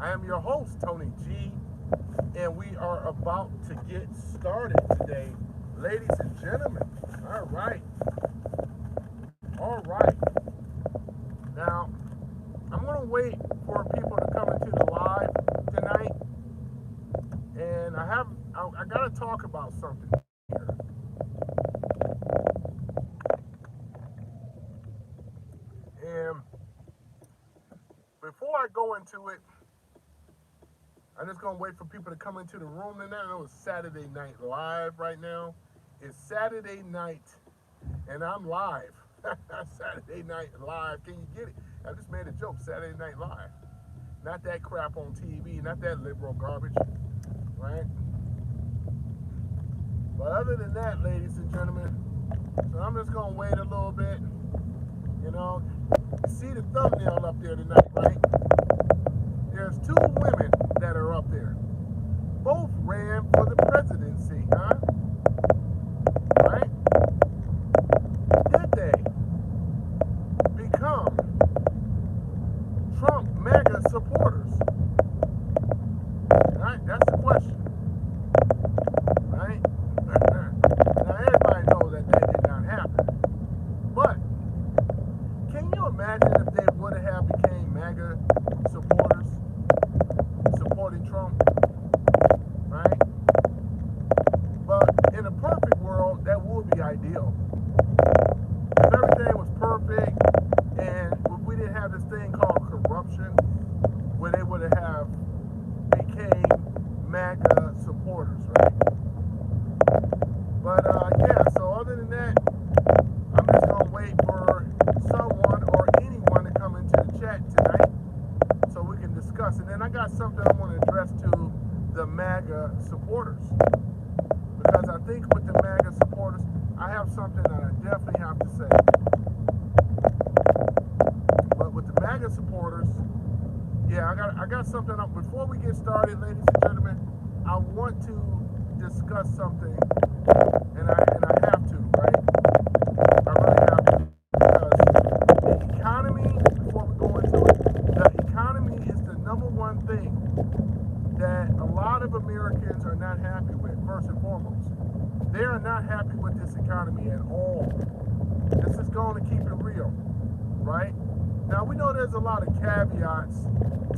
I am your host, Tony G, and we are about to get started today, ladies and gentlemen. All right. All right. Now, I'm going to wait for people to come into the live tonight, and I got to talk about something here. And before I go into it, I'm just going to wait for people to come into the room tonight. I know it's Saturday Night Live right now. It's Saturday night, and I'm live. Saturday Night Live. Can you get it? I just made a joke. Saturday Night Live. Not that crap on TV. Not that liberal garbage. Right? But other than that, ladies and gentlemen, so I'm just going to wait a little bit. You know, you see the thumbnail up there tonight, right? There's two women that are up there. Both ran for the presidency, huh? Right? Did they become Trump Maga supporters? Right? That's the question. Right? Now everybody knows that did not happen. But can you imagine if they would have became MAGA supporters, supporting Trump? Right? But in a perfect world, that would be ideal. If everything was perfect and we didn't have this thing called corruption, where they would have became MAGA supporters, right? But yeah, so other than that, I'm just going to wait for someone or anyone to come into the chat tonight so we can discuss. And then I got something I want to address to the MAGA supporters. Because I think with the MAGA supporters, I have something that I definitely have to say. But with the MAGA supporters, yeah, I got something up. Before we get started, ladies and gentlemen, I want to discuss something, and I have to, right? I really have to, because the economy, before we go into it, the economy is the number one thing that a lot of Americans are not happy with, first and foremost. They are not happy with this economy at all. This is going to keep it real, right? Now, we know there's a lot of caveats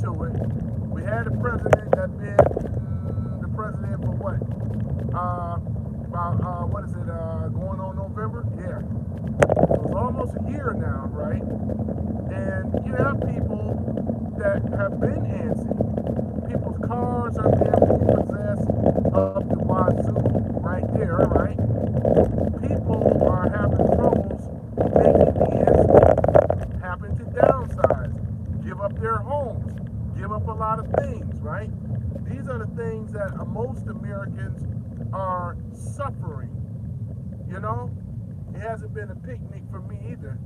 to it. We had a president that been the president for what? What is it, going on November? Yeah. So it's almost a year now, right? And you have people that have been antsy. People's cars are being repossessed up the wazoo right there, right? People are having troubles making ends meet, having to downsize, give up their homes, give up a lot of things, right? These are the things that most Americans are suffering. You know, it hasn't been a picnic for me either.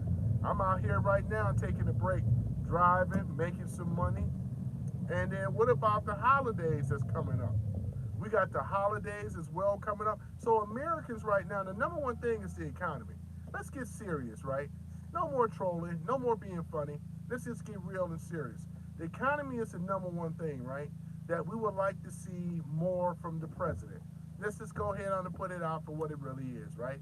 I'm out here right now taking a break, driving, making some money. And then what about the holidays that's coming up? We got the holidays as well coming up. So Americans right now, the number one thing is the economy. Let's get serious, right? No more trolling, no more being funny. Let's just get real and serious. The economy is the number one thing, right? That we would like to see more from the president. Let's just go ahead on and put it out for what it really is, right?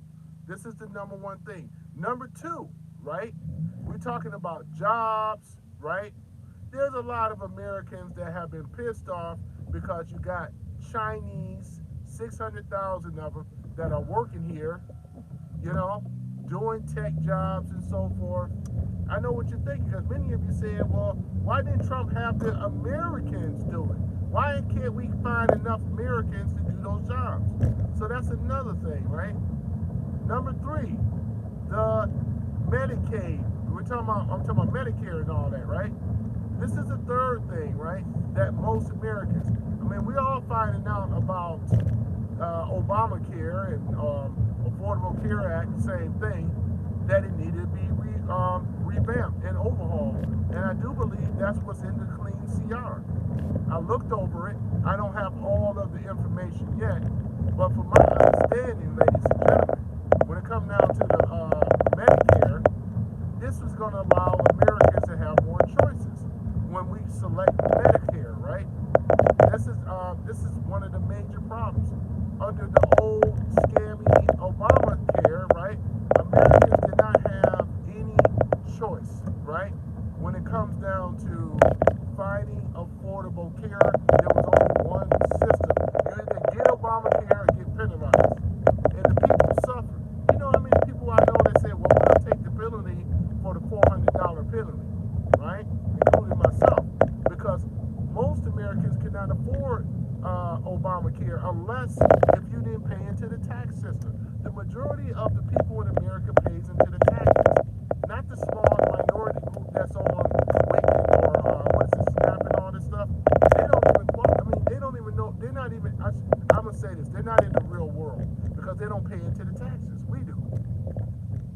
This is the number one thing. Number two, right? We're talking about jobs, right? There's a lot of Americans that have been pissed off because you got Chinese, 600,000 of them, that are working here, you know, doing tech jobs and so forth. I know what you're thinking, because many of you said, well, why didn't Trump have the Americans do it? Why can't we find enough Americans to do those jobs? So that's another thing, right? Number three, the Medicaid. I'm talking about Medicare and all that, right? This is the third thing, right? That most Americans, I mean, we all finding out about Obamacare and Affordable Care Act, same thing, that it needed to be revamped and overhauled. And I do believe that's what's in the clean CR. I looked over it. I don't have all of the information yet, but from my understanding, ladies and gentlemen, when it comes down to the Medicare, this is going to allow Americans to have more choices when we select Medicare, right? one of the major problems. Under the old scammy Obamacare, right? Americans did not have any choice, right? When it comes down to finding affordable care, there was only one system. You either get Obamacare or get penalized. And the people suffer. You know how many people I know that say, well, we'll take the penalty for the $400 penalty, right? Including myself. Because most Americans cannot afford Obamacare unless if you didn't pay into the tax system. The majority of the people in America pays into the taxes, not the small minority group that's on Wicked or what is it, Snap and all this stuff. They don't even, I mean, they don't even know, they're not even, I'm going to say this, they're not in the real world because they don't pay into the taxes. We do.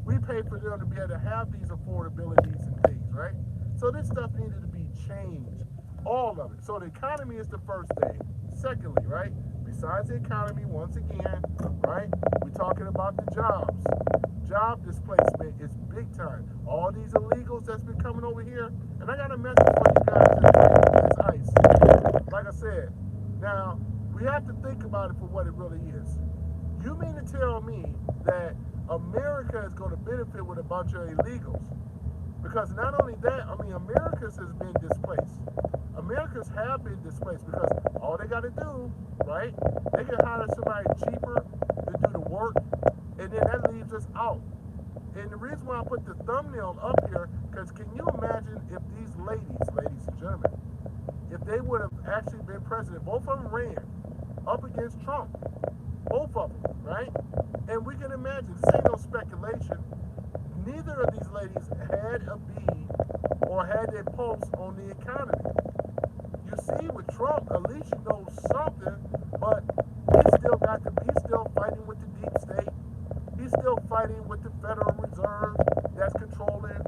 We pay for them to be able to have these affordabilities and things, right? So this stuff needed to be changed. All of it. So the economy is the first thing. Secondly, right? Besides the economy, once again, right? We're talking about the jobs. Job displacement is big time. All these illegals that's been coming over here, and I got a message for you guys that's ice. Like I said, now we have to think about it for what it really is. You mean to tell me that America is going to benefit with a bunch of illegals? Because not only that, I mean, Americans has been displaced. Americans have been displaced because all they got to do, right? They can hire somebody cheaper to do the work, and then that leaves us out. And the reason why I put the thumbnail up here, because can you imagine if these ladies and gentlemen, if they would have actually been president, both of them ran up against Trump, both of them, right? And we can imagine, this ain't no speculation, neither of these ladies had a bead or had their pulse on the economy. You see, with Trump, at least you know something, but he's still fighting with the deep state. He's still fighting with the Federal Reserve that's controlling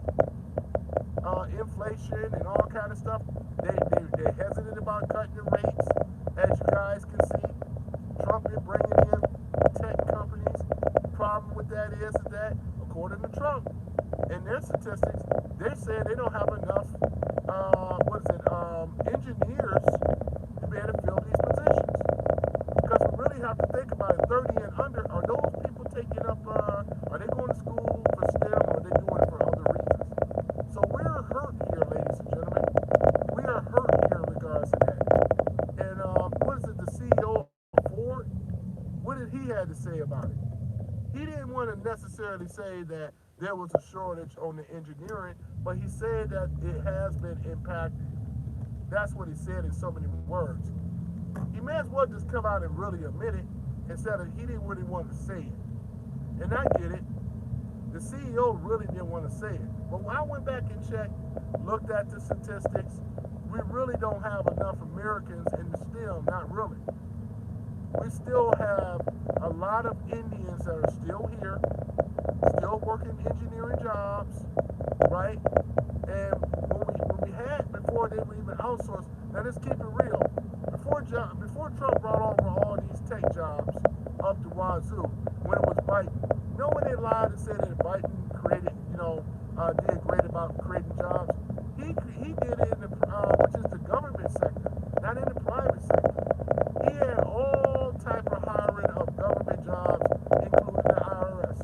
inflation and all kind of stuff. They're hesitant about cutting the rates, as you guys can see. Trump is bringing in tech companies. The problem with that is that, according to Trump, in their statistics, they're saying they don't have enough, engineers to be able to fill these positions. Because we really have to think about it, 30 and under, are those people taking up, are they going to school for STEM or are they doing it for other reasons? So we're hurt here, ladies and gentlemen. We are hurt here in regards to that. And what is it, the CEO of Ford? What did he have to say about it? He didn't want to necessarily say that there was a shortage on the engineering, but he said that it has been impacted. That's what he said in so many words. He may as well just come out and really admit it instead of he didn't really want to say it. And I get it. The CEO really didn't want to say it. But when I went back and checked, looked at the statistics, we really don't have enough Americans in the STEM, not really. We still have a lot of Indians that are still here, still working engineering jobs, right? And when we had, before they were even outsourced, now let's keep it real. Before Trump brought over all these tech jobs up to wazoo, when it was Biden, you know when they lied and said that Biden created, did great about creating jobs? He did it in the, which is the government sector, not in the private sector. He had all type of hiring of government jobs, including the IRS.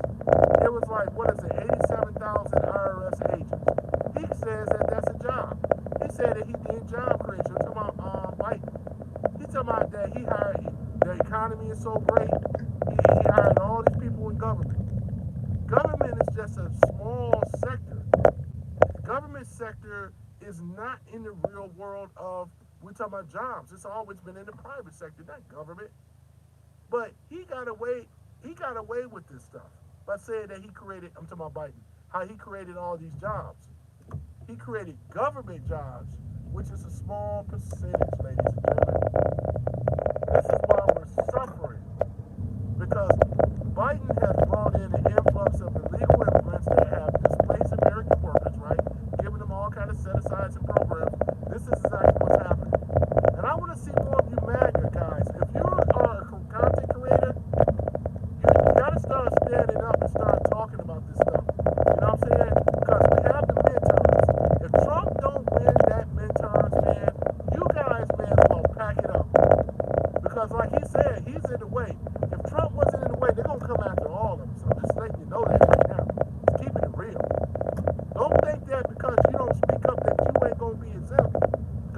It was like, 87,000 IRS agents. He says that that's a job. He said that he did job creation. We're talking about Biden. He's talking about that he hired, the economy is so great, he hired all these people in government. Government is just a small sector. The government sector is not in the real world of, we're talking about jobs. It's always been in the private sector, not government. But he got away with this stuff by saying that he created, I'm talking about Biden, how he created all these jobs. He created government jobs, which is a small percentage, ladies and gentlemen. This is why we're suffering. Because Biden has brought in an influx of illegal immigrants that have displaced American workers, right? Giving them all kind of set-asides and programs. This is exactly what's happening. And I want to see more of you MAGA guys. If you are a content creator, you got to start standing up and start talking about this stuff. You know what I'm saying? Because we have the midterms. If Trump don't win that midterms, man, you guys may as well pack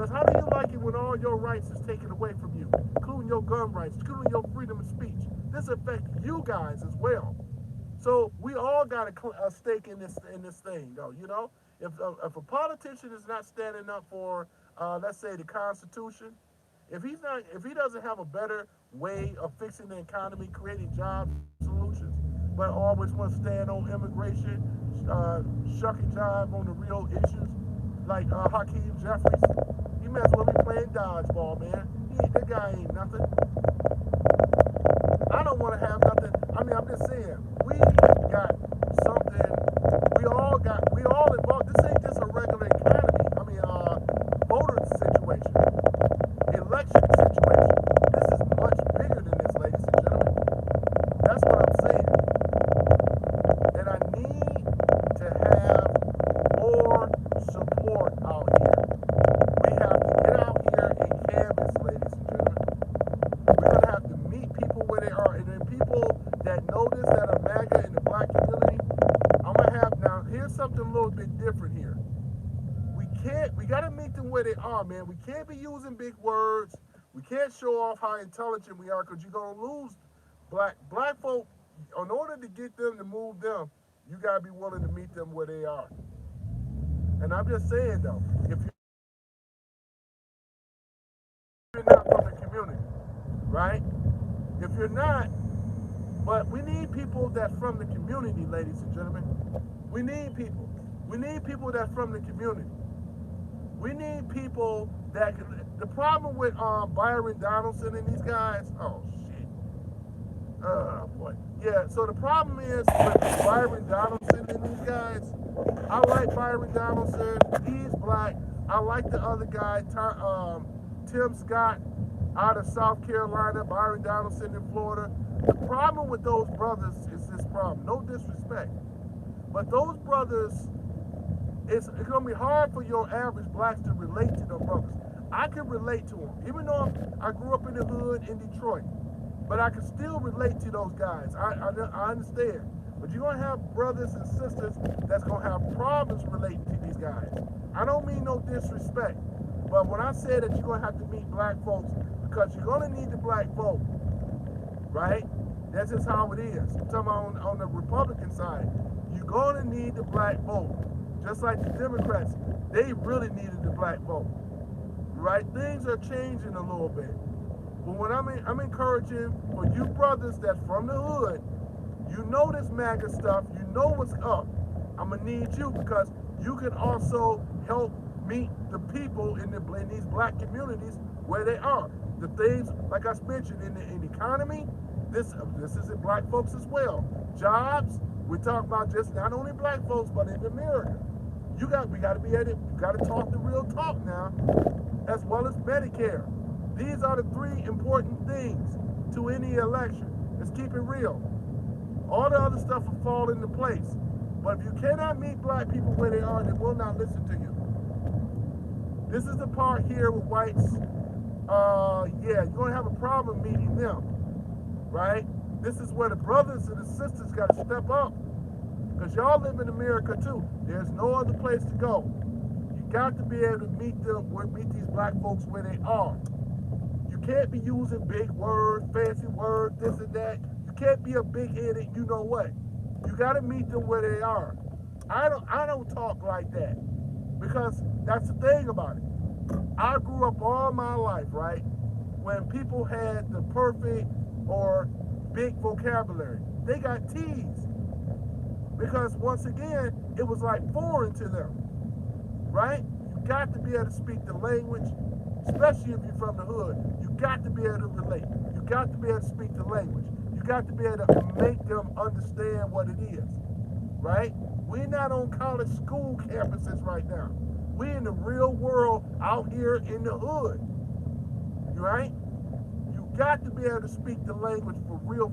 Because how do you like it when all your rights is taken away from you, including your gun rights, including your freedom of speech? This affects you guys as well. So we all got a stake in this thing, though. You know, if a politician is not standing up for, let's say, the Constitution, if he doesn't have a better way of fixing the economy, creating job solutions, but always want to stand on immigration, shucking jive on the real issues, like Hakeem Jeffries, he might as well be playing dodgeball, man. That guy ain't nothing. I don't want to have nothing. I mean, I'm just saying, we got something. We all involved. This ain't just a regular economy. I mean, voter situation, election situation. This is much bigger than this, ladies and gentlemen. That's what I'm saying. And I need to have more support out here. We have to get out here and canvas, ladies and gentlemen. We're going to have to meet people where they are. And then people that know this, that are Maga in the black community, I'm going to have, now, here's something a little bit different here. We got to meet them where they are, man. We can't be using big words. We can't show off how intelligent we are because you're going to lose black folk. In order to get them to move them, you got to be willing to meet them where they are. And I'm just saying, though, if you're not from the community, right? If you're not, but we need people that's from the community, ladies and gentlemen. We need people. We need people that's from the community. We need people that can. The problem with Byron Donaldson and these guys, oh shit. Oh boy. Yeah, so the problem is with Byron Donaldson and these guys, I like Byron Donaldson. He's black. I like the other guy, Tim Scott out of South Carolina, Byron Donaldson in Florida. The problem with those brothers is this problem. No disrespect. But those brothers, it's going to be hard for your average blacks to relate to them brothers. I can relate to them. Even though I grew up in the hood in Detroit. But I can still relate to those guys. I understand. But you're going to have brothers and sisters that's going to have problems relating to these guys. I don't mean no disrespect. But when I say that you're going to have to meet black folks, because you're going to need the black folk, right? That's just how it is. I'm talking about on the Republican side. You're going to need the black vote. Just like the Democrats, they really needed the black vote. Right? Things are changing a little bit. But when I'm encouraging for you brothers that's from the hood, you know this MAGA stuff, you know what's up. I'm going to need you because you can also help meet the people in these black communities where they are. The things, like I mentioned, in the economy, this is in black folks as well. Jobs, we're talking about just not only black folks, but in America. We got to be at it. You got to talk the real talk now, as well as Medicare. These are the three important things to any election. Let's keep it real. All the other stuff will fall into place. But if you cannot meet black people where they are, they will not listen to you. This is the part here with whites. Yeah, you're going to have a problem meeting them, right? This is where the brothers and the sisters got to step up. Because y'all live in America too. There's no other place to go. You got to be able to meet these black folks where they are. You can't be using big words, fancy words, this and that. You can't be a big-headed, you know what. You got to meet them where they are. I don't talk like that. Because that's the thing about it. I grew up all my life, right, when people had the perfect or big vocabulary. They got teased. Because once again, it was like foreign to them, right? You got to be able to speak the language, especially if you're from the hood. You got to be able to relate. You got to be able to speak the language. You got to be able to make them understand what it is, right? We're not on college school campuses right now. We're in the real world out here in the hood, right? You got to be able to speak the language for real,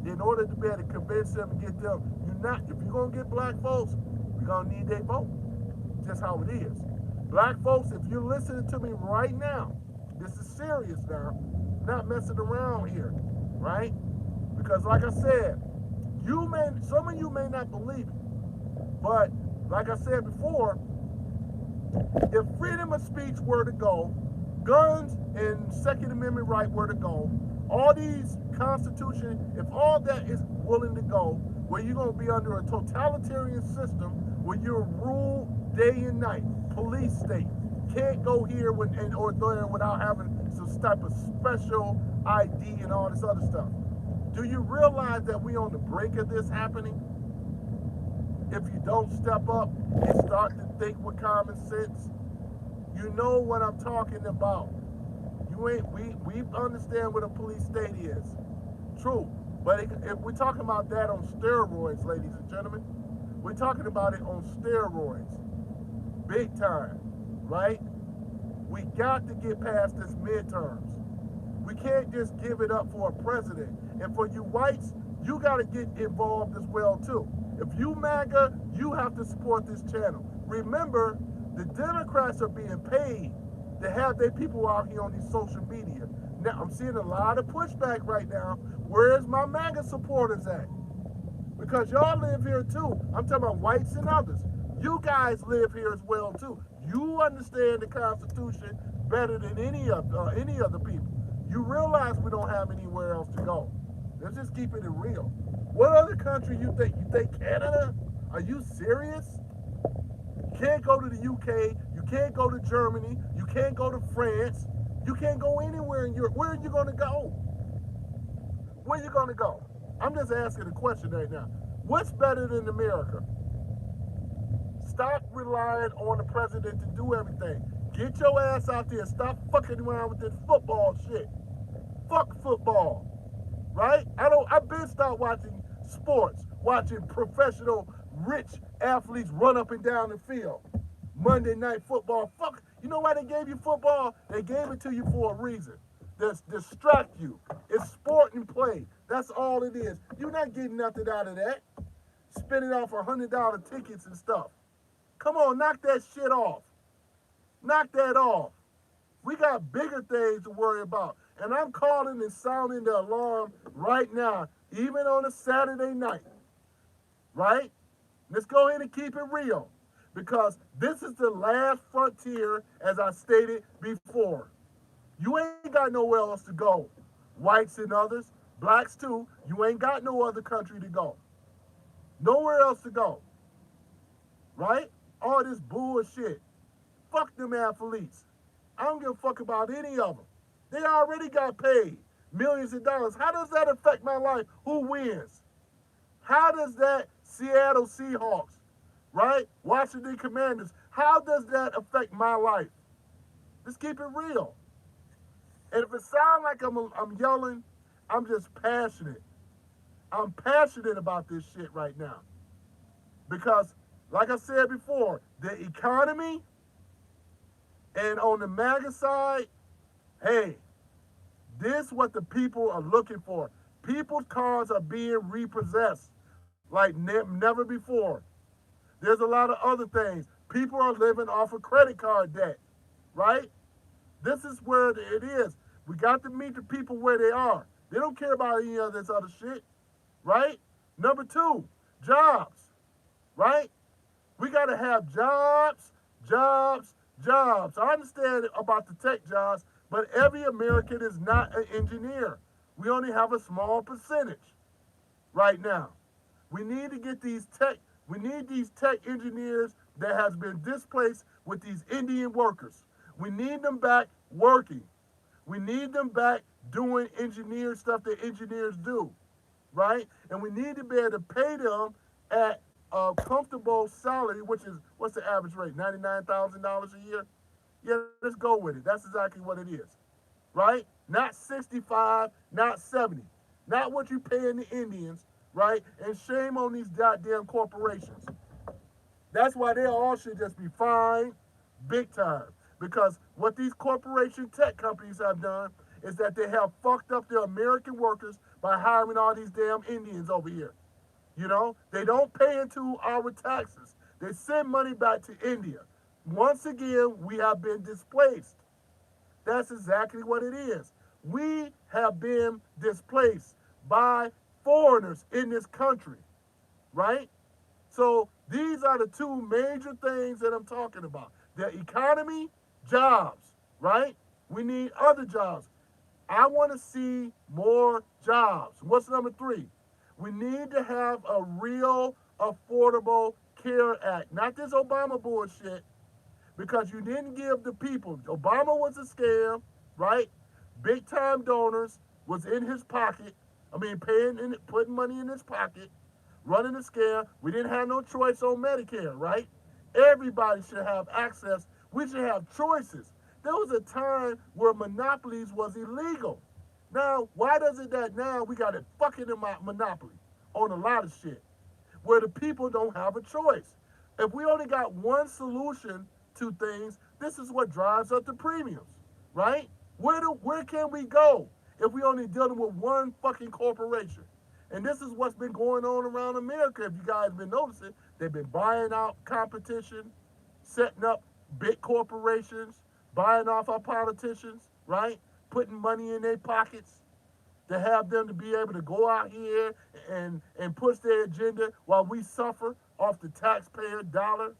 in order to be able to convince them and get them. If you're going to get black folks, you're going to need their vote. Just how it is. Black folks, if you're listening to me right now, this is serious now. Not messing around here, right? Because like I said, some of you may not believe it. But like I said before, If freedom of speech were to go, guns and Second Amendment right were to go, all these constitution, if all that is willing to go, where you're going to be under a totalitarian system where you're ruled day and night, police state, can't go here or there without having some type of special ID and all this other stuff. Do you realize that we're on the brink of this happening? If you don't step up and start to think with common sense, you know what I'm talking about. We understand what a police state is. True. But if we're talking about that on steroids, ladies and gentlemen, we're talking about it on steroids. Big time. Right? We got to get past this midterms. We can't just give it up for a president. And for you whites, you got to get involved as well too. If you MAGA, you have to support this channel. Remember, the Democrats are being paid to have their people out here on these social media. Now, I'm seeing a lot of pushback right now. Where's my MAGA supporters at? Because y'all live here too. I'm talking about whites and others. You guys live here as well too. You understand the Constitution better than any other people. You realize we don't have anywhere else to go. Let's just keep it real. What other country you think? You think Canada? Are you serious? You can't go to the UK. You can't go to Germany. You can't go to France. You can't go anywhere in Europe. Where are you going to go? Where are you going to go? I'm just asking a question right now. What's better than America? Stop relying on the president to do everything. Get your ass out there. Stop fucking around with this football shit. Fuck football. Right? I've been stopped watching sports, watching professional rich athletes run up and down the field. Monday night football. Fuck. You know why they gave you football? They gave it to you for a reason. To distract you. It's sport and play. That's all it is. You're not getting nothing out of that. Spending off $100 tickets and stuff. Come on, knock that shit off. Knock that off. We got bigger things to worry about. And I'm calling and sounding the alarm right now, even on a Saturday night. Right? Let's go ahead and keep it real. Because this is the last frontier, as I stated before. You ain't got nowhere else to go. Whites and others, blacks too, you ain't got no other country to go. Nowhere else to go. Right? All this bullshit. Fuck them athletes. I don't give a fuck about any of them. They already got paid millions of dollars. How does that affect my life? Who wins? How does that Seattle Seahawks, right? Washington Commanders, how does that affect my life? Let's keep it real. And if it sounds like I'm yelling, I'm just passionate. I'm passionate about this shit right now. Because, like I said before, the economy and on the MAGA side, hey, this is what the people are looking for. People's cars are being repossessed like never before. There's a lot of other things. People are living off of credit card debt, right? This is where it is. We got to meet the people where they are. They don't care about any of this other shit, right? Number two, jobs, right? We got to have jobs, jobs, jobs. I understand about the tech jobs, but every American is not an engineer. We only have a small percentage right now. We need to get these tech engineers that has been displaced with these Indian workers. We need them back working. We need them back doing engineer stuff that engineers do, right? And we need to be able to pay them at a comfortable salary, which is, what's the average rate, $99,000 a year? Yeah, let's go with it. That's exactly what it is, right? Not 65, not 70. Not what you paying the Indians, right? And shame on these goddamn corporations. That's why they all should just be fined big time. Because what these corporation tech companies have done is that they have fucked up their American workers by hiring all these damn Indians over here. You know, they don't pay into our taxes. They send money back to India. Once again, we have been displaced. That's exactly what it is. We have been displaced by foreigners in this country, right? So these are the two major things that I'm talking about. The economy, jobs, right? We need other jobs. I want to see more jobs. What's number three? We need to have a real affordable care act, not this Obama bullshit, because you didn't give the people. Obama was a scam, right? Big time donors was in his pocket. I mean, putting money in his pocket, running a scam. We didn't have no choice on Medicare, right? Everybody should have access. We should have choices. There was a time where monopolies was illegal. Now, why does it that now we got a fucking monopoly on a lot of shit where the people don't have a choice? If we only got one solution to things, this is what drives up the premiums, right? Where can we go if we only dealing with one fucking corporation? And this is what's been going on around America. If you guys been noticing, they've been buying out competition, setting up big corporations, buying off our politicians, right? Putting money in their pockets to have them to be able to go out here and push their agenda while we suffer off the taxpayer dollar,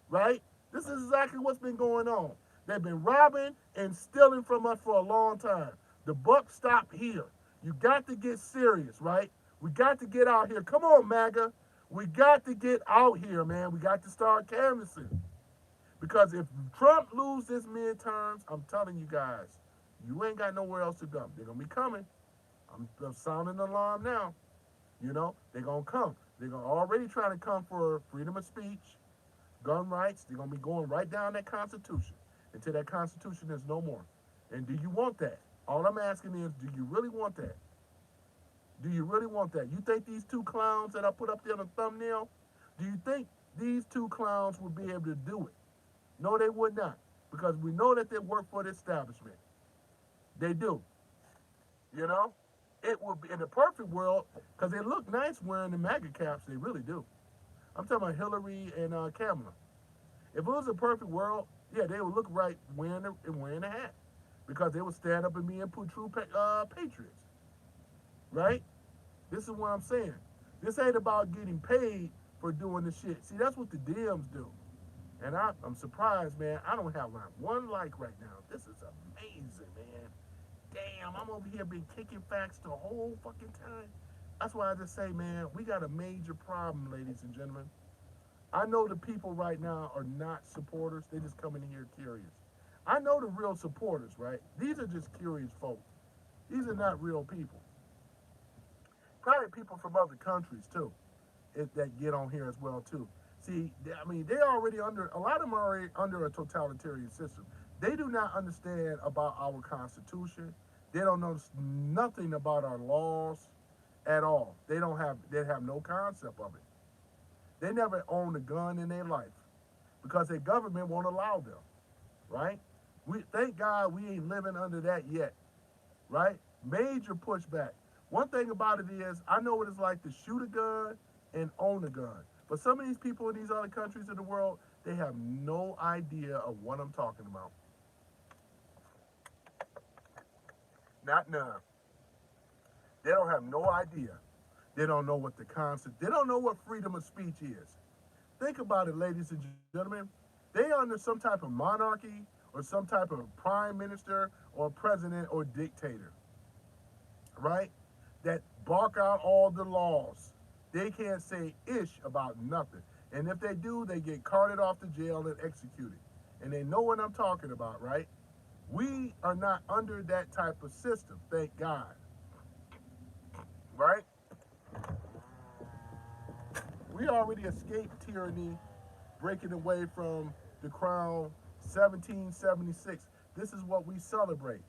right? This is exactly what's been going on. They've been robbing and stealing from us for a long time. The buck stopped here. You got to get serious, right? We got to get out here. Come on, Maga. We got to get out here, man. We got to start canvassing. Because if Trump loses this midterms, I'm telling you guys, you ain't got nowhere else to go. They're going to be coming. I'm sounding the alarm now. You know, they're going to come. They're already trying to come for freedom of speech, gun rights. They're going to be going right down that Constitution until that Constitution is no more. And do you want that? All I'm asking is, do you really want that? Do you really want that? You think these two clowns that I put up there on the thumbnail, do you think these two clowns would be able to do it? No, they would not. Because we know that they work for the establishment. They do. You know? It would be in the perfect world, because they look nice wearing the MAGA caps. They really do. I'm talking about Hillary and Kamala. If it was a perfect world, yeah, they would look right wearing the hat. Because they would stand up and be and put true patriots. Right? This is what I'm saying. This ain't about getting paid for doing the shit. See, that's what the Dems do. And I'm surprised, man. I don't have like one like right now. This is amazing, man. Damn, I'm over here been kicking facts the whole fucking time. That's why I just say, man, we got a major problem, ladies and gentlemen. I know the people right now are not supporters. They just coming in here curious. I know the real supporters, right? These are just curious folk. These are not real people. Probably people from other countries too, that get on here as well too. See, I mean, they already a lot of them are already under a totalitarian system. They do not understand about our Constitution. They don't know nothing about our laws at all. They have no concept of it. They never owned a gun in their life because their government won't allow them, right? Thank God we ain't living under that yet, right? Major pushback. One thing about it is, I know what it's like to shoot a gun and own a gun. But some of these people in these other countries in the world, they have no idea of what I'm talking about. Not none. They don't have no idea. They don't know what the concept, they don't know what freedom of speech is. Think about it, ladies and gentlemen. They under some type of monarchy or some type of prime minister or president or dictator, right? That bark out all the laws. They can't say ish about nothing. And if they do, they get carted off to jail and executed. And they know what I'm talking about, right? We are not under that type of system, thank God. Right? We already escaped tyranny, breaking away from the crown 1776. This is what we celebrate,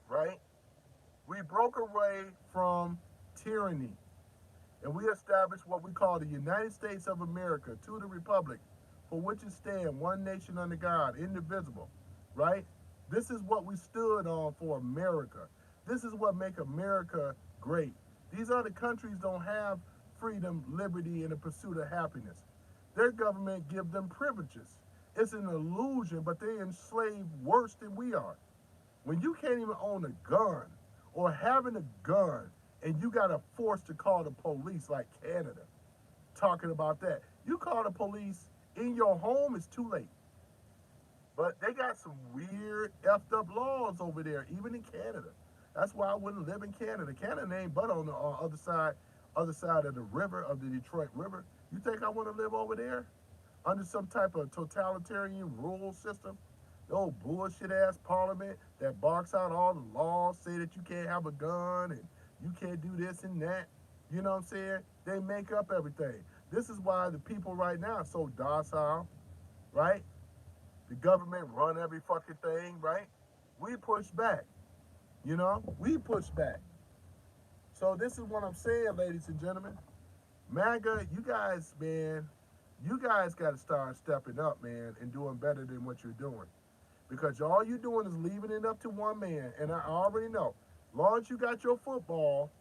right? We broke away from tyranny and we established what we call the United States of America, to the republic, for which it stands, one nation under God, indivisible, right? This is what we stood on for America. This is what make America great. These other countries don't have freedom, liberty, and the pursuit of happiness. Their government give them privileges. It's an illusion, but they enslave worse than we are. When you can't even own a gun or having a gun and you got a force to call the police like Canada, talking about that. You call the police in your home, it's too late. But they got some weird effed up laws over there, even in Canada. That's why I wouldn't live in Canada. Canada ain't but on the other side of the river, of the Detroit River. You think I want to live over there under some type of totalitarian rule system? The old bullshit ass parliament that barks out all the laws, say that you can't have a gun and you can't do this and that. You know what I'm saying? They make up everything. This is why the people right now are so docile, right? The government run every fucking thing, right? We push back, we push back. So this is what I'm saying, ladies and gentlemen. MAGA, you guys, man, you guys got to start stepping up, man, and doing better than what you're doing. Because all you're doing is leaving it up to one man. And I already know, long as you got your football,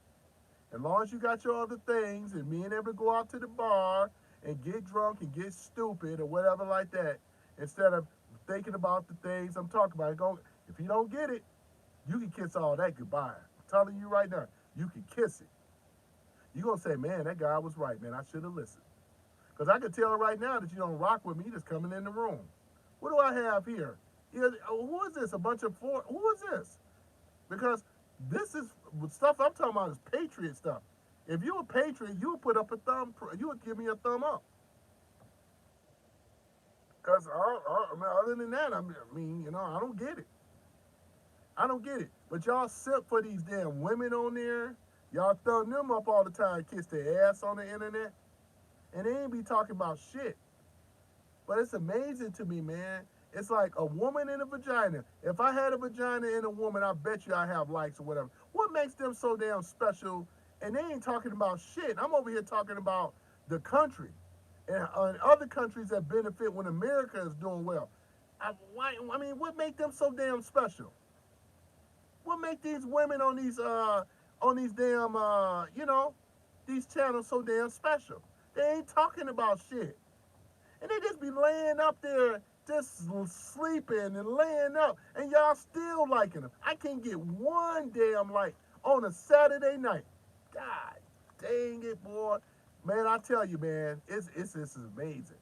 and long as you got your other things, and me and able to go out to the bar and get drunk and get stupid or whatever like that, instead of thinking about the things I'm talking about. If you don't get it, you can kiss all that goodbye. I'm telling you right now, you can kiss it. You're going to say, man, that guy was right, man. I should have listened. Because I can tell right now that you don't rock with me just coming in the room. What do I have here? Who is this? A bunch of four? Who is this? Because this is stuff I'm talking about is patriot stuff. If you're a patriot, you would put up a thumb. You would give me a thumb up. Because other than that, I don't get it. I don't get it. But y'all simp for these damn women on there. Y'all thumb them up all the time, kiss their ass on the internet. And they ain't be talking about shit. But it's amazing to me, man. It's like a woman in a vagina. If I had a vagina and a woman, I bet you I have likes or whatever. What makes them so damn special? And they ain't talking about shit. I'm over here talking about the country and other countries that benefit when America is doing well. What make them so damn special? What make these women on these damn these channels so damn special? They ain't talking about shit. And they just be laying up there, just sleeping and laying up, and y'all still liking them. I can't get one damn like on a Saturday night. God dang it, boy. Man, I tell you, man, it's amazing.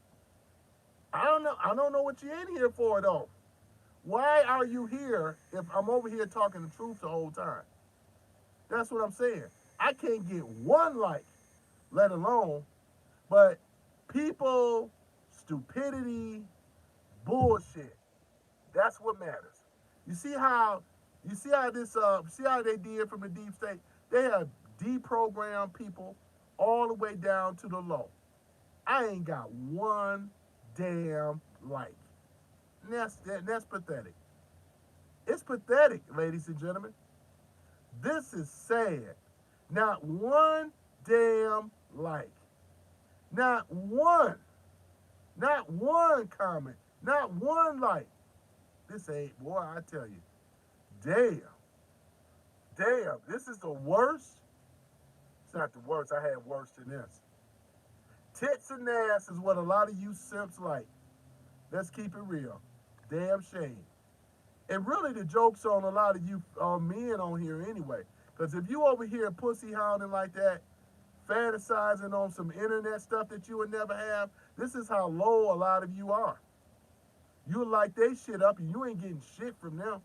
I don't know what you're in here for though. Why are you here if I'm over here talking the truth the whole time? That's what I'm saying. I can't get one like, let alone, but people, stupidity, bullshit. That's what matters. You see how see how they did from the deep state? They have deprogrammed people all the way down to the low. I ain't got one damn like. And that's pathetic. It's pathetic, ladies and gentlemen. This is sad. Not one damn like. Not one. Not one comment. Not one like. This ain't, boy, I tell you. Damn. Damn. This is the worst. It's not the worst. I had worse than this. Tits and ass is what a lot of you simps like. Let's keep it real. Damn shame. And really, the joke's on a lot of you men on here anyway. Because if you over here pussy hounding like that, fantasizing on some internet stuff that you would never have, this is how low a lot of you are. You like they shit up and you ain't getting shit from them.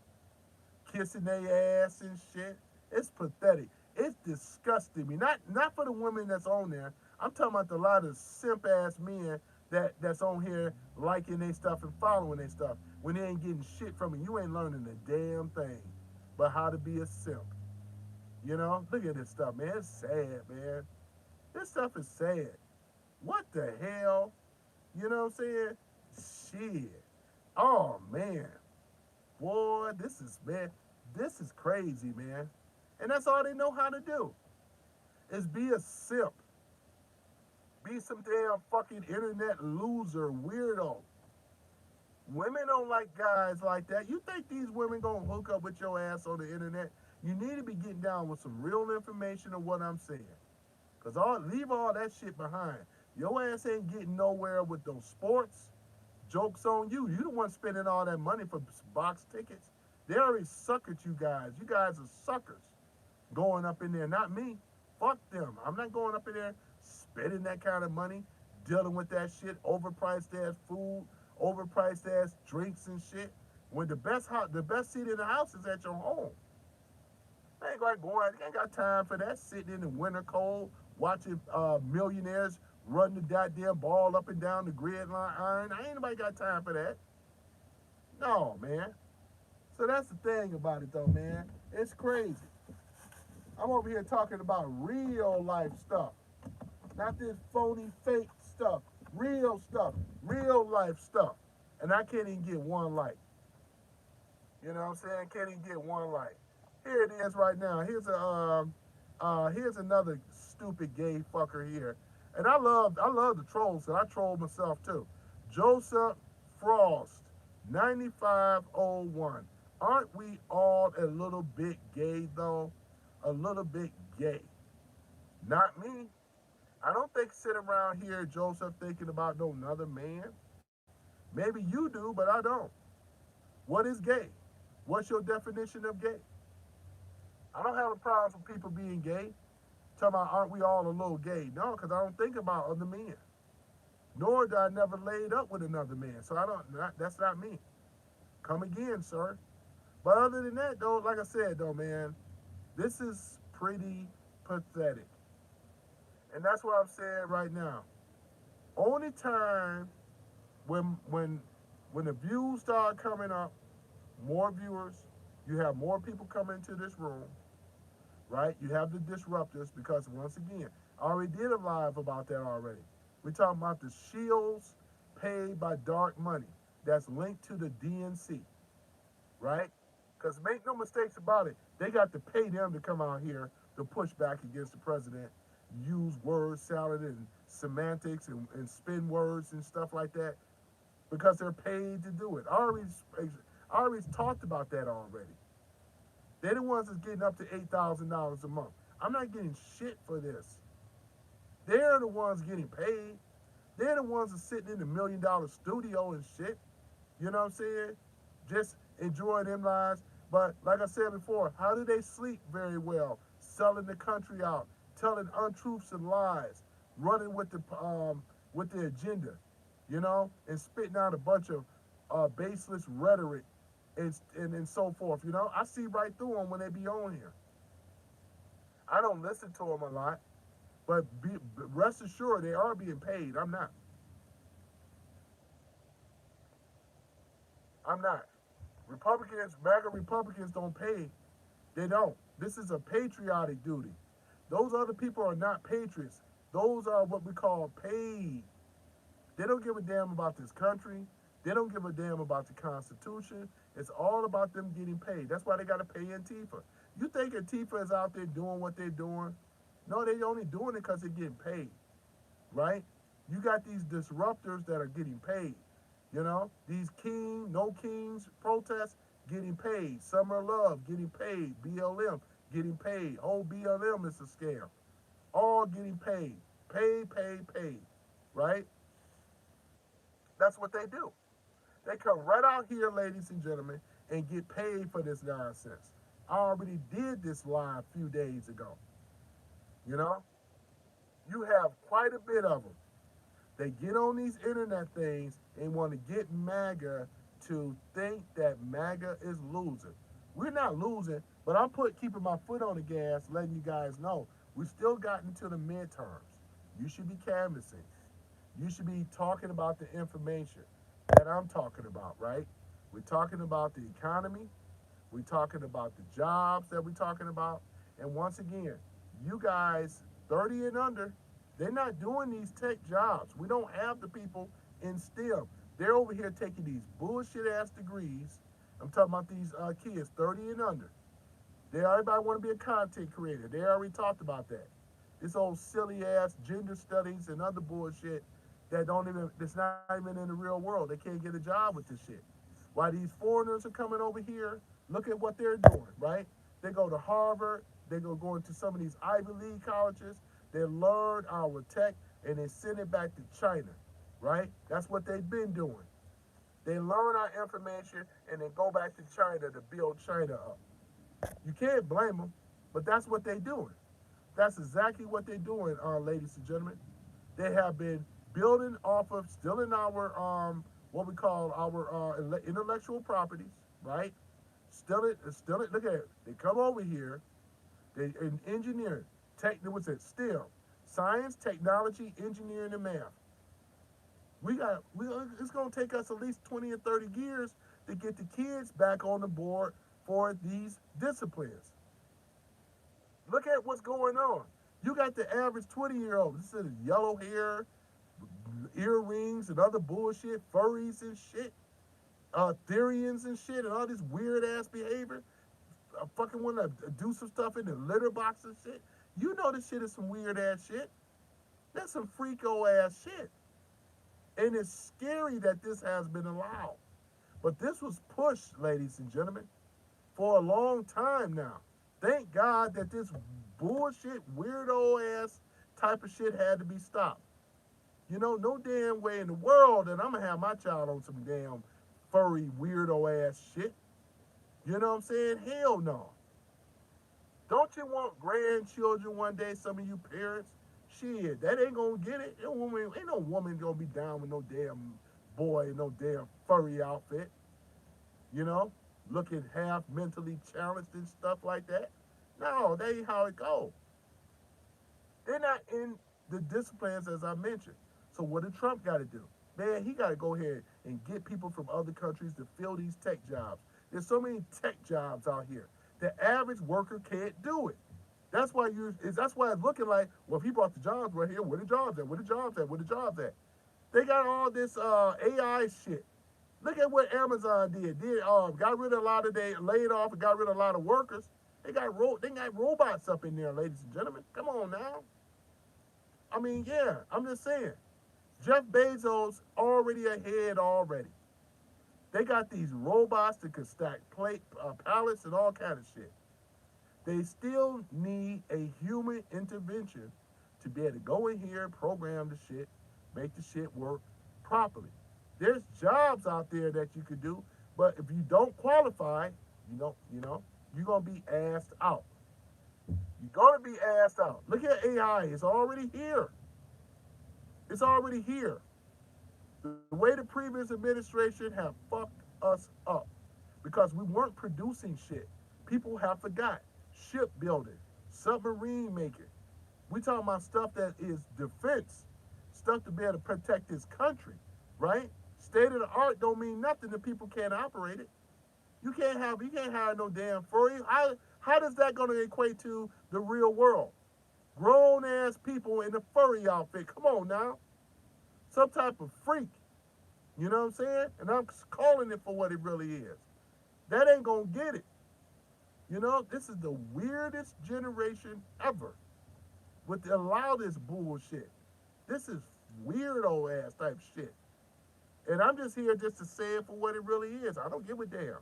Kissing their ass and shit. It's pathetic. It's disgusting me. Not for the women that's on there. I'm talking about a lot of simp ass men that's on here liking their stuff and following their stuff. When they ain't getting shit from it, you ain't learning a damn thing but how to be a simp. Look at this stuff, man. It's sad, man. This stuff is sad. What the hell? You know what I'm saying? Shit. Oh, man. Boy, this is crazy, man. And that's all they know how to do is be a simp. Be some damn fucking internet loser, weirdo. Women don't like guys like that. You think these women gonna hook up with your ass on the internet? You need to be getting down with some real information of what I'm saying. Because leave all that shit behind. Your ass ain't getting nowhere with those sports. Joke's on you. You the one spending all that money for box tickets. They already suckered you guys. You guys are suckers. Going up in there, not me. Fuck them. I'm not going up in there spending that kind of money, dealing with that shit, overpriced ass food, overpriced ass drinks and shit. When the best seat in the house is at your home. I ain't like going. I ain't got time for that. Sitting in the winter cold, watching millionaires run the goddamn ball up and down the grid line iron. I ain't nobody got time for that. No, man. So that's the thing about it, though, man. It's crazy. I'm over here talking about real life stuff, not this phony, fake stuff. Real stuff, real life stuff, and I can't even get one like. You know what I'm saying? Can't even get one like. Here it is right now. Here's another stupid gay fucker here. And I love the trolls, so I troll myself too. Joseph Frost, 9501. Aren't we all a little bit gay though? A little bit gay. Not me. I don't think sit around here, Joseph, thinking about no another man. Maybe you do, but I don't. What is gay? What's your definition of gay? I don't have a problem with people being gay. Talking about, aren't we all a little gay? No, because I don't think about other men. Nor do I never laid up with another man. So that's not me. Come again, sir. But other than that, though, like I said, though, man, this is pretty pathetic. And that's what I'm saying right now. Only time when the views start coming up, more viewers, you have more people come into this room, right? You have the disruptors because once again, I already did a live about that already. We're talking about the shields paid by dark money that's linked to the DNC, right? Because make no mistakes about it, they got to pay them to come out here to push back against the president, use word salad and semantics and spin words and stuff like that because they're paid to do it. I already talked about that already. They're the ones that's getting up to $8,000 a month. I'm not getting shit for this. They're the ones getting paid. They're the ones that's sitting in the $1 million studio and shit. You know what I'm saying? Just enjoying them lives. But like I said before, how do they sleep very well? Selling the country out, telling untruths and lies, running with the agenda, you know, and spitting out a bunch of baseless rhetoric and so forth. You know, I see right through them when they be on here. I don't listen to them a lot, but rest assured they are being paid. I'm not. I'm not. Republicans, MAGA Republicans don't pay. They don't. This is a patriotic duty. Those other people are not patriots. Those are what we call paid. They don't give a damn about this country. They don't give a damn about the Constitution. It's all about them getting paid. That's why they got to pay Antifa. You think Antifa is out there doing what they're doing? No, they're only doing it because they're getting paid, right? You got these disruptors that are getting paid. You know, these no kings protests getting paid. Summer Love getting paid. BLM getting paid. Whole BLM is a scam. All getting paid. Paid, right? That's what they do. They come right out here, ladies and gentlemen, and get paid for this nonsense. I already did this live a few days ago. You know, you have quite a bit of them. They get on these internet things and want to get MAGA to think that MAGA is losing. We're not losing, but I'm keeping my foot on the gas, letting you guys know we still got into the midterms. You should be canvassing. You should be talking about the information that I'm talking about, right? We're talking about the economy. We're talking about the jobs that we're talking about. And once again, you guys 30 and under, they're not doing these tech jobs. We don't have the people in STEM. They're over here taking these bullshit ass degrees. I'm talking about these kids 30 and under. Everybody want to be a content creator. They already talked about that. This old silly ass gender studies and other bullshit that's not even in the real world. They can't get a job with this shit. While these foreigners are coming over here, look at what they're doing, right? They go to Harvard, they go into some of these Ivy League colleges, they learn our tech, and they send it back to China, right? That's what they've been doing. They learn our information, and then go back to China to build China up. You can't blame them, but that's what they're doing. That's exactly what they're doing, ladies and gentlemen. They have been building off of, still in our what we call our intellectual properties, right? Steal it. Look at it. They come over here. They in engineering, what's it? STEM, science, technology, engineering, and math. It's gonna take us at least 20 or 30 years to get the kids back on the board for these disciplines. Look at what's going on. You got the average 20-year-old. This is yellow hair, earrings, and other bullshit, furries and shit, Therians and shit, and all this weird ass behavior. I fucking want to do some stuff in the litter box and shit. You know this shit is some weird ass shit. That's some freako ass shit. And it's scary that this has been allowed. But this was pushed, ladies and gentlemen, for a long time now. Thank God that this bullshit, weirdo ass type of shit had to be stopped. You know, no damn way in the world that I'm gonna have my child on some damn furry, weirdo ass shit. You know what I'm saying? Hell no. Don't you want grandchildren one day, some of you parents? Shit, that ain't gonna get it. Ain't no woman gonna be down with no damn boy in no damn furry outfit. You know, looking half mentally challenged and stuff like that. No, that ain't how it goes. They're not in the disciplines as I mentioned. So what did Trump got to do? Man, he got to go ahead and get people from other countries to fill these tech jobs. There's so many tech jobs out here. The average worker can't do it. That's why it's looking like, well, if he brought the jobs right here, where the jobs at? Where the jobs at? Where the jobs at? They got all this AI shit. Look at what Amazon did. Got rid of a lot of they laid off and got rid of a lot of workers. They got robots up in there, ladies and gentlemen. Come on now. I mean, yeah, I'm just saying. Jeff Bezos already ahead already. They got these robots that can stack pallets and all kind of shit. They still need a human intervention to be able to go in here, program the shit, make the shit work properly. There's jobs out there that you could do, but if you don't qualify, you're gonna be asked out. You're gonna be asked out. Look at AI; it's already here. It's already here. The way the previous administration have fucked us up because we weren't producing shit. People have forgot shipbuilding, submarine making. We talking about stuff that is defense, stuff to be able to protect this country, right? State of the art don't mean nothing if people can't operate it. You can't hire no damn furry. How does that going to equate to the real world? Grown ass people in the furry outfit. Come on now. Some type of freak. You know what I'm saying? And I'm calling it for what it really is. That ain't going to get it. You know, this is the weirdest generation ever with the loudest bullshit. This is weirdo ass type shit. And I'm just here just to say it for what it really is. I don't give a damn.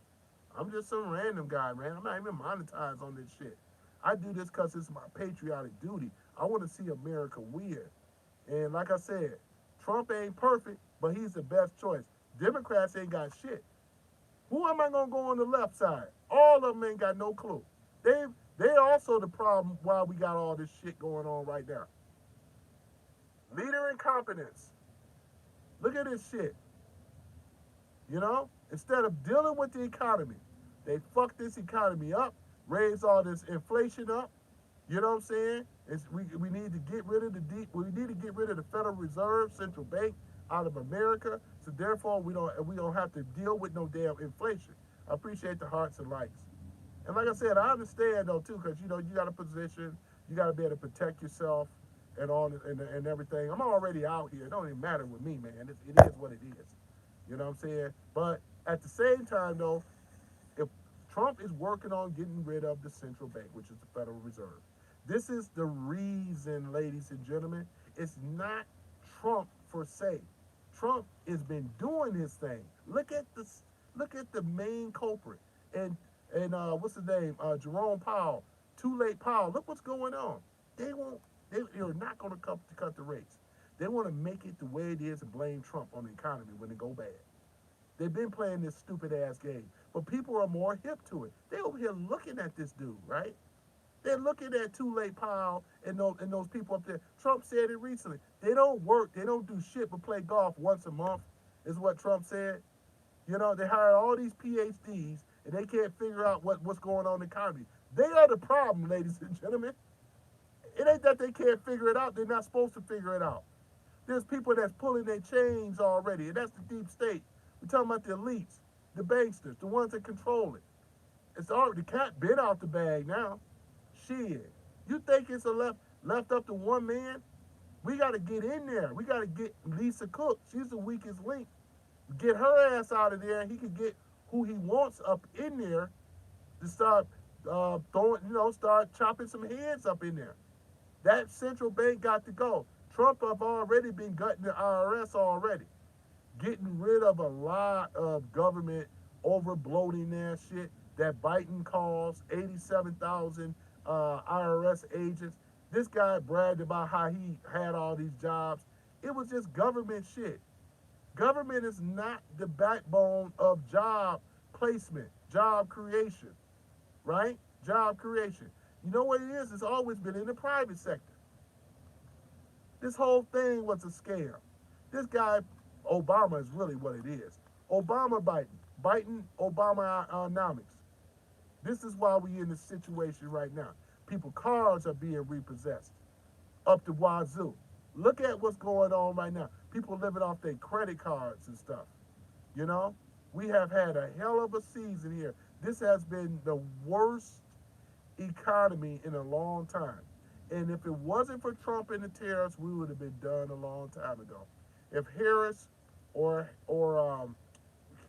I'm just some random guy, man. I'm not even monetized on this shit. I do this because it's my patriotic duty. I want to see America win. And like I said, Trump ain't perfect, but he's the best choice. Democrats ain't got shit. Who am I gonna go on the left side? All of them ain't got no clue. They also the problem why we got all this shit going on right now. Leader incompetence. Look at this shit. You know, instead of dealing with the economy, they fucked this economy up, raised all this inflation up. You know what I'm saying? We need to get rid of we need to get rid of the Federal Reserve Central Bank out of America. So therefore we don't have to deal with no damn inflation. I appreciate the hearts and likes. And like I said, I understand though too, because you got a position, you got to be able to protect yourself and all and everything. I'm already out here. It don't even matter with me, man. It is what it is. You know what I'm saying? But at the same time though, if Trump is working on getting rid of the central bank, which is the Federal Reserve, this is the reason, ladies and gentlemen. It's not Trump per se. Trump has been doing his thing. Look at this. Look at the main culprit and what's his name? Jerome Powell. Too late, Powell. Look what's going on. They won't. They're not going to cut the rates. They want to make it the way it is and blame Trump on the economy when it go bad. They've been playing this stupid ass game, but people are more hip to it. They over here looking at this dude, right? They're looking at Too Late Powell and those people up there. Trump said it recently. They don't work. They don't do shit but play golf once a month is what Trump said. You know, they hire all these PhDs and they can't figure out what's going on in the economy. They are the problem, ladies and gentlemen. It ain't that they can't figure it out. They're not supposed to figure it out. There's people that's pulling their chains already, and that's the deep state. We're talking about the elites, the banksters, the ones that control it. It's already the cat been out the bag now. Shit. You think it's a left up to one man? We got to get in there. We got to get Lisa Cook. She's the weakest link. Get her ass out of there, and he can get who he wants up in there to start throwing, start chopping some heads up in there. That central bank got to go. Trump have already been gutting the IRS already, getting rid of a lot of government over bloating their shit. That Biden calls 87,000 IRS agents. This guy bragged about how he had all these jobs. It was just government shit. Government is not the backbone of job placement, job creation, right? Job creation. You know what it is? It's always been in the private sector. This whole thing was a scam. This guy, Obama, is really what it is. Obama Biden. Biden, Obama-nomics. This is why we're in this situation right now. People, cars are being repossessed up to wazoo. Look at what's going on right now. People living off their credit cards and stuff. You know, we have had a hell of a season here. This has been the worst economy in a long time. And if it wasn't for Trump and the tariffs, we would have been done a long time ago. If Harris or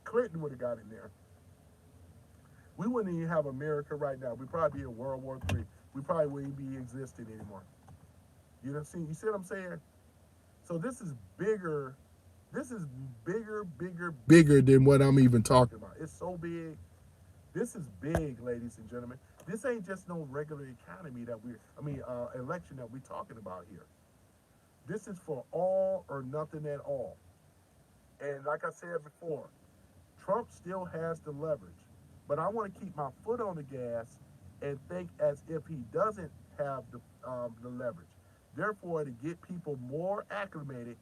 Clinton would have got in there, we wouldn't even have America right now. We'd probably be in World War III. We probably wouldn't be existing anymore. You see what I'm saying? So this is bigger. This is bigger than what I'm even talking about. It's so big. This is big, ladies and gentlemen. This ain't just no regular economy election that we're talking about here. This is for all or nothing at all. And like I said before, Trump still has the leverage. But I want to keep my foot on the gas and think as if he doesn't have the leverage. Therefore, to get people more acclimated,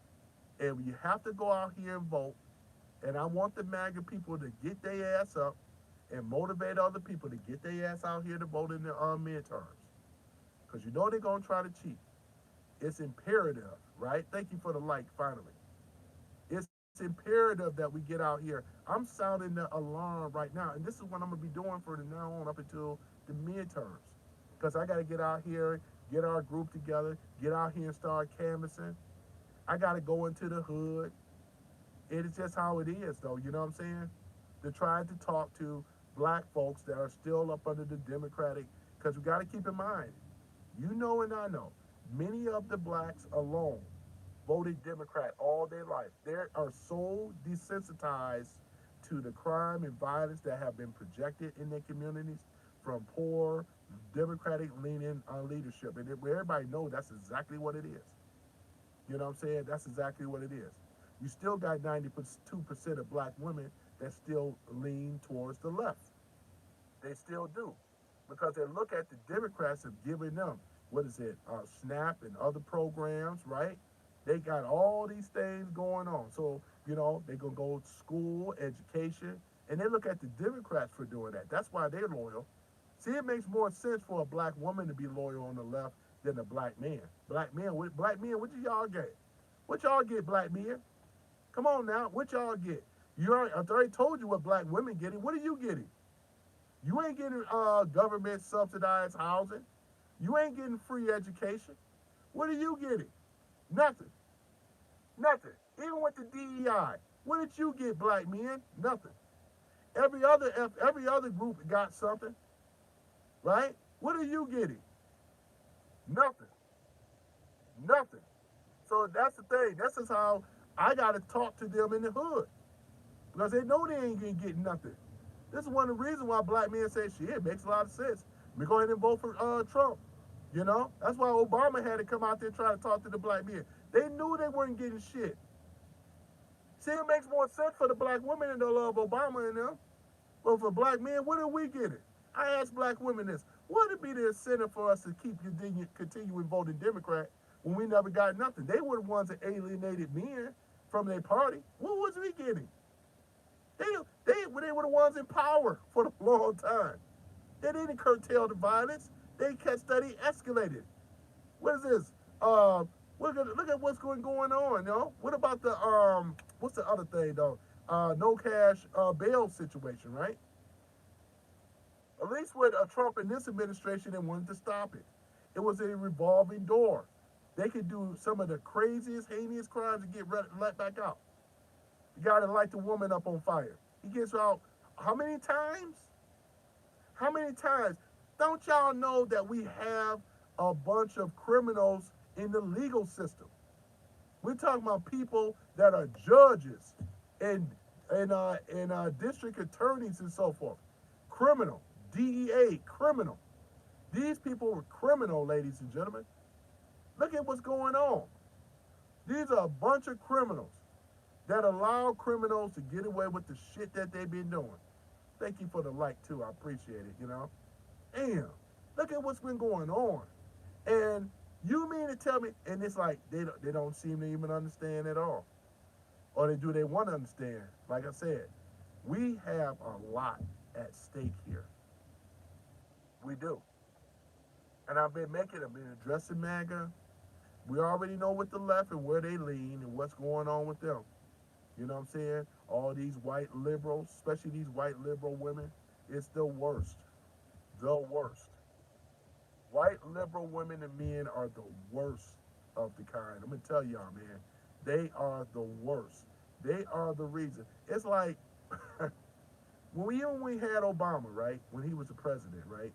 and you have to go out here and vote. And I want the MAGA people to get their ass up and motivate other people to get their ass out here to vote in the midterms. Because you know they're going to try to cheat. It's imperative, right? Thank you for the like, finally. It's imperative that we get out here. I'm sounding the alarm right now. And this is what I'm going to be doing from now on up until the midterms. Because I got to get out here, get our group together, get out here and start canvassing. I got to go into the hood. It is just how it is, though. You know what I'm saying? They're trying to talk to black folks that are still up under the Democratic, because we got to keep in mind, you know and I know, many of the blacks alone voted Democrat all their life. They are so desensitized to the crime and violence that have been projected in their communities from poor Democratic-leaning leadership. And everybody knows that's exactly what it is. You know what I'm saying? That's exactly what it is. You still got 92% of black women that still lean towards the left. They still do. Because they look at the Democrats of giving them, SNAP and other programs, right? They got all these things going on. So, they're going to go to school, education, and they look at the Democrats for doing that. That's why they're loyal. See, it makes more sense for a black woman to be loyal on the left than a black man. Black men, what y'all get? What y'all get, black men? Come on now, what y'all get? I already told you what black women getting. What are you getting? You ain't getting government subsidized housing. You ain't getting free education. What are you getting? Nothing. Nothing. Even with the DEI, what did you get, black men? Nothing. Every other group got something, right? What are you getting? Nothing. Nothing. So that's the thing. This is how I got to talk to them in the hood. Because they know they ain't going to get nothing. This is one of the reasons why black men say, shit, it makes a lot of sense. We go ahead and vote for Trump. That's why Obama had to come out there and try to talk to the black men. They knew they weren't getting shit. See, it makes more sense for the black women and they love Obama and them. But for black men, what are we getting? I asked black women this. What would be the incentive for us to keep continuing voting Democrat when we never got nothing? They were the ones that alienated men from their party. What was we getting? They, they were the ones in power for a long time. They didn't curtail the violence. They kept steady escalated. What is this? Look at what's going on, yo. What about the what's the other thing though? No cash bail situation, right? At least with Trump and this administration, they wanted to stop it. It was a revolving door. They could do some of the craziest, heinous crimes and get let back out. The guy that light the woman up on fire, he gets out how many times? How many times? Don't y'all know that we have a bunch of criminals in the legal system? We're talking about people that are judges and district attorneys and so forth. Criminal, DEA, criminal. These people were criminal, ladies and gentlemen. Look at what's going on. These are a bunch of criminals that allow criminals to get away with the shit that they've been doing. Thank you for the like too. I appreciate it, you know. Damn. Look at what's been going on. And you mean to tell me, and it's like they don't seem to even understand at all. Or they want to understand. Like I said, we have a lot at stake here. We do. And I've been addressing Maga. We already know what the left and where they lean and what's going on with them. You know what I'm saying? All these white liberals, especially these white liberal women, it's the worst. The worst. White liberal women and men are the worst of the kind. I'm going to tell y'all, man. They are the worst. They are the reason. It's like when we had Obama, right? When he was the president, right?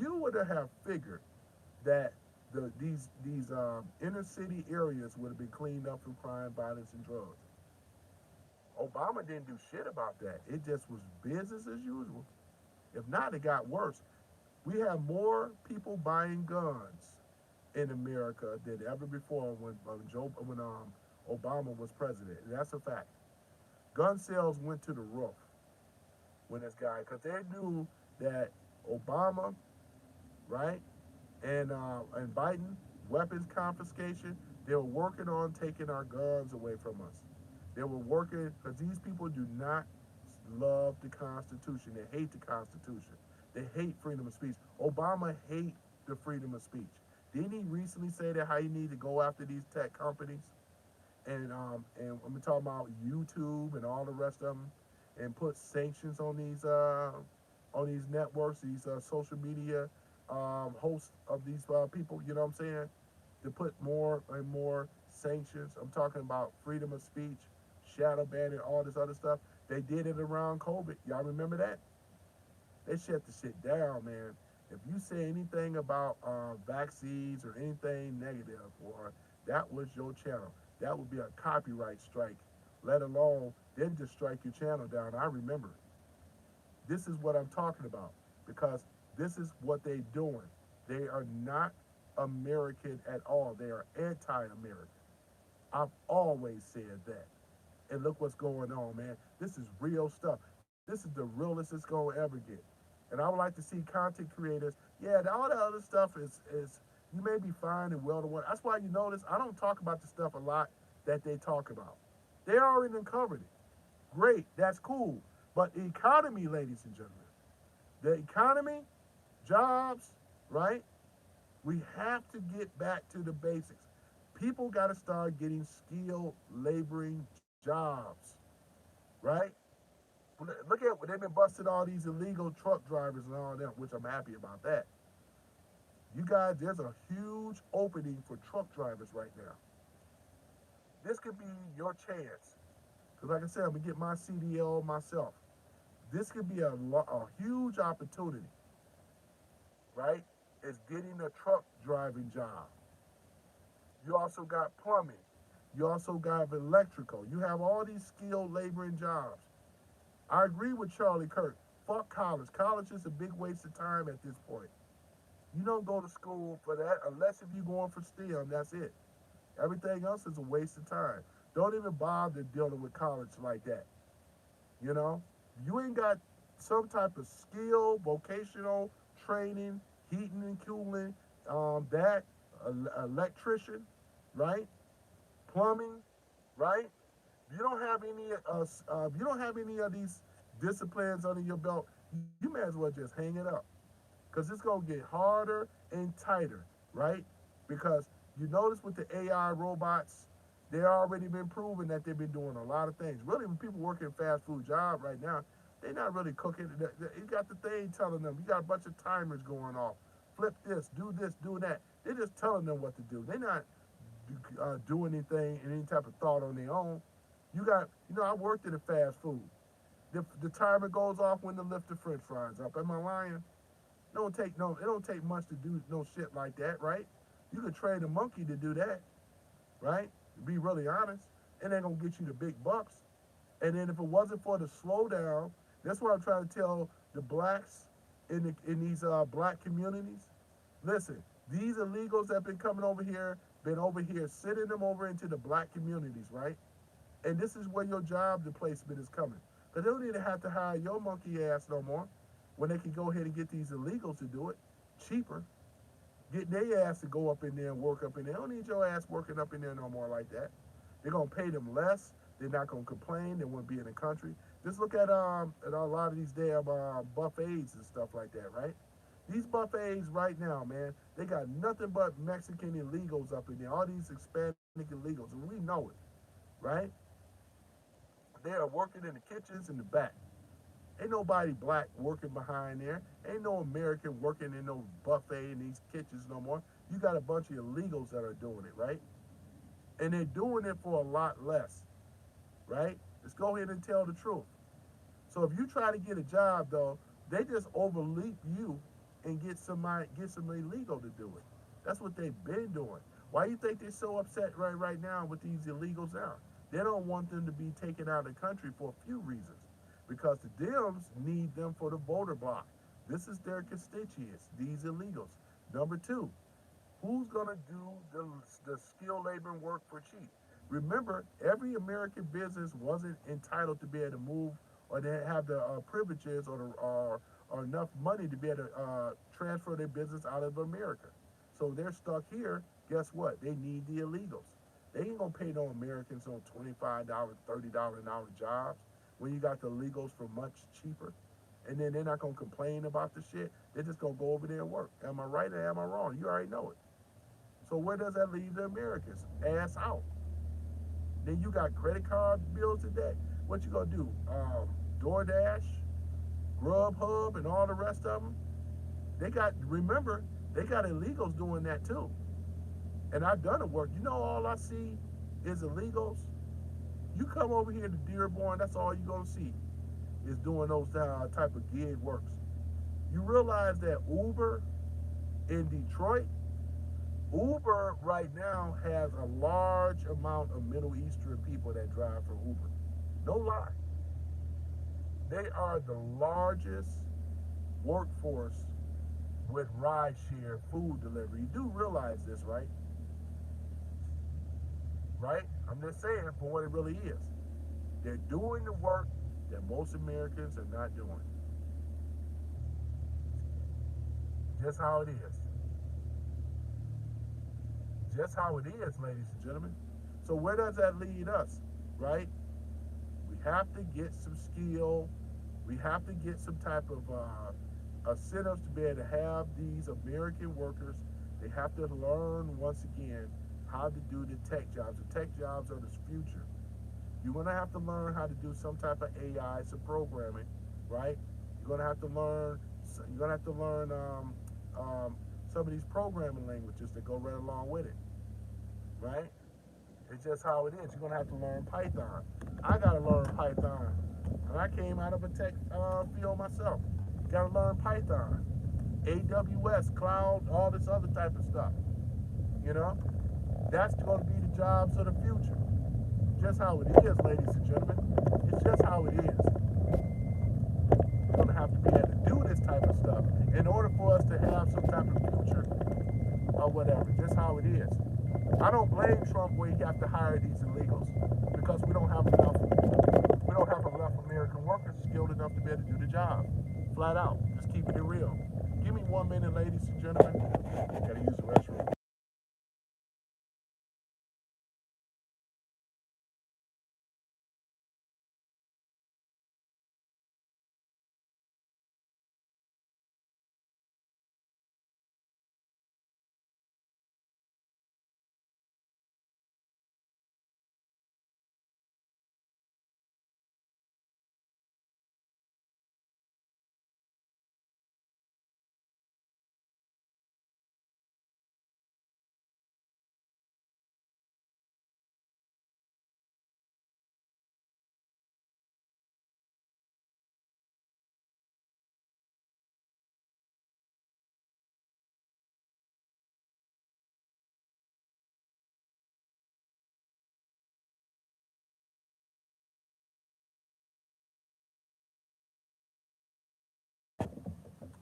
You would have figured that these inner city areas would have been cleaned up from crime, violence, and drugs. Obama didn't do shit about that. It just was business as usual. If not, it got worse. We have more people buying guns in America than ever before when Obama was president. And that's a fact. Gun sales went to the roof when this guy, because they knew that Obama, right, and Biden, weapons confiscation, they were working on taking our guns away from us. They were working because these people do not love the Constitution. They hate the Constitution. They hate freedom of speech. Obama hates the freedom of speech. Didn't he recently say that how you need to go after these tech companies? And I'm talking about YouTube and all the rest of them, and put sanctions on these networks, these social media hosts of these people. You know what I'm saying? To put more and more sanctions. I'm talking about freedom of speech, shadow banning, all this other stuff. They did it around COVID. Y'all remember that? They shut the shit down, man. If you say anything about vaccines or anything negative, or that was your channel, that would be a copyright strike. Let alone then just strike your channel down. I remember. This is what I'm talking about, because this is what they're doing. They are not American at all. They are anti-American. I've always said that. And look what's going on, man. This is real stuff. This is the realest it's going to ever get. And I would like to see content creators. Yeah, all the other stuff is you may be fine and well to what. That's why you notice I don't talk about the stuff a lot that they talk about. They already uncovered it. Great, that's cool. But the economy, ladies and gentlemen, the economy, jobs, right? We have to get back to the basics. People got to start getting skilled laboring jobs, right? Look at they've been busting all these illegal truck drivers and all that, which I'm happy about that. You guys, there's a huge opening for truck drivers right now. This could be your chance. Because like I said, I'm going to get my CDL myself. This could be a huge opportunity, right? It's getting a truck driving job. You also got plumbing. You also got electrical. You have all these skilled laboring jobs. I agree with Charlie Kirk. Fuck college. College is a big waste of time at this point. You don't go to school for that unless if you're going for STEM, that's it. Everything else is a waste of time. Don't even bother dealing with college like that. You know? You ain't got some type of skill, vocational training, heating and cooling, electrician, right? Plumbing, right? If you don't have any, if you don't have any of these disciplines under your belt, you may as well just hang it up, because it's gonna get harder and tighter, right? Because you notice with the AI robots, they already been proven that they've been doing a lot of things. Really, when people work in fast food job right now, they're not really cooking. You got the thing telling them. You got a bunch of timers going off. Flip this, do that. They're just telling them what to do. They're not doing anything and any type of thought on their own. I worked in a fast food. The timer goes off when to lift the French fries up. Am I lying? It don't take much to do no shit like that, right? You could train a monkey to do that, right? To be really honest, and they're gonna get you the big bucks. And then if it wasn't for the slowdown, that's what I'm trying to tell the blacks in these black communities. Listen, these illegals that been coming over here, been over here sending them over into the black communities, right? And this is where your job replacement is coming. Because they don't need to have to hire your monkey ass no more when they can go ahead and get these illegals to do it cheaper. Get their ass to go up in there and work up in there. They don't need your ass working up in there no more like that. They're gonna pay them less. They're not gonna complain. They won't be in the country. Just look at a lot of these damn buffets and stuff like that, right? These buffets right now, man, they got nothing but Mexican illegals up in there. All these Hispanic illegals, and we know it, right? They are working in the kitchens in the back. Ain't nobody black working behind there. Ain't no American working in no buffet in these kitchens no more. You got a bunch of illegals that are doing it, right? And they're doing it for a lot less, right? Let's go ahead and tell the truth. So if you try to get a job though, they just overleap you and get some illegal to do it. That's what they've been doing. Why do you think they're so upset right now with these illegals now? They don't want them to be taken out of the country for a few reasons. Because the Dems need them for the voter block. This is their constituents, these illegals. Number two, who's going to do the skilled labor and work for cheap? Remember, every American business wasn't entitled to be able to move or to have the privileges or enough money to be able to transfer their business out of America. So they're stuck here. Guess what? They need the illegals. They ain't gonna pay no Americans on $25, $30 an hour jobs when you got the illegals for much cheaper. And then they're not gonna complain about the shit. They're just gonna go over there and work. Am I right or am I wrong? You already know it. So where does that leave the Americans? Ass out. Then you got credit card bills today. What you gonna do? DoorDash, Grubhub, and all the rest of them. Remember, they got illegals doing that too. And I've done the work. You know, all I see is illegals. You come over here to Dearborn, that's all you're gonna see is doing those type of gig works. You realize that Uber in Detroit, Uber right now has a large amount of Middle Eastern people that drive for Uber. No lie. They are the largest workforce with rideshare food delivery. You do realize this, right? Right? I'm just saying for what it really is. They're doing the work that most Americans are not doing. Just how it is. Just how it is, ladies and gentlemen. So where does that lead us, right? We have to get some skill. We have to get some type of incentives to be able to have these American workers. They have to learn once again how to do the tech jobs. The tech jobs are the future. You're gonna have to learn how to do some type of AI, some programming, right? You're gonna have to learn. You're gonna have to learn some of these programming languages that go right along with it, right? It's just how it is. You're gonna have to learn Python. I gotta learn Python, and I came out of a tech field myself. Gotta learn Python, AWS, cloud, all this other type of stuff. You know, that's going to be the jobs of the future. Just how it is, ladies and gentlemen. It's just how it is. We're going to have to be able to do this type of stuff in order for us to have some type of future or whatever. Just how it is. I don't blame Trump where he has to hire these illegals because we don't have enough American workers skilled enough to be able to do the job. Flat out. Just keeping it real. Give me 1 minute, ladies and gentlemen. Gotta use the restroom.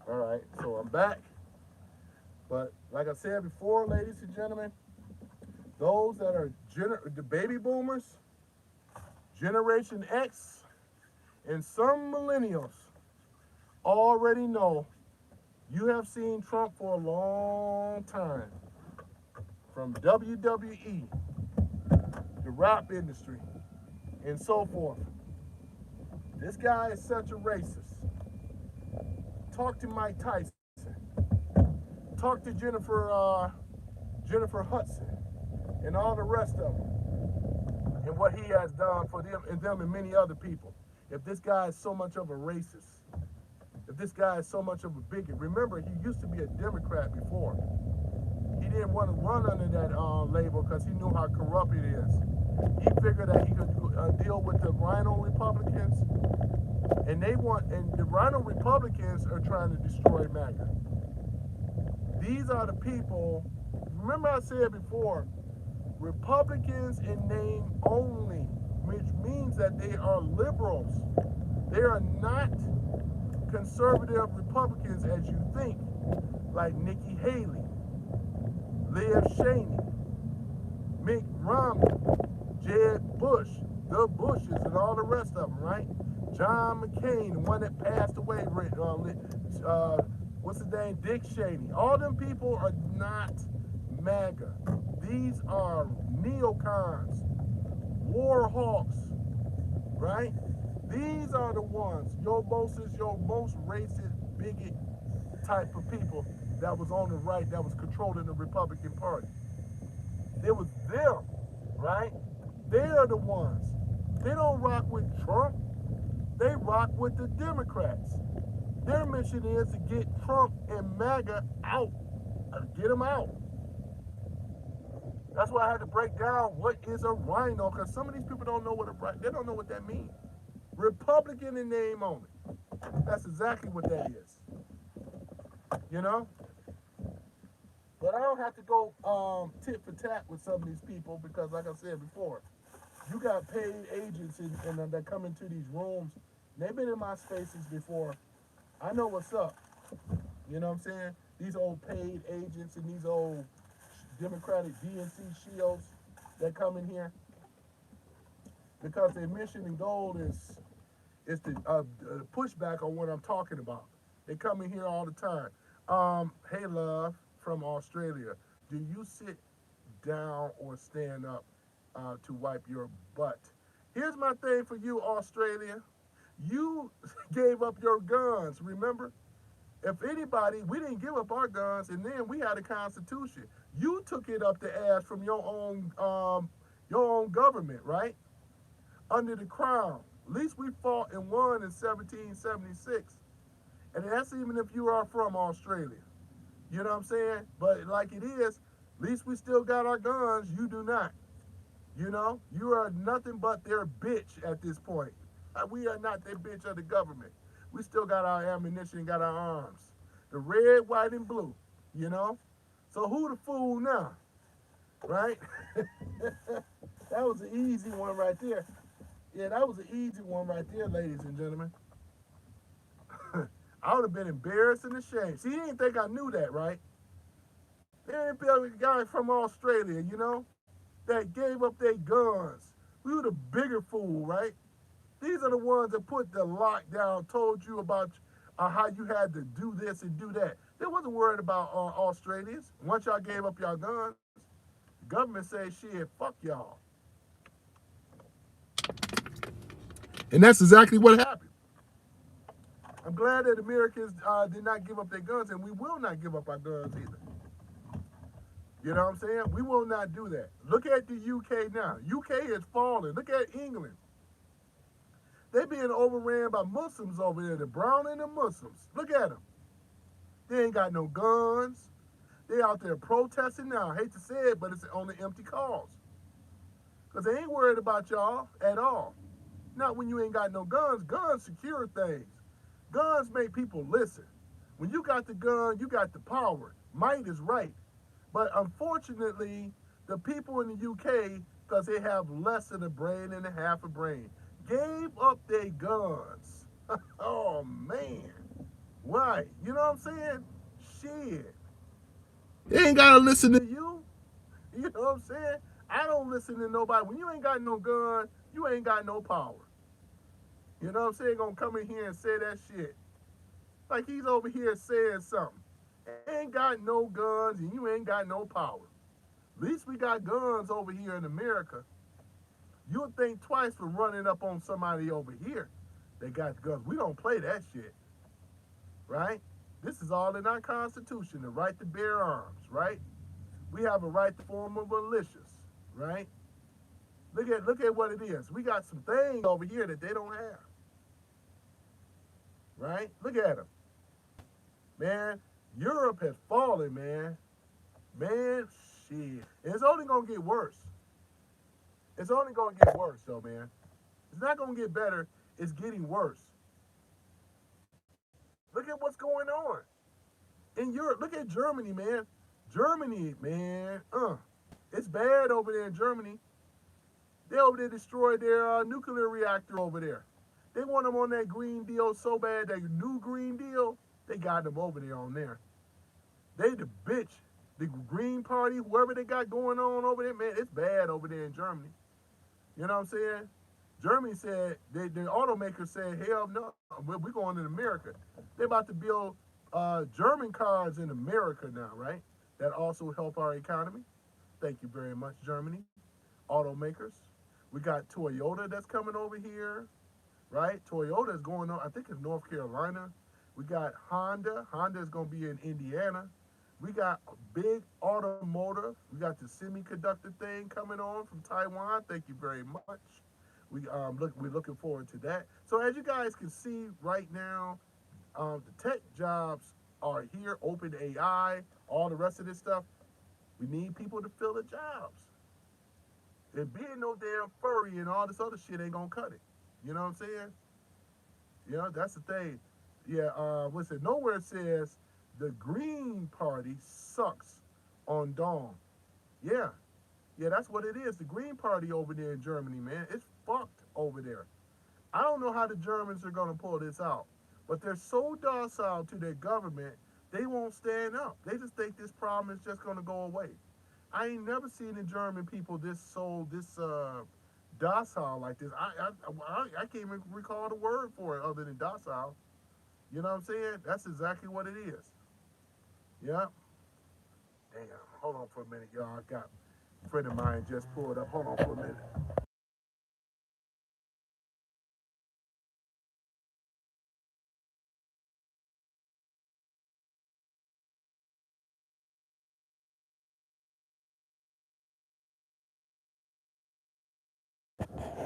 All right, so I'm back. But like I said before, ladies and gentlemen, those that are the baby boomers, Generation X, and some millennials already know you have seen Trump for a long time. From WWE, the rap industry, and so forth. This guy is such a racist. Talk to Mike Tyson. Talk to Jennifer Hudson and all the rest of them and what he has done for them and many other people. If this guy is so much of a racist, if this guy is so much of a bigot, remember he used to be a Democrat before. He didn't want to run under that label because he knew how corrupt it is. He figured that he could deal with the Rhino Republicans, and the Rhino Republicans are trying to destroy Maga. These are the people. Remember I said before, Republicans in name only, which means that they are liberals. They are not conservative Republicans as you think, like Nikki Haley, Liv Cheney, Mitt Romney, Jeb Bush, the Bushes, and all the rest of them, right? John McCain, the one that passed away, what's his name? Dick Cheney. All them people are not MAGA. These are neocons, war hawks, right? These are the ones, your most racist, bigot type of people that was on the right, that was controlling the Republican Party. It was them, right? They are the ones. They don't rock with Trump. They rock with the Democrats. Their mission is to get Trump and MAGA out. Get them out. That's why I had to break down what is a rhino, because some of these people don't know they don't know what that means. Republican in name only. That's exactly what that is. You know? But I don't have to go tit for tat with some of these people because, like I said before, you got paid agents that come into these rooms. They've been in my spaces before. I know what's up. You know what I'm saying? These old paid agents and these old Democratic DNC shields that come in here because their mission and goal is to push back on what I'm talking about. They come in here all the time. Hey, love from Australia, do you sit down or stand up to wipe your butt? Here's my thing for you, Australia. You gave up your guns, remember? If anybody, we didn't give up our guns, and then we had a constitution. You took it up the ass from your own government, right? Under the crown. At least we fought and won in 1776. And that's even if you are from Australia. You know what I'm saying? But like it is, at least we still got our guns. You do not. You know? You are nothing but their bitch at this point. We are not their bitch of the government. We still got our ammunition, got our arms. The red, white, and blue. You know? So who the fool now? Right? That was an easy one right there. Yeah, that was an easy one right there, ladies and gentlemen. I would have been embarrassed and ashamed. See, you didn't think I knew that, right? They didn't feel like a guy from Australia, you know, that gave up their guns. We were the bigger fool, right? These are the ones that put the lockdown, told you about how you had to do this and do that. They wasn't worried about Australians. Once y'all gave up your guns, the government said, shit, fuck y'all. And that's exactly what happened. I'm glad that Americans did not give up their guns, and we will not give up our guns either. You know what I'm saying? We will not do that. Look at the UK now. UK is falling. Look at England. They're being overran by Muslims over there, the brown and the Muslims. Look at them. They ain't got no guns. They out there protesting now. I hate to say it, but it's only empty cause. Because they ain't worried about y'all at all. Not when you ain't got no guns. Guns secure things. Guns make people listen. When you got the gun, you got the power. Might is right. But unfortunately, the people in the UK, because they have less than a brain and a half a brain, gave up their guns. Oh, man. Right. You know what I'm saying? Shit. They ain't gotta listen to you. You know what I'm saying? I don't listen to nobody. When you ain't got no gun, you ain't got no power. You know what I'm saying? Gonna come in here and say that shit. Like he's over here saying something. Ain't got no guns and you ain't got no power. At least we got guns over here in America. You would think twice for running up on somebody over here. They got guns. We don't play that shit, right? This is all in our Constitution, the right to bear arms, right? We have a right to form of militias, right? Look at what it is. We got some things over here that they don't have, right? Look at them, man. Europe has fallen, man. Man, shit. And it's only gonna get worse. It's only gonna get worse, though, man. It's not gonna get better. It's getting worse. Look at what's going on in Europe. Look at Germany, man. Germany, man. It's bad over there in Germany. They over there destroyed their nuclear reactor over there. They want them on that Green Deal so bad, that new Green Deal, they got them over there on there. They the bitch. The Green Party, whoever they got going on over there, man, it's bad over there in Germany. You know what I'm saying? Germany said, the automakers said, hell no, we're going in America. They're about to build German cars in America now, right? That also help our economy. Thank you very much, Germany. Automakers. We got Toyota that's coming over here, right? Toyota is going on, I think it's North Carolina. We got Honda. Honda is going to be in Indiana. We got big automotive. We got the semiconductor thing coming on from Taiwan. Thank you very much. We're looking forward to that. So as you guys can see right now, the tech jobs are here. Open AI, all the rest of this stuff. We need people to fill the jobs. There being no damn furry and all this other shit ain't gonna cut it. You know what I'm saying? You know, that's the thing. Yeah, what's it? Nowhere says the Green Party sucks on Dawn. Yeah, yeah, that's what it is. The Green Party over there in Germany, man, it's fucked over there. I don't know how the Germans are gonna pull this out, but they're so docile to their government, they won't stand up. They just think this problem is just gonna go away. I ain't never seen the German people this docile like this. I can't even recall the word for it other than docile. You know what I'm saying? That's exactly what it is. Yeah. Damn. Hold on for a minute, y'all. I got a friend of mine just pulled up. Hold on for a minute.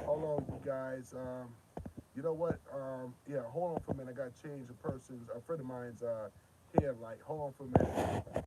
Hold on, you guys. You know what? Yeah, hold on for a minute. I got to change a friend of mine's headlight. Hold on for a minute.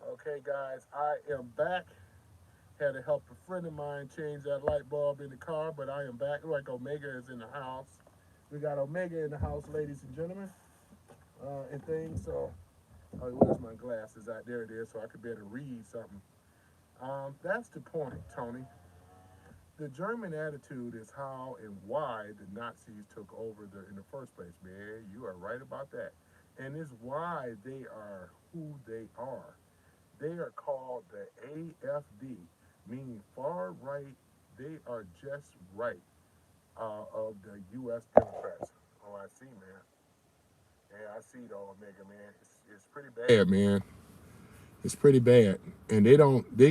Okay, guys, I am back. Had to help a friend of mine change that light bulb in the car, but I am back. Like Omega is in the house. We got Omega in the house, ladies and gentlemen, and things. So, oh, where's my glasses? Out there it is, so I could better read something. That's the point, Tony. The German attitude is how and why the Nazis took over in the first place, man. You are right about that. And it's why they are who they are. They are called the AFD, meaning far right. They are just right of the U.S. Democrats. Oh, I see, man. Yeah, I see though, Omega, man. It's pretty bad, man. It's pretty bad, and they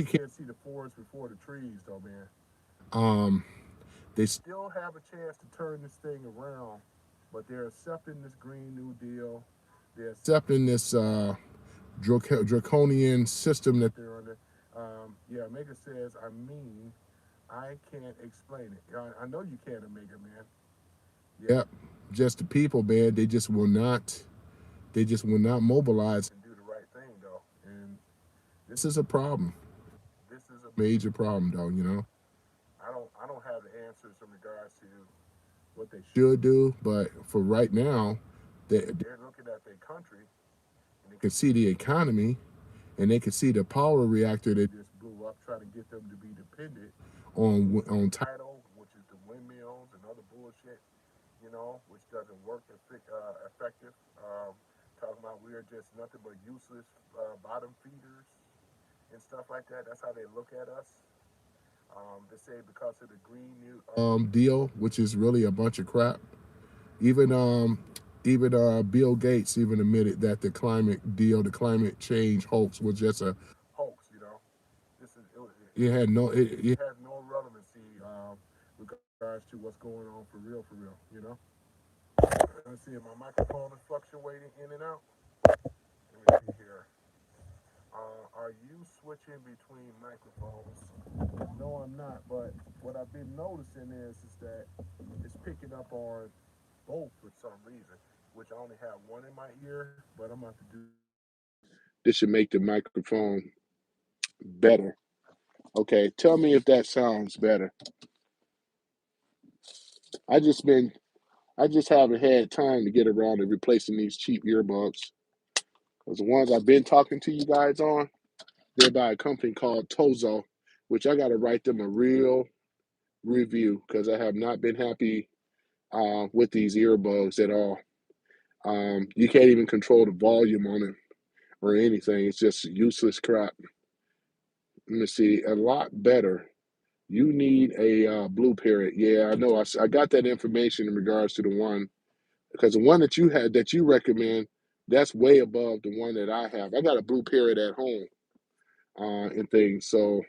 can't see the forest before the trees, though, man. Um, they still have a chance to turn this thing around, but they're accepting this Green New Deal. They're accepting this draconian system that they're under. Yeah, Omega says, I can't explain it. I know you can't, Omega, man. Yep, just the people, man. They just will not mobilize and do the right thing, though. And this is a problem. This is a major problem, though. I don't have the answers in regards to what they should do, but for right now, they're looking at their country and they can see the economy and they can see the power reactor that just blew up, trying to get them to be dependent on tidal, which is the windmills and other bullshit, which doesn't work effective. Talking about we are just nothing but useless bottom feeders and stuff like that. That's how they look at us. They say because of the Green New deal, which is really a bunch of crap. Even Bill Gates even admitted that the climate deal, the climate change hoax, was just a hoax. It had it has no relevancy regards to what's going on for real, for real. Let's see if my microphone is fluctuating in and out. Let me see here. Are you switching between microphones? No, I'm not. But what I've been noticing is that it's picking up on both for some reason, which I only have one in my ear, but I'm about to do something to this. This should make the microphone better. Okay, tell me if that sounds better. I just been I just haven't had time to get around to replacing these cheap earbuds. Because the ones I've been talking to you guys on, they're by a company called Tozo, which I got to write them a real review because I have not been happy with these earbuds at all. You can't even control the volume on it or anything. It's just useless crap. Let me see, a lot better. You need a blue parrot. Yeah, I know. I got that information in regards to the one because the one that you had that you recommend, that's way above the one that I have. I got a blue parrot at home and things. So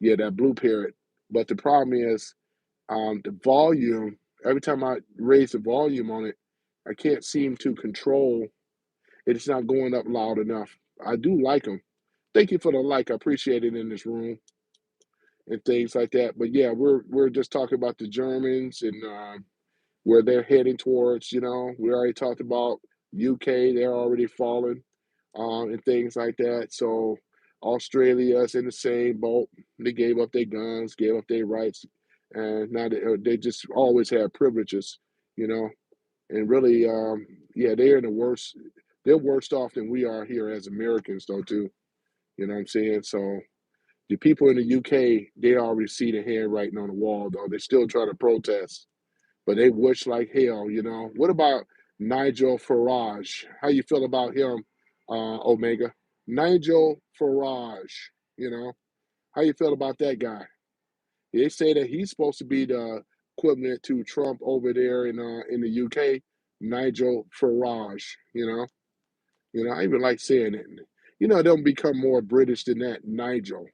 yeah, that blue parrot. But the problem is the volume. Every time I raise the volume on it, I can't seem to control. It's not going up loud enough. I do like them. Thank you for the like. I appreciate it in this room and things like that. But yeah, we're just talking about the Germans and where they're heading towards. We already talked about UK. They're already falling and things like that. So Australia's in the same boat. They gave up their guns, gave up their rights, and now they just always have privileges. You know, and really, yeah, they're in the worst. They're worse off than we are here as Americans, though, too. You know what I'm saying? So the people in the UK, they already see the handwriting on the wall, though. They're still trying to protest, but they wish like hell. What about Nigel Farage? How you feel about him, Omega? Nigel Farage, you know, how you feel about that guy? They say that he's supposed to be the equivalent to Trump over there in the UK, Nigel Farage, I even like saying it. They'll become more British than that, Nigel.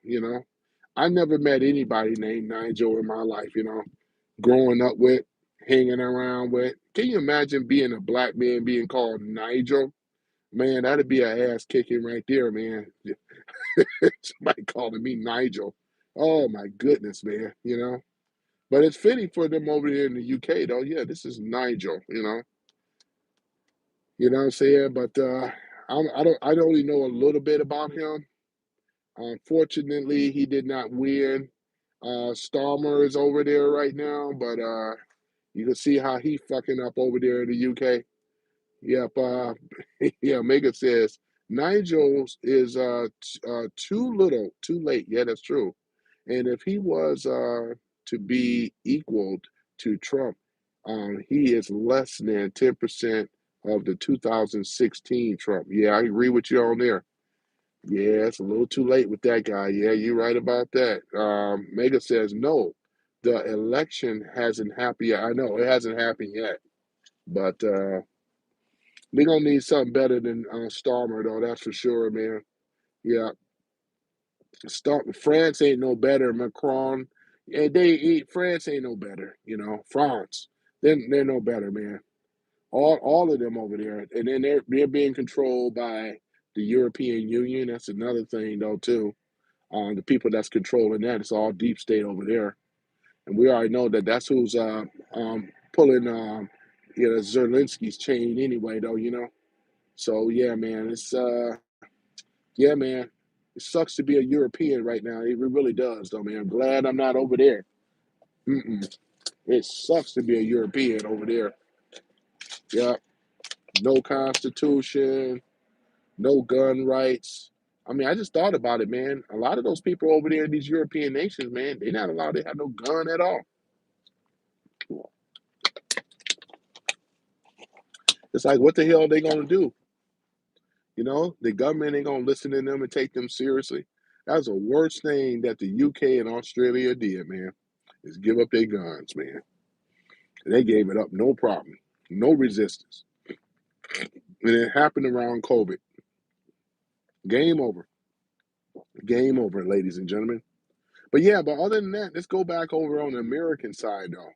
I never met anybody named Nigel in my life, growing up with, hanging around with. Can you imagine being a black man being called Nigel? Man, that'd be a ass kicking right there, man. Somebody calling me Nigel. Oh my goodness, man. But it's fitting for them over there in the UK, though. Yeah, this is Nigel. You know what I'm saying? But I don't only know a little bit about him. Unfortunately, he did not win. Starmer is over there right now, but you can see how he fucking up over there in the UK. Yep. Yeah. Maga says Nigel is too little, too late. Yeah, that's true. And if he was to be equaled to Trump, he is less than 10% of the 2016 Trump. Yeah, I agree with you on there. Yeah, it's a little too late with that guy. Yeah, you're right about that. Mega says no, the election hasn't happened yet. I know it hasn't happened yet, but we're gonna need something better than Starmer, though. That's for sure, man. Yeah, France ain't no better. Macron, France ain't no better. You know, France, they're no better, man. All of them over there, and then they're being controlled by the European Union. That's another thing, though, too. The people that's controlling that, it's all deep state over there, and we already know that that's who's pulling Zelensky's chain anyway, though. You know, so yeah, man, yeah, man, it sucks to be a European right now. It really does, though, man. I'm glad I'm not over there. Mm-mm. It sucks to be a European over there. Yeah, no constitution, no gun rights. I mean, I just thought about it, man. A lot of those people over there in these European nations, man, they're not allowed to have no gun at all. It's like, what the hell are they going to do? You know, the government ain't going to listen to them and take them seriously. That's the worst thing that the UK and Australia did, man, is give up their guns, man. And they gave it up, no problem, no resistance. And it happened around COVID. Game over. Game over, ladies and gentlemen. But yeah, but other than that, let's go back over on the American side, though,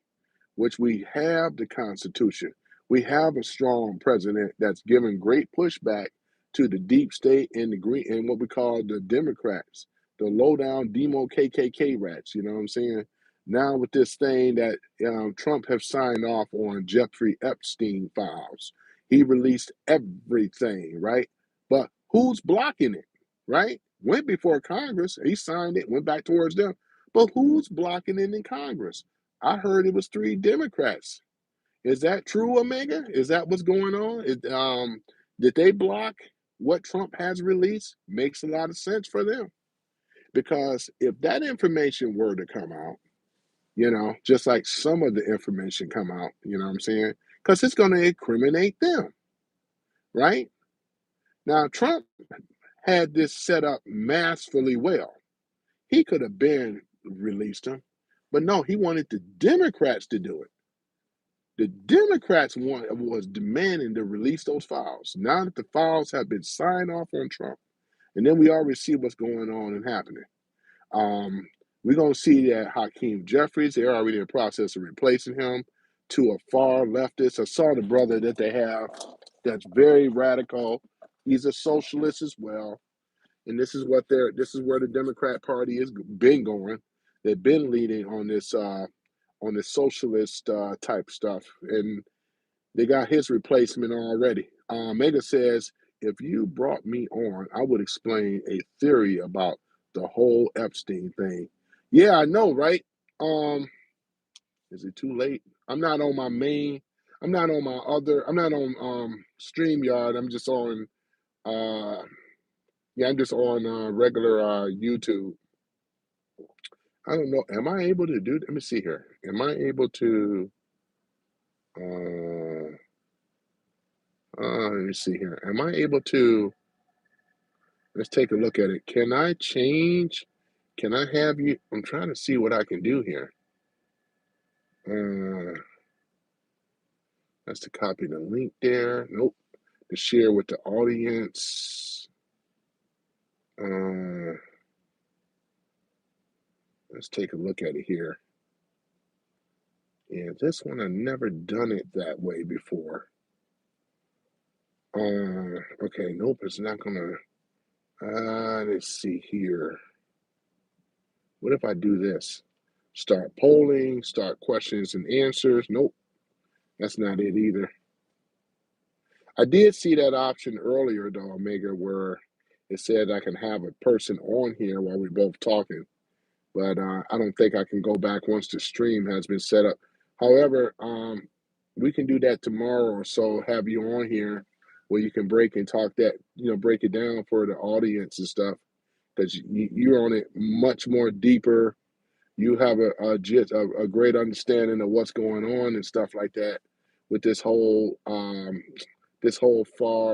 which we have the Constitution. We have a strong president that's given great pushback to the deep state and the green and what we call the Democrats, the low down demo KKK rats. You know what I'm saying? Now with this thing that Trump have signed off on Jeffrey Epstein files, he released everything, right? But who's blocking it, right? Went before Congress, he signed it, went back towards them. But who's blocking it in Congress? I heard it was 3 Democrats. Is that true, Omega? Is that what's going on? Did they block what Trump has released? Makes a lot of sense for them. Because if that information were to come out, just like some of the information come out, you know what I'm saying? Because it's going to incriminate them, right? Now, Trump had this set up masterfully well. He could have been released him, but no, he wanted the Democrats to do it. The Democrats was demanding to release those files. Now that the files have been signed off on Trump, and then we already see what's going on and happening. We're going to see that Hakeem Jeffries, they're already in the process of replacing him to a far leftist. I saw the brother that they have that's very radical. He's a socialist as well. And this is where the Democrat Party has been going. They've been leading on this socialist type stuff, and they got his replacement already. Mega says, if you brought me on, I would explain a theory about the whole Epstein thing. Yeah, I know, right? Is it too late? I'm not on my main. I'm not on my other. I'm not on StreamYard. I'm just on. Uh, yeah, I'm just on regular YouTube. I don't know. Am I able to do? Let me see here. Am I able to? Uh, let me see here. Am I able to? Let's take a look at it. Can I change? Can I have you? I'm trying to see what I can do here. That's to copy the link there. Nope. To share with the audience. Let's take a look at it here. Yeah, this one I've never done it that way before. Okay, nope, it's not gonna. Let's see here. What if I do this? Start polling, start questions and answers. Nope, that's not it either. I did see that option earlier, though, Omega, where it said I can have a person on here while we're both talking, but I don't think I can go back once the stream has been set up. However, we can do that tomorrow or so, have you on here where you can break and talk that, break it down for the audience and stuff, because you're on it much more deeper. You have a great understanding of what's going on and stuff like that with this whole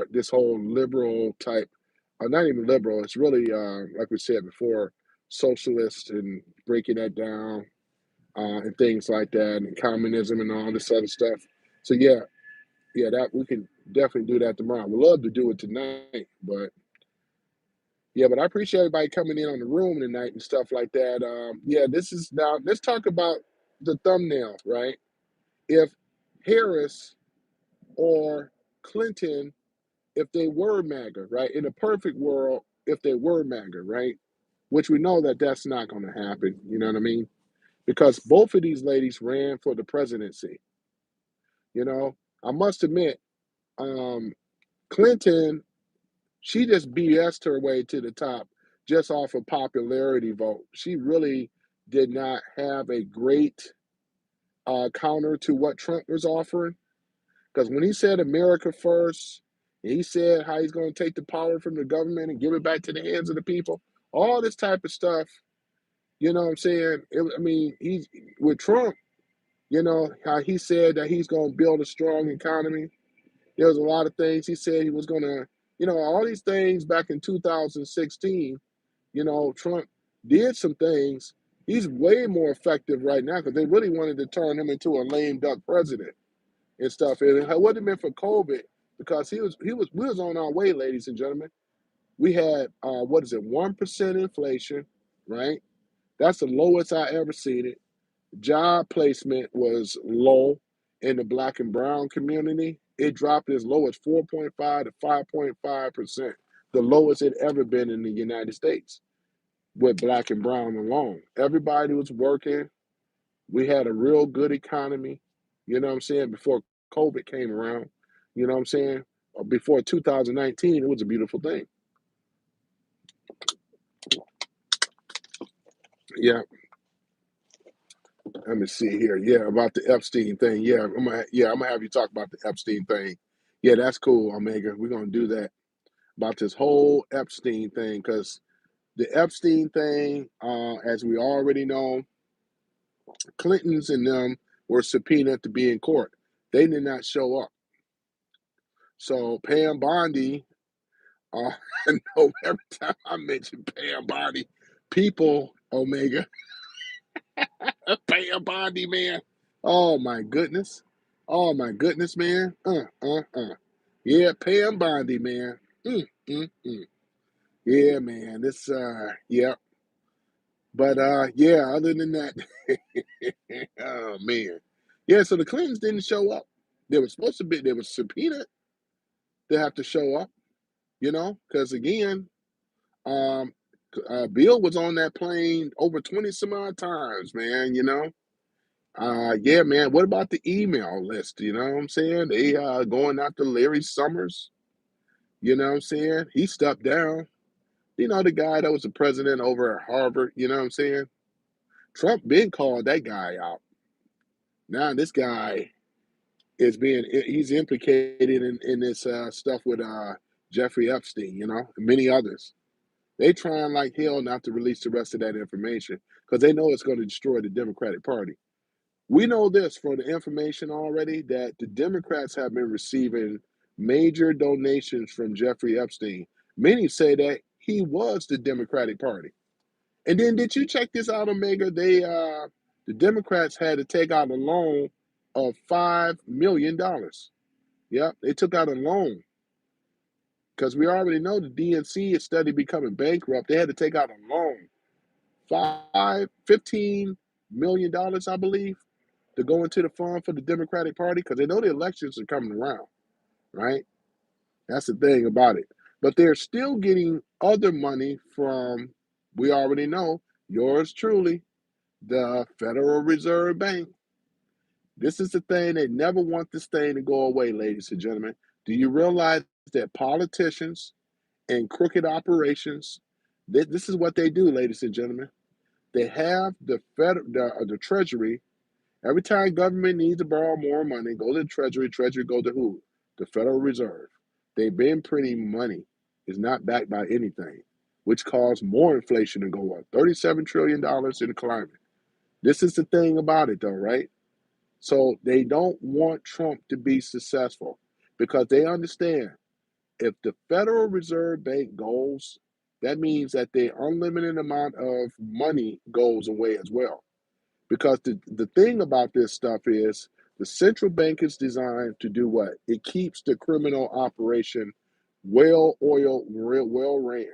liberal type, not even liberal, it's really like we said before, socialist, and breaking that down, and things like that, and communism and all this other stuff. So yeah, that we can definitely do that tomorrow. We'd love to do it tonight, but yeah, but I appreciate everybody coming in on the room tonight and stuff like that. Yeah, this is now. Let's talk about the thumbnail, right? If Harris or Clinton, if they were MAGA, right? In a perfect world, if they were MAGA, right? Which we know that that's not going to happen. You know what I mean? Because both of these ladies ran for the presidency. You know, I must admit, um, Clinton, she just BS'd her way to the top just off a popularity vote. She really did not have a great counter to what Trump was offering. Because when he said America first, he said how he's going to take the power from the government and give it back to the hands of the people, all this type of stuff, you know what I'm saying? I mean, he's with Trump, how he said that he's going to build a strong economy. There was a lot of things he said he was going to, all these things back in 2016. Trump did some things. He's way more effective right now because they really wanted to turn him into a lame duck president and stuff. And it wouldn't have been for COVID, because we was on our way, ladies and gentlemen. We had 1% inflation, right? That's the lowest I ever seen it. Job placement was low in the black and brown community. It dropped as low as 4.5 to 5.5%, the lowest it ever been in the United States with black and brown alone. Everybody was working. We had a real good economy, you know what I'm saying, before COVID came around. You know what I'm saying? Before 2019, it was a beautiful thing. Yeah. Let me see here. Yeah, about the Epstein thing. Yeah, I'm gonna have you talk about the Epstein thing. Yeah, that's cool, Omega. We're gonna do that about this whole Epstein thing, because the Epstein thing, as we already know, Clintons and them were subpoenaed to be in court. They did not show up. So Pam Bondi, I know every time I mention Pam Bondi, people, Omega, Pam Bondi, man. Oh my goodness. Oh my goodness, man. Yeah, Pam Bondi, man. Yeah, man. Yeah. But yeah, other than that, oh man. Yeah, so the Clintons didn't show up. They were subpoenaed to have to show up, because again, um, Bill was on that plane over 20 some odd times, man. Yeah, man. What about the email list? You know what I'm saying? They going after Larry Summers. You know what I'm saying? He stepped down. The guy that was the president over at Harvard. You know what I'm saying? Trump been called that guy out. Now this guy he's implicated in this stuff with Jeffrey Epstein. And many others. They trying like hell not to release the rest of that information because they know it's going to destroy the Democratic Party. We know this from the information already, that the Democrats have been receiving major donations from Jeffrey Epstein. Many say that he was the Democratic Party. And then did you check this out, Omega? The Democrats had to take out a loan of $5 million. Yep, they took out a loan because we already know the DNC is steadily becoming bankrupt. They had to take out a loan, $15 million, I believe, to go into the fund for the Democratic Party because they know the elections are coming around, right? That's the thing about it. But they're still getting other money from, we already know, yours truly, the Federal Reserve Bank. This is the thing. They never want this thing to go away, ladies and gentlemen. Do you realize that politicians and crooked operations. This is what they do, ladies and gentlemen. They have the Treasury. Every time government needs to borrow more money, go to the Treasury. Treasury go to who? The Federal Reserve. They've been printing money. It's not backed by anything, which caused more inflation to go up. $37 trillion in the climate. This is the thing about it, though, right? So they don't want Trump to be successful because they understand if the Federal Reserve Bank goes, that means that the unlimited amount of money goes away as well. Because the thing about this stuff is the central bank is designed to do what? It keeps the criminal operation well oiled, well ran.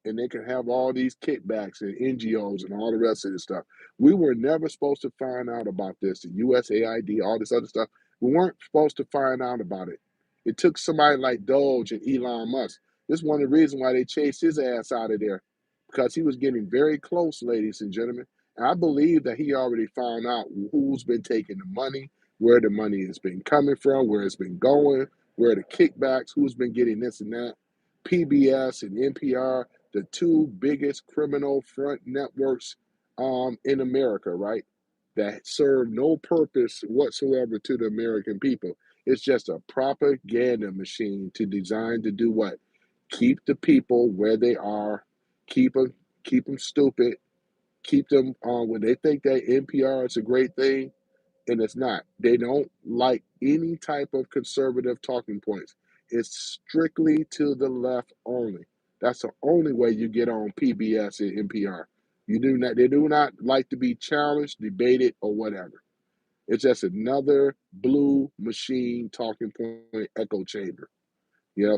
And they can have all these kickbacks and NGOs and all the rest of this stuff. We were never supposed to find out about this, the USAID, all this other stuff. We weren't supposed to find out about it. It took somebody like Doge and Elon Musk. This is one of the reasons why they chased his ass out of there, because he was getting very close, ladies and gentlemen. And I believe that he already found out who's been taking the money, where the money has been coming from, where it's been going, where the kickbacks, who's been getting this and that. PBS and NPR, the two biggest criminal front networks in America, right? That serve no purpose whatsoever to the American people. It's just a propaganda machine to design to do what? Keep the people where they are, keep them stupid, keep them when they think that NPR is a great thing, and it's not. They don't like any type of conservative talking points. It's strictly to the left only. That's the only way you get on PBS and NPR. You do not. They do not like to be challenged, debated, or whatever. It's just another blue machine talking point echo chamber.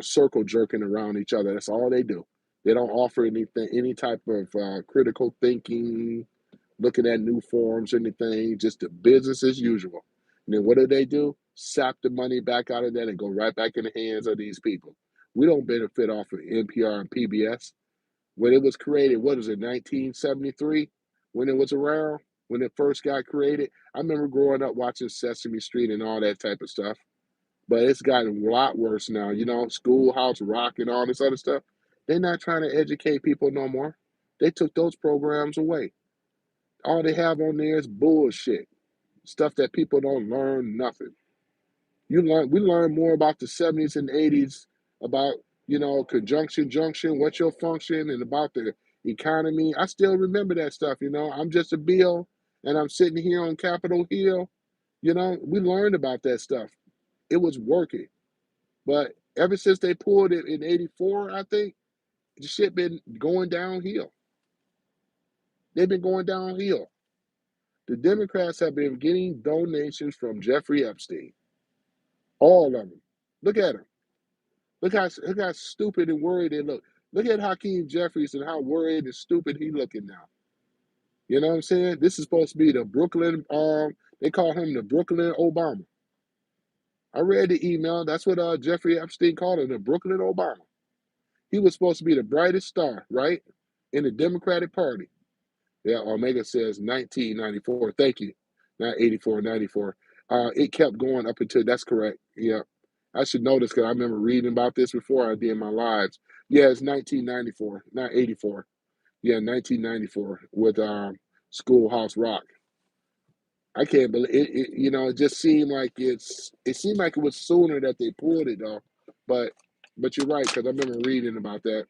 Circle jerking around each other. That's all they do. They don't offer anything, any type of critical thinking, looking at new forms, anything, just the business as usual. And then what do? Sap the money back out of that and go right back in the hands of these people. We don't benefit off of NPR and PBS. When it was created, what is it, 1973? When it was around, when it first got created, I remember growing up watching Sesame Street and all that type of stuff. But it's gotten a lot worse now. Schoolhouse Rock and all this other stuff. They're not trying to educate people no more. They took those programs away. All they have on there is bullshit. Stuff that people don't learn nothing. We learn more about the 70s and 80s about, conjunction, junction, what's your function, and about the economy. I still remember that stuff. I'm just a bill and I'm sitting here on Capitol Hill. We learned about that stuff. It was working. But ever since they pulled it in 84, I think, the shit been going downhill. They've been going downhill. The Democrats have been getting donations from Jeffrey Epstein. All of them. Look at him. Look how stupid and worried they look. Look at Hakeem Jeffries and how worried and stupid he looking now. You know what I'm saying? This is supposed to be the Brooklyn, they call him the Brooklyn Obama. I read the email. That's what Jeffrey Epstein called him, the Brooklyn Obama. He was supposed to be the brightest star, right? In the Democratic Party. Yeah, Omega says 1994. Thank you. Not 84, 94. It kept going up until, that's correct. Yeah. I should know this because I remember reading about this before I did my lives. Yeah, it's 1994, not 84. Yeah, 1994 with Schoolhouse Rock. I can't believe it. It just seemed like it seemed like it was sooner that they pulled it though. But you're right, because I remember reading about that.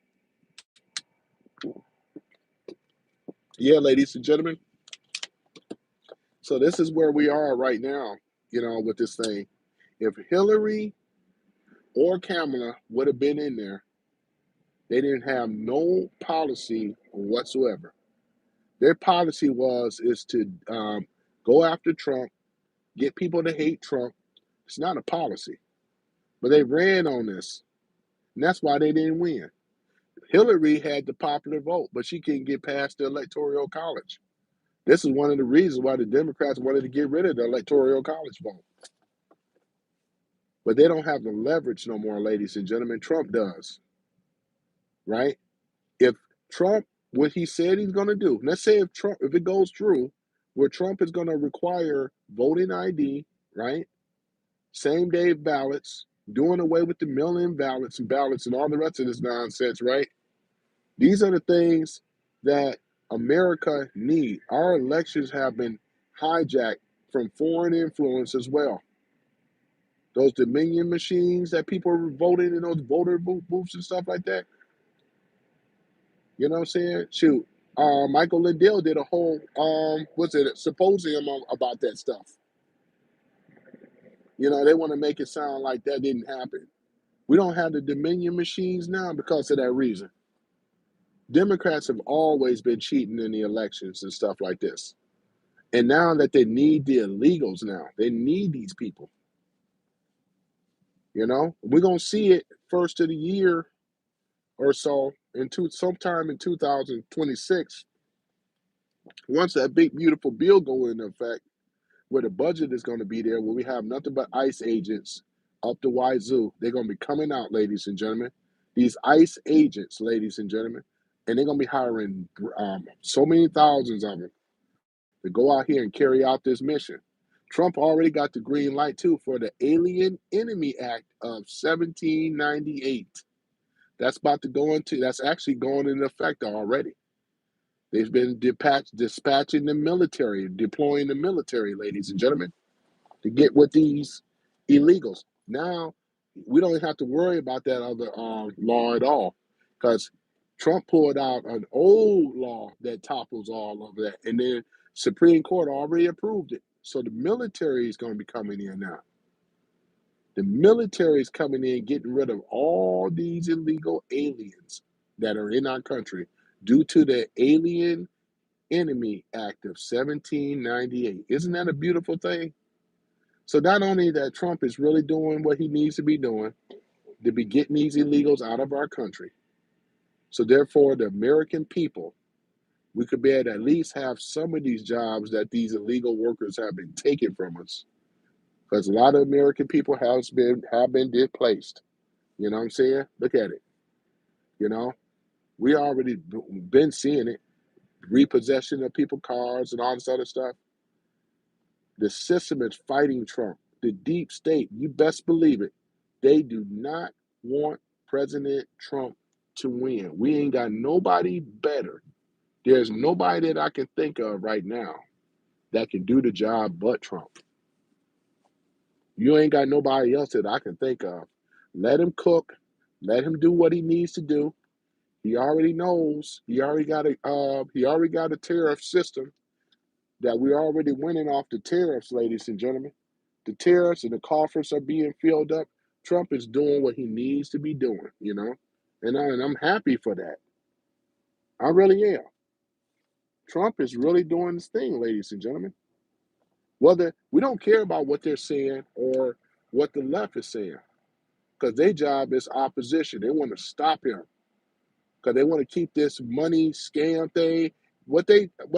Yeah, ladies and gentlemen. So this is where we are right now, with this thing. If Hillary or Kamala would have been in there, they didn't have no policy whatsoever. Their policy is to go after Trump, get people to hate Trump. It's not a policy, but they ran on this, and that's why they didn't win. Hillary had the popular vote, but she couldn't get past the electoral college. This is one of the reasons why the Democrats wanted to get rid of the electoral college vote. But they don't have the leverage no more, ladies and gentlemen. Trump does, right? If Trump, what he said he's going to do, let's say if it goes through, where Trump is going to require voting ID, right? Same day ballots, doing away with the mail-in ballots and all the rest of this nonsense, right? These are the things that America need. Our elections have been hijacked from foreign influence as well. Those Dominion machines that people are voting in those voter booths and stuff like that. You know what I'm saying? Shoot. Michael Lindell did a whole what's it, symposium about that stuff. You know, they want to make it sound like that didn't happen. We don't have the Dominion machines now because of that reason. Democrats have always been cheating in the elections and stuff like this. And now that they need the illegals now, they need these people. You know, we're gonna see it first of the year or so sometime in 2026, once that big beautiful bill go into effect, where the budget is going to be there, where we have nothing but ICE agents up the wazoo. They're going to be coming out, ladies and gentlemen. These ICE agents, ladies and gentlemen, and they're going to be hiring so many thousands of them to go out here and carry out this mission. Trump already got the green light too for the Alien Enemy Act of 1798. That's about to go into. That's actually going into effect already. They've been dispatching the military, deploying the military, ladies and gentlemen, to get with these illegals. Now, we don't have to worry about that other law at all, because Trump pulled out an old law that topples all of that, and then Supreme Court already approved it. So the military is going to be coming in now. The military is coming in, getting rid of all these illegal aliens that are in our country due to the Alien Enemy Act of 1798. Isn't that a beautiful thing? So not only that Trump is really doing what he needs to be doing to be getting these illegals out of our country. So therefore, the American people, we could be able to at least have some of these jobs that these illegal workers have been taken from us. Because a lot of American people have been displaced. You know what I'm saying? Look at it. You know, we already been seeing it. Repossession of people's cars and all this other stuff. The system is fighting Trump. The deep state, you best believe it, they do not want President Trump to win. We ain't got nobody better. There's nobody that I can think of right now that can do the job but Trump. You ain't got nobody else that I can think of. Let him cook. Let him do what he needs to do. He already knows. He already got a tariff system that we're already winning off the tariffs, ladies and gentlemen. The tariffs and the coffers are being filled up. Trump is doing what he needs to be doing, you know, and I'm happy for that. I really am. Trump is really doing his thing, ladies and gentlemen. Whether we don't care about what they're saying or what the left is saying, because their job is opposition. They want to stop him because they want to keep this money scam thing. What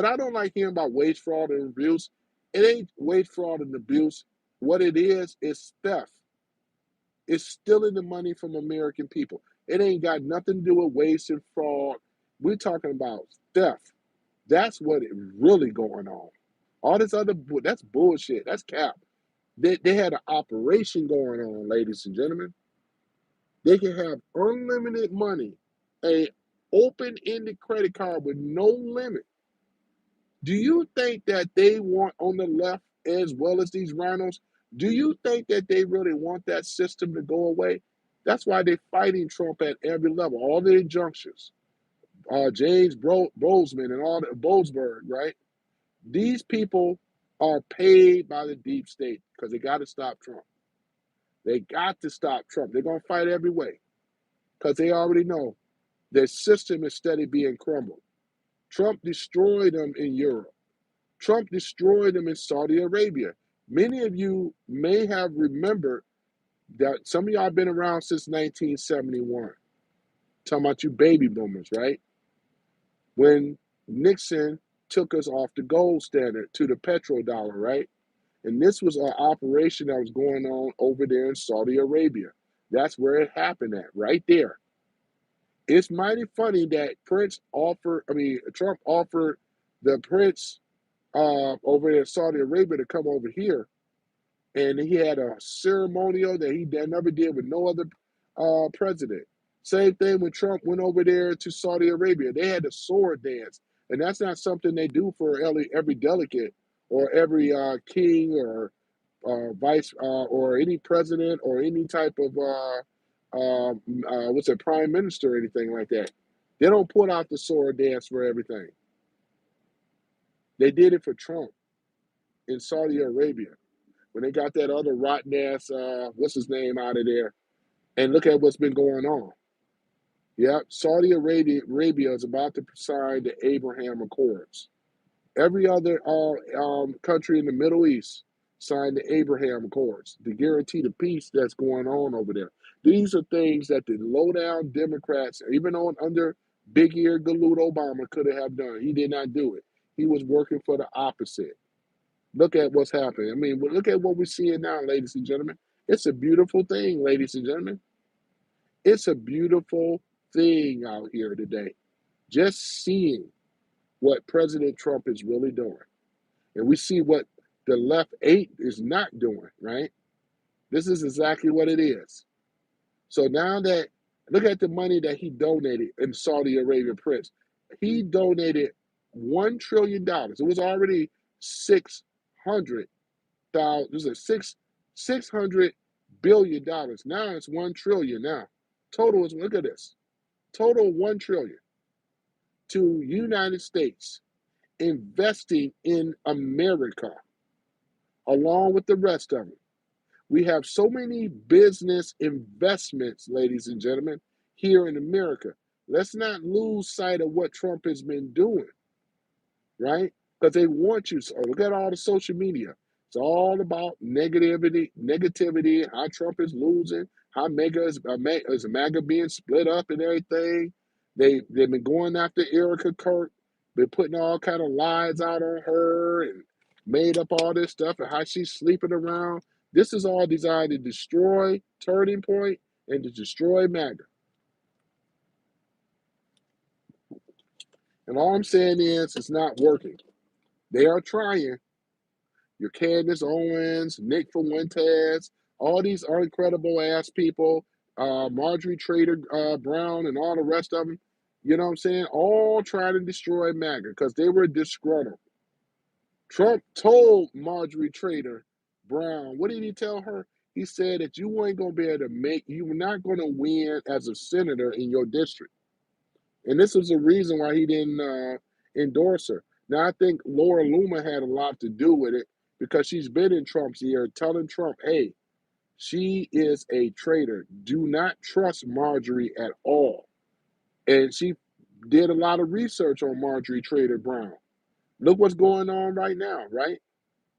I don't like hearing about wage fraud and abuse, it ain't wage fraud and abuse. What it is theft. It's stealing the money from American people. It ain't got nothing to do with waste and fraud. We're talking about theft. That's what is really going on. All this other, that's bullshit. That's cap. They had an operation going on, ladies and gentlemen. They can have unlimited money, a open-ended credit card with no limit. Do you think that they want on the left as well as these rhinos? Do you think that they really want that system to go away? That's why they're fighting Trump at every level, all the injunctions. James Brosman and all the Boasberg, right? These people are paid by the deep state because they got to stop Trump. They got to stop Trump. They're going to fight every way because they already know their system is steady being crumbled. Trump destroyed them in Europe. Trump destroyed them in Saudi Arabia. Many of you may have remembered that some of y'all been around since 1971. Talking about you baby boomers, right? When Nixon took us off the gold standard to the petrodollar, right? And this was an operation that was going on over there in Saudi Arabia. That's where it happened at, right there. It's mighty funny that Trump offered the prince over in Saudi Arabia to come over here and he had a ceremonial that he never did with no other president. Same thing when Trump went over there to Saudi Arabia. They had a sword dance, and that's not something they do for every delegate or every king or vice or any president or any type of what's a prime minister or anything like that. They don't put out the sword dance for everything. They did it for Trump in Saudi Arabia when they got that other rotten ass what's his name out of there. And look at what's been going on. Yeah, Saudi Arabia is about to sign the Abraham Accords. Every other country in the Middle East signed the Abraham Accords to guarantee the peace that's going on over there. These are things that the low-down Democrats, even on under big ear galoot Obama, could have done. He did not do it. He was working for the opposite. Look at what's happening. I mean, look at what we're seeing now, ladies and gentlemen. It's a beautiful thing, ladies and gentlemen. It's a beautiful thing out here today. Just seeing what President Trump is really doing. And we see what the left eight is not doing, right? This is exactly what it is. So now that, look at the money that he donated in Saudi Arabia Prince. He donated $1 trillion. It was already 600,000, this is $600 billion. Now it's 1 trillion now. Total is, look at this. Total 1 trillion to United States investing in America along with the rest of them. We have so many business investments, ladies and gentlemen, here in America. Let's not lose sight of what Trump has been doing, right? Because they want you. So look at all the social media. It's all about negativity, how Trump is losing, how Maga being split up and everything. They've been going after Erica Kirk, been putting all kind of lies out on her and made up all this stuff and how she's sleeping around. This is all designed to destroy Turning Point and to destroy MAGA. And all I'm saying is it's not working. They are trying. Your Candace Owens, Nick Fuentes, all these incredible ass people, Marjorie Trader Brown, and all the rest of them, you know what I'm saying? All trying to destroy MAGA because they were disgruntled. Trump told Marjorie Trader Brown, what did he tell her? He said that you ain't going to be able to you were not going to win as a senator in your district. And this was the reason why he didn't endorse her. Now, I think Laura Loomer had a lot to do with it because she's been in Trump's ear telling Trump, hey, she is a traitor. Do not trust Marjorie at all. And she did a lot of research on Marjorie Trader Brown. Look what's going on right now, right?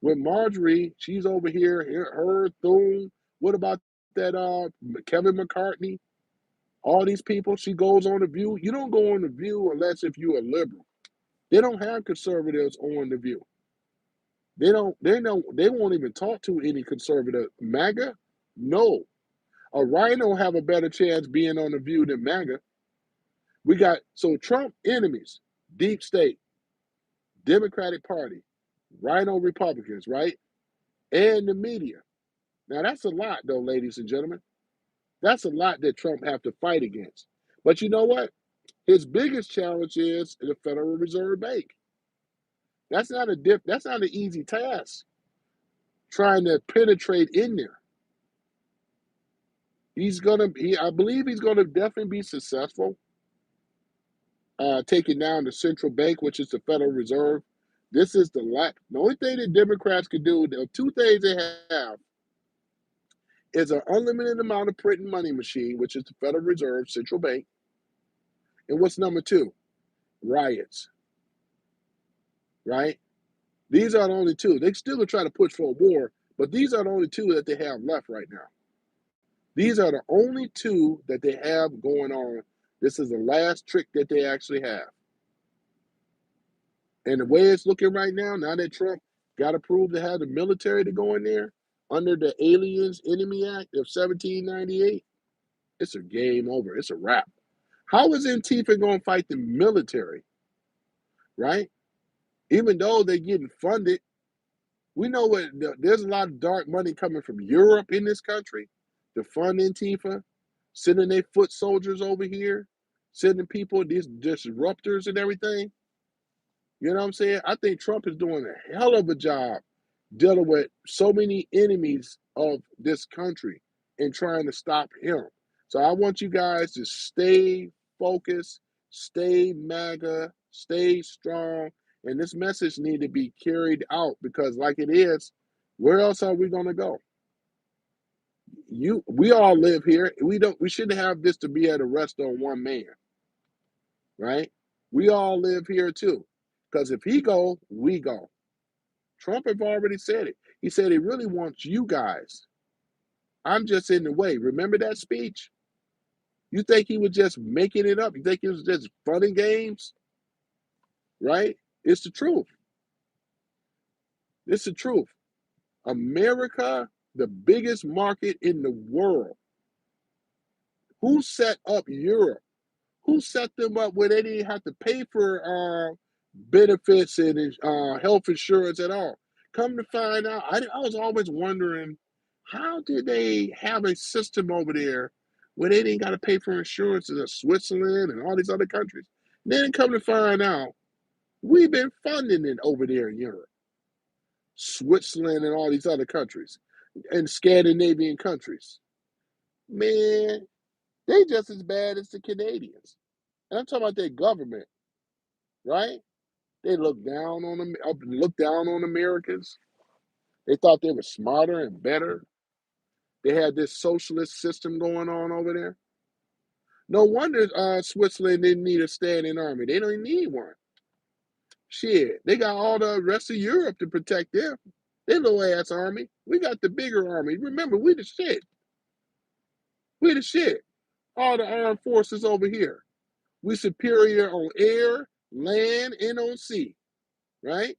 With Marjorie, she's over here, her, Thune. What about that Kevin McCartney? All these people, she goes on The View. You don't go on The View unless if you're a liberal. They don't have conservatives on The View. They won't even talk to any conservative. MAGA? No. A rhino have a better chance being on The View than MAGA. We got, so Trump enemies, deep state, Democratic Party, rhino Republicans, right? And the media. Now that's a lot though, ladies and gentlemen. That's a lot that Trump have to fight against. But you know what? His biggest challenge is the Federal Reserve Bank. That's not an easy task. Trying to penetrate in there. I believe he's gonna definitely be successful. Taking down the central bank, which is the Federal Reserve. This is the only thing that Democrats can do. The two things they have is an unlimited amount of printing money machine, which is the Federal Reserve central bank. And what's number two? Riots. Right? These are the only two. They still are trying to push for a war, but these are the only two that they have left right now. These are the only two that they have going on. This is the last trick that they actually have. And the way it's looking right now that Trump got approved to have the military to go in there under the Aliens Enemy Act of 1798, it's a game over. It's a wrap. How is Antifa going to fight the military, right? Even though they're getting funded, We know there's a lot of dark money coming from Europe in this country to fund Antifa, sending their foot soldiers over here, sending people, these disruptors and everything. You know what I'm saying? I think Trump is doing a hell of a job dealing with so many enemies of this country and trying to stop him. So I want you guys to stay focused, stay MAGA, stay strong, and this message need to be carried out because, like it is, where else are we going to go? We all live here. We shouldn't have this to be at a rest on one man, right? We all live here too, because if he go, we go. Trump have already said it. He said he really wants you guys. I'm just in the way. Remember that speech? You think he was just making it up? You think it was just fun and games? Right? It's the truth. It's the truth. America, the biggest market in the world. Who set up Europe? Who set them up where they didn't have to pay for benefits and health insurance at all? Come to find out, I was always wondering, how did they have a system over there where they didn't got to pay for insurance in Switzerland and all these other countries? Then come to find out, we've been funding it over there in Europe, Switzerland and all these other countries, and Scandinavian countries. Man, they just as bad as the Canadians. And I'm talking about their government, right? They look down on them, look down on Americans. They thought they were smarter and better. They had this socialist system going on over there. No wonder Switzerland didn't need a standing army. They don't need one. Shit, they got all the rest of Europe to protect them. Their little ass army. We got the bigger army. Remember, we the shit. We the shit. All the armed forces over here. We superior on air, land, and on sea, right?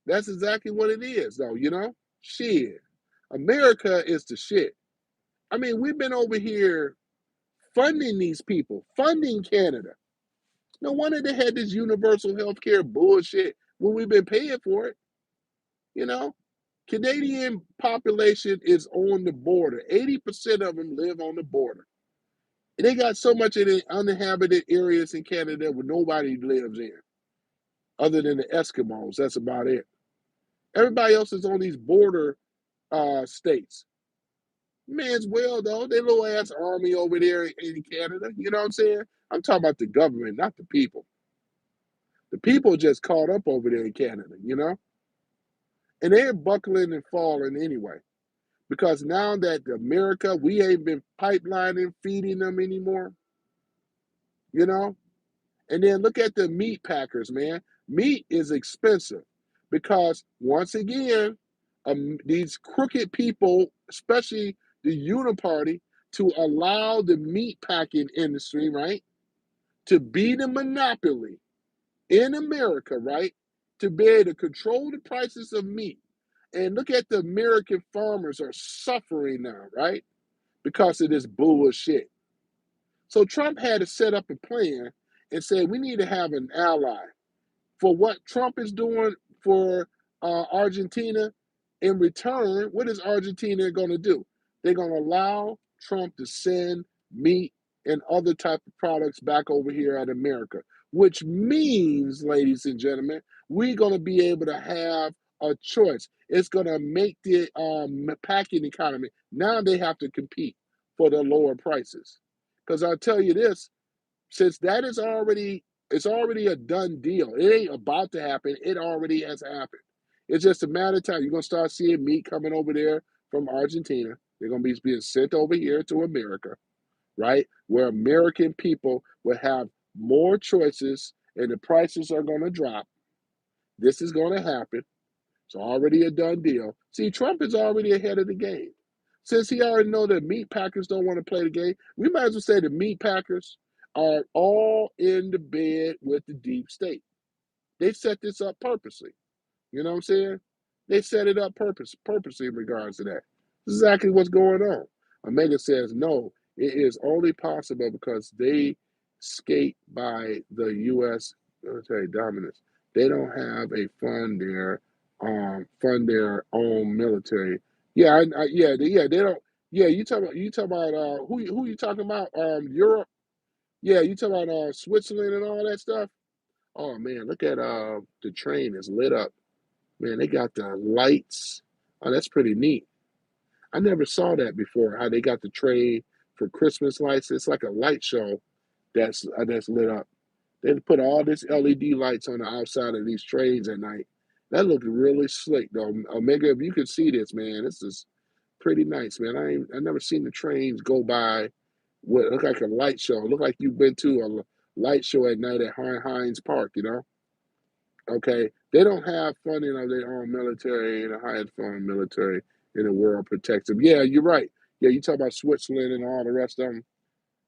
That's exactly what it is, though, you know? Shit. America is the shit. I mean, we've been over here funding these people, funding Canada. No wonder they had this universal health care bullshit when we've been paying for it, you know? Canadian population is on the border. 80% of them live on the border. And they got so much of the uninhabited areas in Canada where nobody lives in, other than the Eskimos. That's about it. Everybody else is on these border states. May as well, though. They little ass army over there in Canada. You know what I'm saying? I'm talking about the government, not the people. The people just caught up over there in Canada, you know? And they're buckling and falling anyway. Because now that America, we ain't been pipelining, feeding them anymore, you know? And then look at the meat packers, man. Meat is expensive because, once again, these crooked people, especially the Uniparty, to allow the meat packing industry, right, to be the monopoly in America, right, to be able to control the prices of meat. And look at the American farmers are suffering now, right, because of this bullshit. So Trump had to set up a plan and say we need to have an ally for what Trump is doing for Argentina. In return, what is Argentina going to do? They're going to allow Trump to send meat and other type of products back over here at America, which means, ladies and gentlemen, we're going to be able to have a choice. It's going to make the packing economy. Now they have to compete for the lower prices. Because I'll tell you this, since that is already, it's already a done deal. It ain't about to happen. It already has happened. It's just a matter of time. You're gonna start seeing meat coming over there from Argentina. They're gonna be being sent over here to America, right? Where American people will have more choices and the prices are gonna drop. This is gonna happen. It's already a done deal. See, Trump is already ahead of the game. Since he already know that meat packers don't want to play the game, we might as well say the meat packers are all in the bed with the deep state. They set this up purposely. You know what I'm saying? They set it up purposely in regards to that. This is exactly what's going on. Omega says no, it is only possible because they skate by the U.S. military dominance. They don't have a fund there fund their own military. Yeah, yeah, they don't. Yeah, you talk about who you talking about? Europe. Yeah, you talk about Switzerland and all that stuff. Oh man, look at the train is lit up. Man, they got the lights. Oh, that's pretty neat. I never saw that before. How they got the train for Christmas lights? It's like a light show that's lit up. They put all this LED lights on the outside of these trains at night. That looked really slick, though. Omega, if you could see this, man, this is pretty nice, man. I never seen the trains go by what look like a light show. Look like you've been to a light show at night at Heinz Park, you know? Okay, they don't have funding of their own military and a highest foreign military in the world protects them. Yeah, you're right. Yeah, you talk about Switzerland and all the rest of them.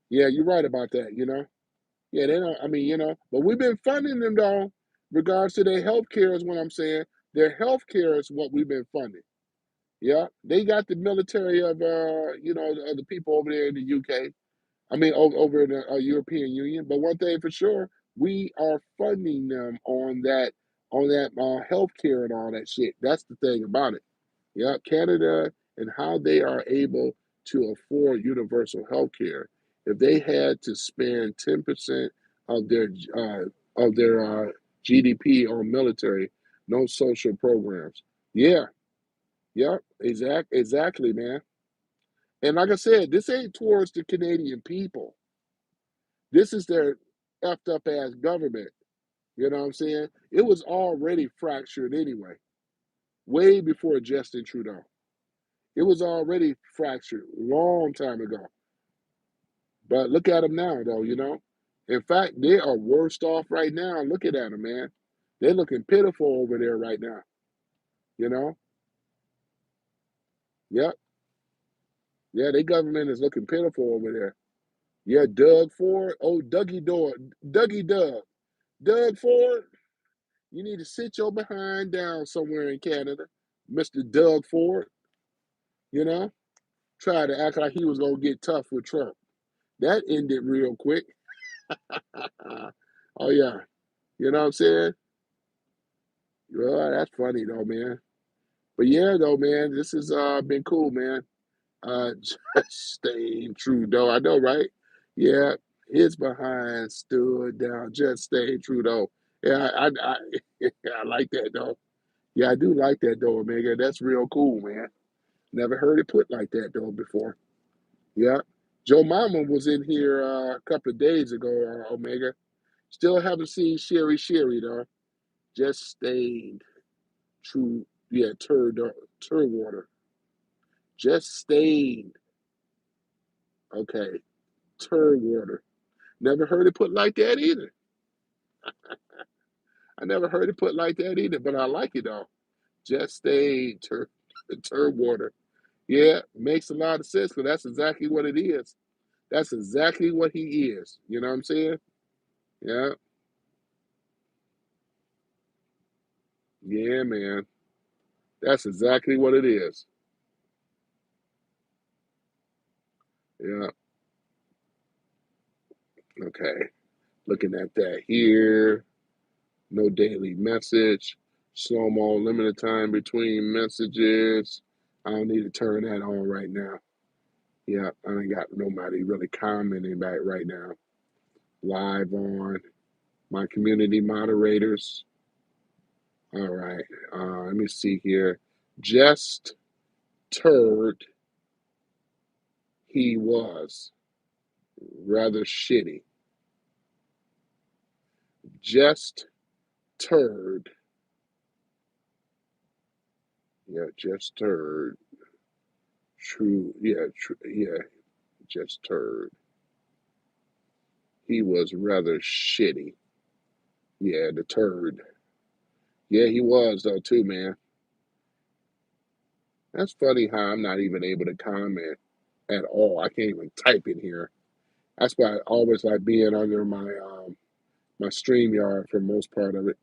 Yeah, you're right about that. Yeah, they don't. I mean, but we've been funding them though. Regards to their health care is what I'm saying. Their health care is what we've been funding. Yeah, they got the military of of the people over there in the UK. I mean, over in the European Union. But one thing for sure, we are funding them on that health care and all that shit. That's the thing about it. Yeah, Canada and how they are able to afford universal health care. If they had to spend 10% of their GDP on military, no social programs. Yeah, yeah, exactly, man. And like I said, this ain't towards the Canadian people. This is their effed up ass government. You know what I'm saying? It was already fractured anyway, way before Justin Trudeau. It was already fractured long time ago. But look at them now, though. In fact, they are worse off right now. Looking at them, man. They're looking pitiful over there right now. You know? Yep. Yeah, their government is looking pitiful over there. Yeah, Doug Ford. Oh, Dougie Doug. Doug Ford, you need to sit your behind down somewhere in Canada. Mr. Doug Ford, you know? Tried to act like he was going to get tough with Trump. That ended real quick. Oh, yeah. You know what I'm saying? Well, that's funny though, man. But yeah, though, man, this has been cool, man. Just staying true, though. I know, right? Yeah, his behind stood down. Just staying true, though. Yeah, yeah, I like that though. Yeah, I do like that though, Omega. That's real cool, man. Never heard it put like that though before. Yeah. Joe Mama was in here a couple of days ago, Omega. Still haven't seen Sherry though. Just stayed true. Yeah, turd water. Just stayed. Okay, turd water. Never heard it put like that either. I never heard it put like that either, but I like it though. Just stayed turd water. Yeah, makes a lot of sense because that's exactly what it is. That's exactly what he is. You know what I'm saying? Yeah, yeah, man. That's exactly what it is. Yeah. Okay. Looking at that here. No daily message. Slow mo, limited time between messages. I don't need to turn that on right now. Yeah, I ain't got nobody really commenting back right now. Live on my community moderators. All right. Let me see here. Just turd he was. Rather shitty. Just turd. Yeah, just turd. True. Yeah, yeah, just turd. He was rather shitty. Yeah, the turd. Yeah, he was though too, man. That's funny how I'm not even able to comment at all. I can't even type in here. That's why I always like being under my StreamYard for most part of it.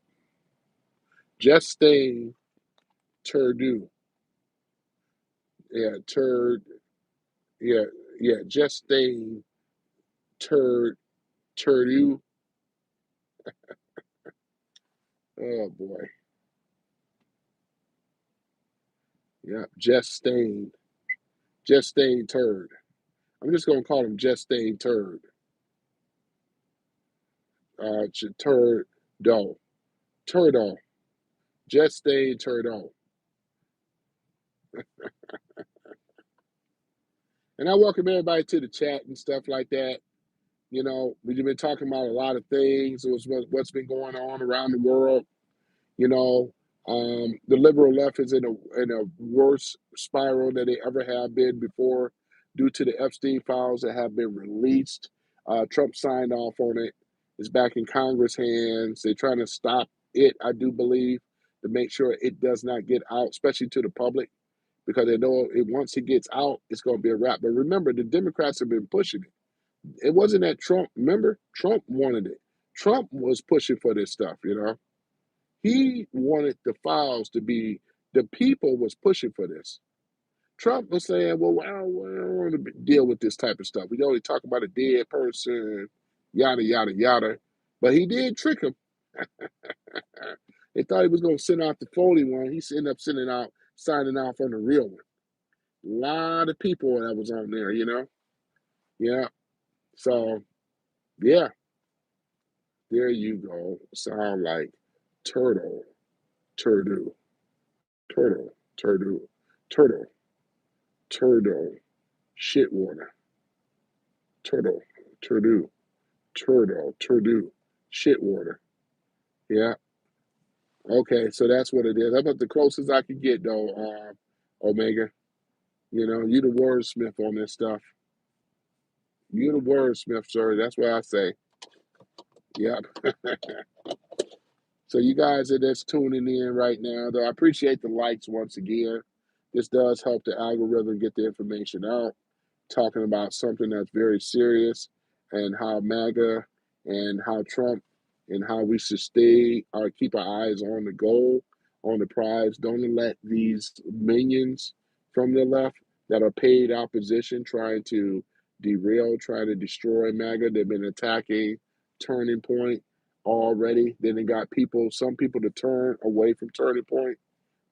Just staying turdu. Yeah, turd. Yeah, yeah, just staying turdu. Oh boy. Yeah, Just Stain Turd. I'm just gonna call him Just Stain Turd. Turdo. Turdo. Just Stain Turdo. And I welcome everybody to the chat and stuff like that. You know, we've been talking about a lot of things. What's been going on around the world. You know, the liberal left is in a worse spiral than they ever have been before, due to the Epstein files that have been released. Trump signed off on it. It's back in Congress' hands. They're trying to stop it, I do believe, to make sure it does not get out, especially to the public, because they know once it gets out, it's going to be a wrap. But remember, the Democrats have been pushing it. It wasn't that Trump. Remember, Trump wanted it. Trump was pushing for this stuff. He wanted the files to be, the people was pushing for this. Trump was saying, well, we don't want to deal with this type of stuff. We only talk about a dead person, yada, yada, yada. But he did trick him. They thought he was going to send out the phony one. He ended up signing off on the real one. A lot of people that was on there. Yeah. So, yeah, there you go. Sound like turtle, turtle, turtle, turtle, turtle. Turtle, shit water, turtle, turtle, turtle, shit water. Yeah. Okay, so that's what it is. That's about the closest I could get, though, Omega. You the wordsmith on this stuff. You the wordsmith, sir. That's what I say. Yep. So you guys are just tuning in right now, though. I appreciate the likes once again. This does help the algorithm get the information out, talking about something that's very serious, and how MAGA and how Trump and how we should stay or keep our eyes on the goal, on the prize. Don't let these minions from the left that are paid opposition trying to derail, trying to destroy MAGA. They've been attacking Turning Point already. Then they got some people to turn away from Turning Point.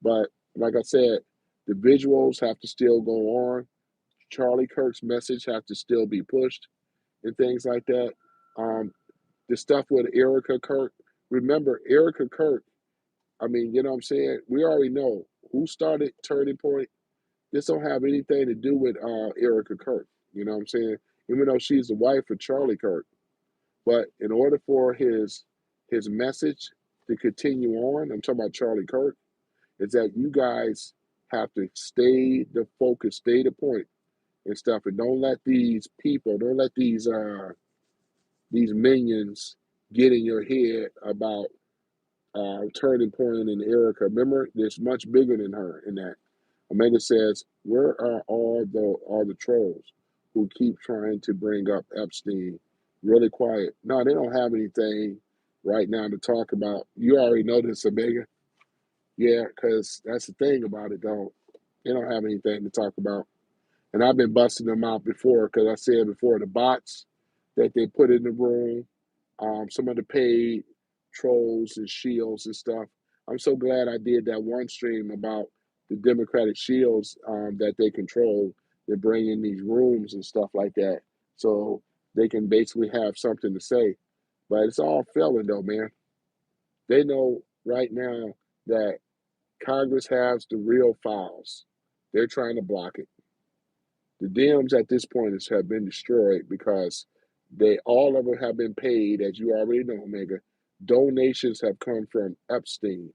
But like I said, the visuals have to still go on. Charlie Kirk's message have to still be pushed and things like that. The stuff with Erica Kirk, remember Erica Kirk, I mean, you know what I'm saying? We already know who started Turning Point. This don't have anything to do with Erica Kirk. You know what I'm saying? Even though she's the wife of Charlie Kirk. But in order for his message to continue on, I'm talking about Charlie Kirk, is that you guys have to stay the focus, stay the point and stuff, and don't let these people, don't let these minions get in your head about Turning Point and Erica. Remember, there's much bigger than her in that. Omega says, "Where are all the trolls who keep trying to bring up Epstein?" Really quiet. No, they don't have anything right now to talk about. You already know this, Omega. Yeah, because that's the thing about it, though. They don't have anything to talk about. And I've been busting them out before, because I said before, the bots that they put in the room, some of the paid trolls and shields and stuff. I'm so glad I did that one stream about the Democratic shields that they control. They bring in these rooms and stuff like that, so they can basically have something to say. But it's all failing, though, man. They know right now that Congress has the real files. They're trying to block it. The Dems at this point have been destroyed because all of them have been paid, as you already know, Omega. Donations have come from Epstein.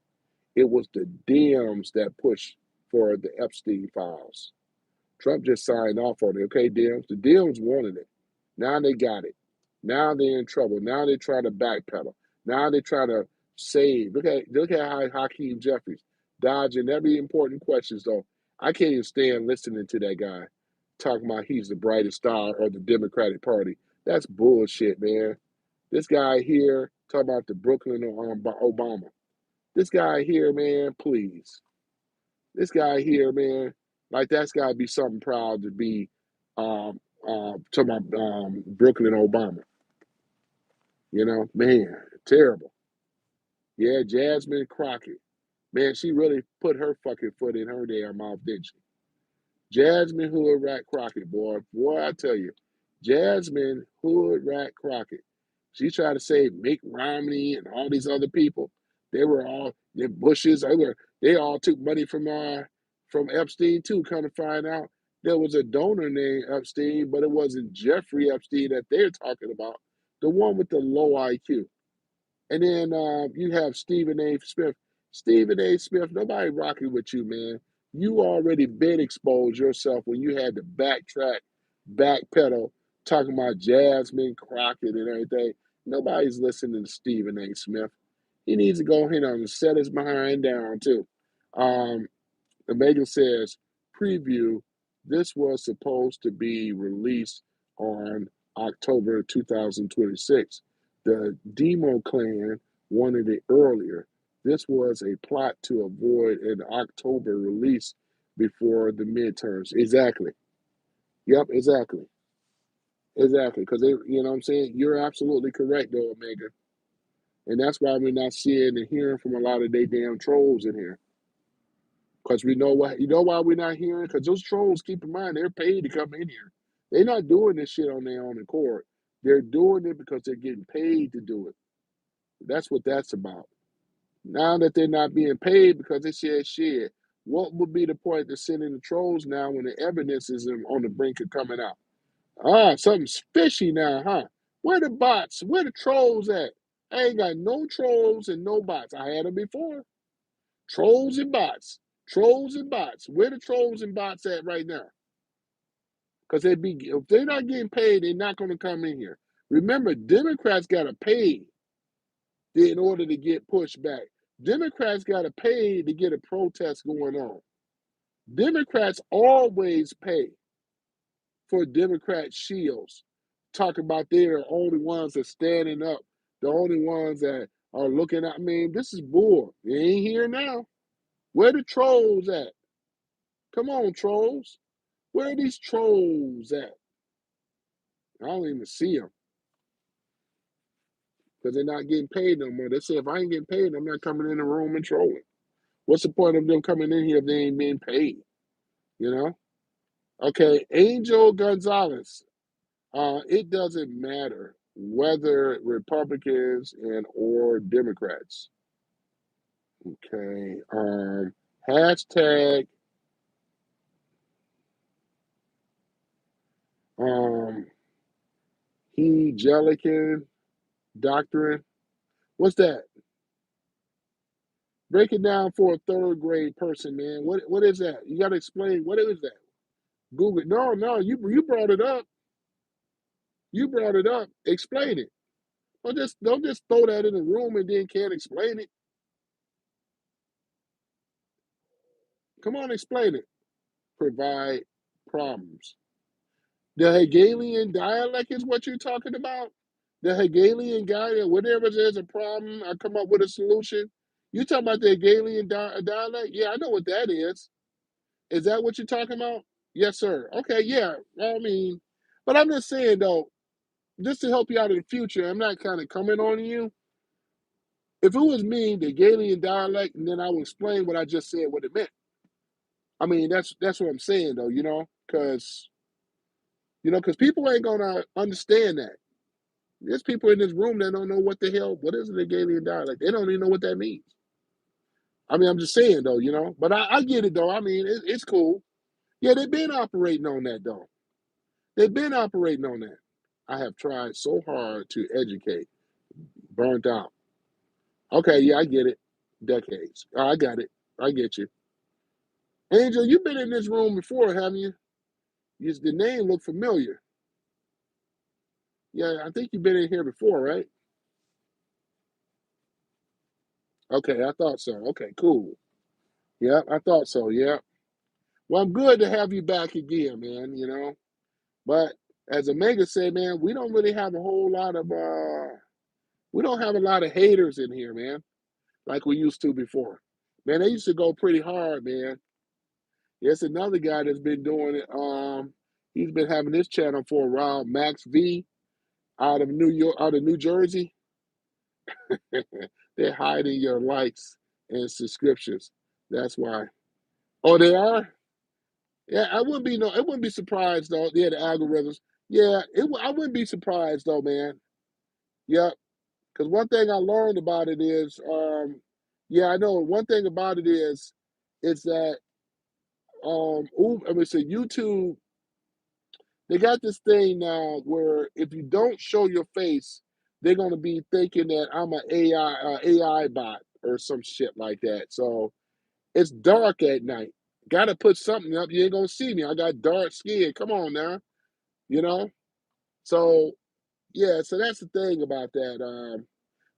It was the Dems that pushed for the Epstein files. Trump just signed off on it. Okay, Dems. The Dems wanted it. Now they got it. Now they're in trouble. Now they try to backpedal. Now they try to save. Look at how Hakeem Jeffries dodging every important questions, though. I can't even stand listening to that guy talking about he's the brightest star of the Democratic Party. That's bullshit, man. This guy here talking about the Brooklyn Obama. This guy here, man, please. This guy here, man, like that's got to be something proud to be talking about Brooklyn Obama. Man, terrible. Yeah, Jasmine Crockett. Man, she really put her fucking foot in her damn mouth, didn't she? Jasmine Hood Rat Crockett, boy. Boy, I tell you. Jasmine Hood Rat Crockett. She tried to say Mick Romney and all these other people. They were all the Bushes. They all took money from Epstein too. Kind of find out there was a donor named Epstein, but it wasn't Jeffrey Epstein that they're talking about. The one with the low IQ. And then you have Stephen A. Smith. Stephen A. Smith, nobody rocking with you, man. You already been exposed yourself when you had to backtrack, backpedal, talking about Jasmine Crockett and everything. Nobody's listening to Stephen A. Smith. He needs to go ahead and set his behind down, too. Um, the Maga says, preview, this was supposed to be released on October 2026. The Demo clan wanted it earlier. This was a plot to avoid an October release before the midterms. Exactly. Yep, exactly. Exactly. Because you know what I'm saying? You're absolutely correct, though, Omega. And that's why we're not seeing and hearing from a lot of they damn trolls in here. Because we know what you know why we're not hearing? Because those trolls, keep in mind, they're paid to come in here. They're not doing this shit on their own accord. They're doing it because they're getting paid to do it. That's what that's about. Now that they're not being paid because they said shit, what would be the point of sending the trolls now when the evidence is on the brink of coming out? Ah, something's fishy now, huh? Where the bots? Where the trolls at? I ain't got no trolls and no bots. I had them before. Trolls and bots. Trolls and bots. Where the trolls and bots at right now? Because if they're not getting paid, they're not going to come in here. Remember, Democrats got to pay in order to get pushed back. Democrats got to pay to get a protest going on. Democrats always pay for Democrat shields. Talk about they're the only ones that standing up, the only ones that are looking at. I mean, this is bull. They ain't here now. Where the trolls at? Come on, trolls. Where are these trolls at? I don't even see them because they're not getting paid no more. They say if I ain't getting paid, I'm not coming in the room and trolling. What's the point of them coming in here if they ain't being paid? You know? Okay, Angel Gonzalez. It doesn't matter whether Republicans and or Democrats. Okay. Hashtag um Hegelican doctrine. What's that? Break it down for a third grade person, man. What is that? You got to explain what is that. Google it. No, you brought it up. You brought it up. Explain it. Don't just throw that in the room and then can't explain it. Come on, explain it. Provide problems. The Hegelian dialect is what you're talking about. The Hegelian guy, whenever there's a problem, I come up with a solution. You talking about the Hegelian dialect? Yeah, I know what that is. Is that what you're talking about? Yes, sir. Okay, yeah. I mean, but I'm just saying though, just to help you out in the future, I'm not kind of coming on you. If it was me, the Galilean dialect, and then I would explain what I just said, what it meant. I mean, that's what I'm saying though, because people ain't gonna understand that. There's people in this room that don't know what the hell, what is the Galilean dialect? They don't even know what that means. I mean, I'm just saying though, but I get it though. I mean, it's cool. Yeah, they've been operating on that though. They've been operating on that. I have tried so hard to educate, burnt out. Okay, yeah, I get it. Decades. I got it. I get you. Angel, you've been in this room before, haven't you? The name look familiar. Yeah, I think you've been in here before, right? Okay, I thought so. Okay, cool. Yeah, I thought so. Yeah. Well, I'm good to have you back again, man. But as Omega said, man, we don't really have a whole lot of we don't have a lot of haters in here, man, like we used to before. Man, they used to go pretty hard, man. There's another guy that's been doing it. He's been having this channel for a while, Max V, out of New York, out of New Jersey. They're hiding your likes and subscriptions. That's why. Oh, they are. Yeah, I wouldn't be no. It wouldn't be surprised though. Yeah, the algorithms. Yeah, I wouldn't be surprised though, man. Yeah, because one thing I learned about it is, yeah, I know one thing about it is that I mean, so YouTube, they got this thing now where if you don't show your face, they're gonna be thinking that I'm an AI bot or some shit like that. So it's dark at night. Got to put something up. You ain't gonna see me. I got dark skin. Come on now, you know. So yeah, so that's the thing about that.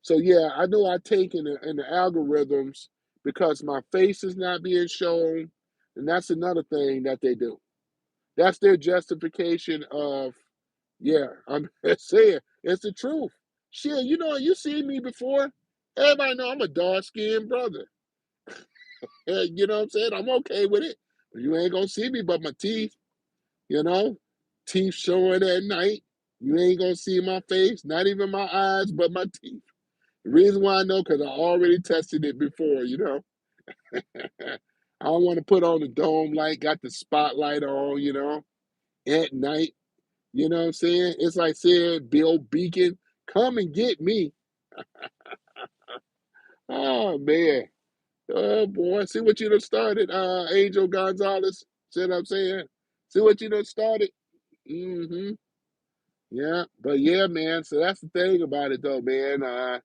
So yeah, I know I take in the algorithms because my face is not being shown, and that's another thing that they do. That's their justification of, yeah, I'm saying it's the truth. Shit, you seen me before. Everybody know I'm a dark skinned brother. You know what I'm saying? I'm okay with it. You ain't gonna see me but my teeth, you know? Teeth showing at night. You ain't gonna see my face, not even my eyes, but my teeth. The reason why I know, because I already tested it before, you know? I don't want to put on the dome light, got the spotlight on, at night. You know what I'm saying? It's like saying, Bill Beacon, come and get me. Oh, man. Oh, boy. See what you done started, Angel Gonzalez. See what I'm saying? See what you done started? Mm-hmm. Yeah. But yeah, man. So that's the thing about it, though, man.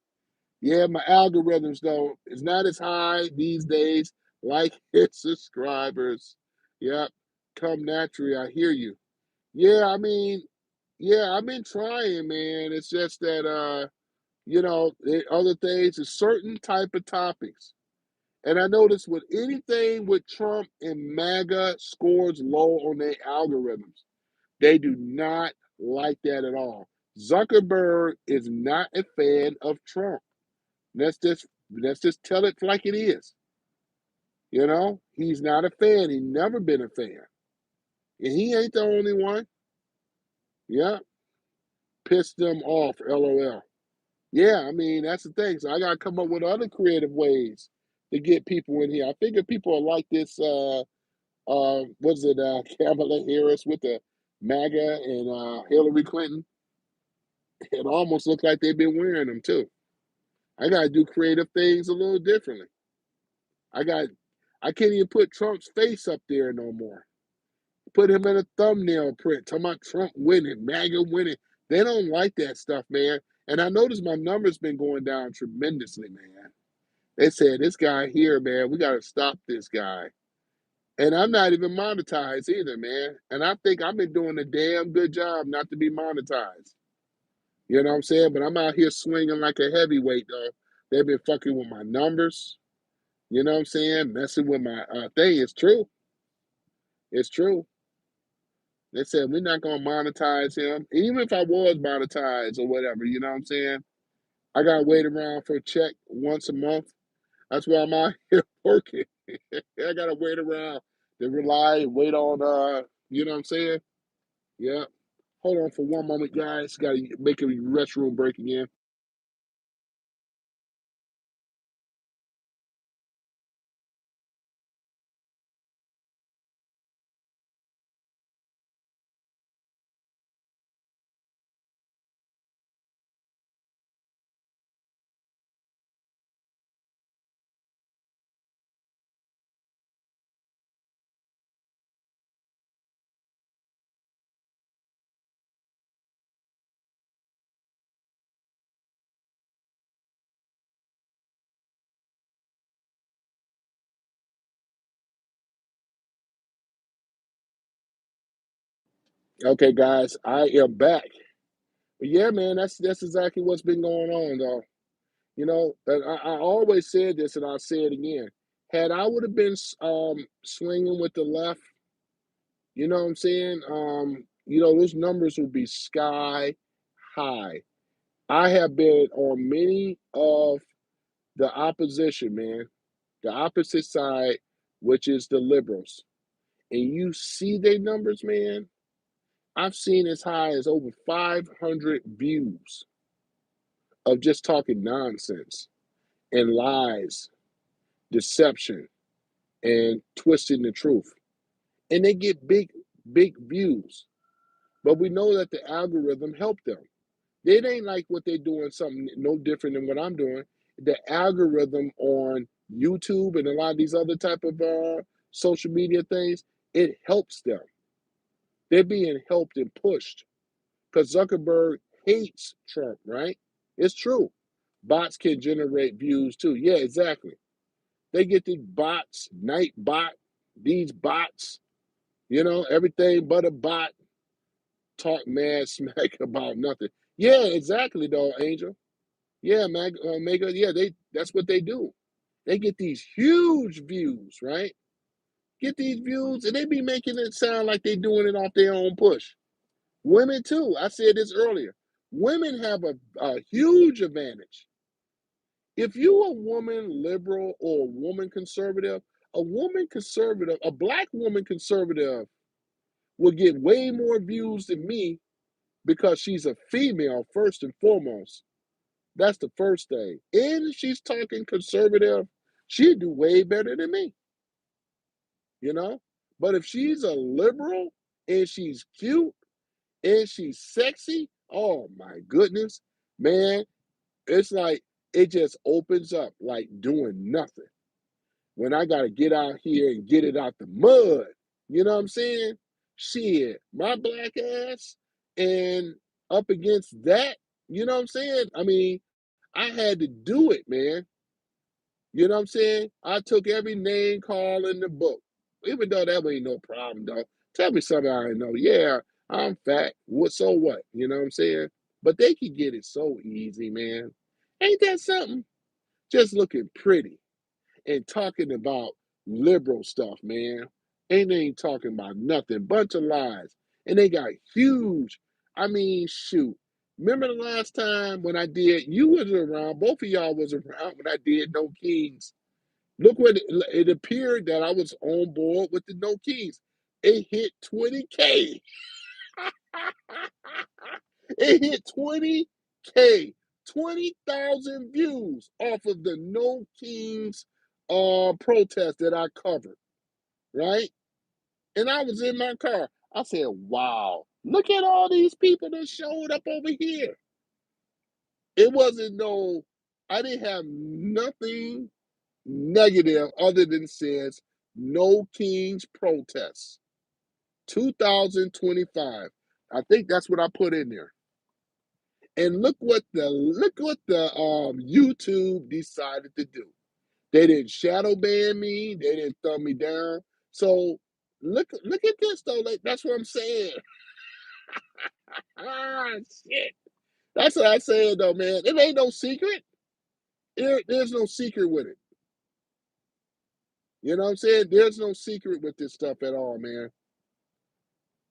Yeah, my algorithms, though, is not as high these days like its subscribers. Yep. Come naturally. I hear you. Yeah, I mean, yeah, I've been trying, man. It's just that, the other things is certain type of topics. And I noticed with anything with Trump and MAGA scores low on their algorithms. They do not like that at all. Zuckerberg is not a fan of Trump. Let's just tell it like it is. He's not a fan. He's never been a fan. And he ain't the only one. Yeah. Pissed them off, LOL. Yeah, I mean, that's the thing. So I gotta come up with other creative ways to get people in here. I figure people are like this was it Kamala Harris with the MAGA and Hillary Clinton? It almost looks like they've been wearing them too. I gotta do creative things a little differently. I got I can't even put Trump's face up there no more. Put him in a thumbnail print, talking about Trump winning, MAGA winning. They don't like that stuff, man. And I noticed my numbers been going down tremendously, man. They said, this guy here, man, we got to stop this guy. And I'm not even monetized either, man. And I think I've been doing a damn good job not to be monetized. You know what I'm saying? But I'm out here swinging like a heavyweight, though. They've been fucking with my numbers. You know what I'm saying? Messing with my thing. It's true. It's true. They said, we're not going to monetize him. Even if I was monetized or whatever, you know what I'm saying? I got to wait around for a check once a month. That's why I'm out here working. I gotta wait around to rely and wait on you know what I'm saying? Yeah. Hold on for one moment, guys. Gotta make a restroom break again. Okay, guys, I am back. But yeah, man, that's exactly what's been going on, though. I always said this, and I'll say it again. Had I would have been swinging with the left, you know what I'm saying? Those numbers would be sky high. I have been on many of the opposition, man, the opposite side, which is the liberals. And you see their numbers, man. I've seen as high as over 500 views of just talking nonsense and lies. deception and twisting the truth. And they get big views. But we know that the algorithm helped them. It ain't like what they're doing something no different than what I'm doing. The algorithm on YouTube and a lot of these other type of social media things, it helps them. They're being helped and pushed because Zuckerberg hates Trump, right? It's true. Bots can generate views too. Yeah, exactly. They get these bots, these bots, everything but a bot, talk mad smack about nothing. Yeah, exactly, though, Angel. Yeah, Maga, yeah, that's what they do. They get these huge views, right? Get these views, and they be making it sound like they're doing it off their own push. Women too. I said this earlier. Women have a huge advantage. If you a woman liberal or a woman conservative, a black woman conservative will get way more views than me because she's a female first and foremost. That's the first thing. And she's talking conservative, she'd do way better than me, you know? But if she's a liberal and she's cute and she's sexy, oh my goodness, man, it's like it just opens up like doing nothing. When I got to get out here and get it out the mud, you know what I'm saying? Shit, my black ass and up against that, you know what I'm saying? I mean, I had to do it, man. You know what I'm saying? I took every name call in the book, even though that ain't no problem, though. Tell me something I didn't know. Yeah, I'm fat. What? So what? You know what I'm saying? But they can get it so easy, man. Ain't that something? Just looking pretty and talking about liberal stuff, man. Ain't they ain't talking about nothing. Bunch of lies. And they got huge. I mean, shoot. Remember the last time when I did, you was around, both of y'all was around when I did No Kings. Look what it appeared that I was on board with the No Kings. It hit 20K. It hit 20K. 20,000 views off of the No Kings protest that I covered, right? And I was in my car. I said, wow, look at all these people that showed up over here. It wasn't I didn't have nothing negative other than says No Kings protests 2025. I think that's what I put in there. And look what the YouTube decided to do. They didn't shadow ban me. They didn't thumb me down. So look at this though. Like, that's what I'm saying. Ah, shit. That's what I said though, man. It ain't no secret. There's no secret with it. You know what I'm saying? There's no secret with this stuff at all, man.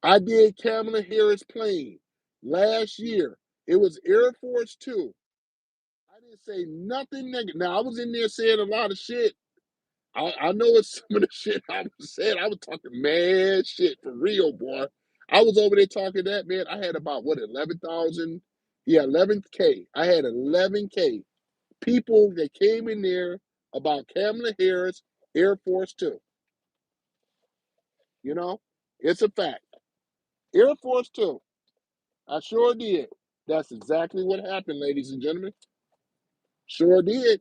I did Kamala Harris plane last year. It was Air Force Two. I didn't say nothing negative. Now I was in there saying a lot of shit. I know it's some of the shit I was saying. I was talking mad shit for real, boy. I was over there talking that, man. I had about 11,000? Yeah, 11K. I had 11K people that came in there about Kamala Harris, Air Force Two. You know, it's a fact. Air Force Two. I sure did. That's exactly what happened, ladies and gentlemen. Sure did.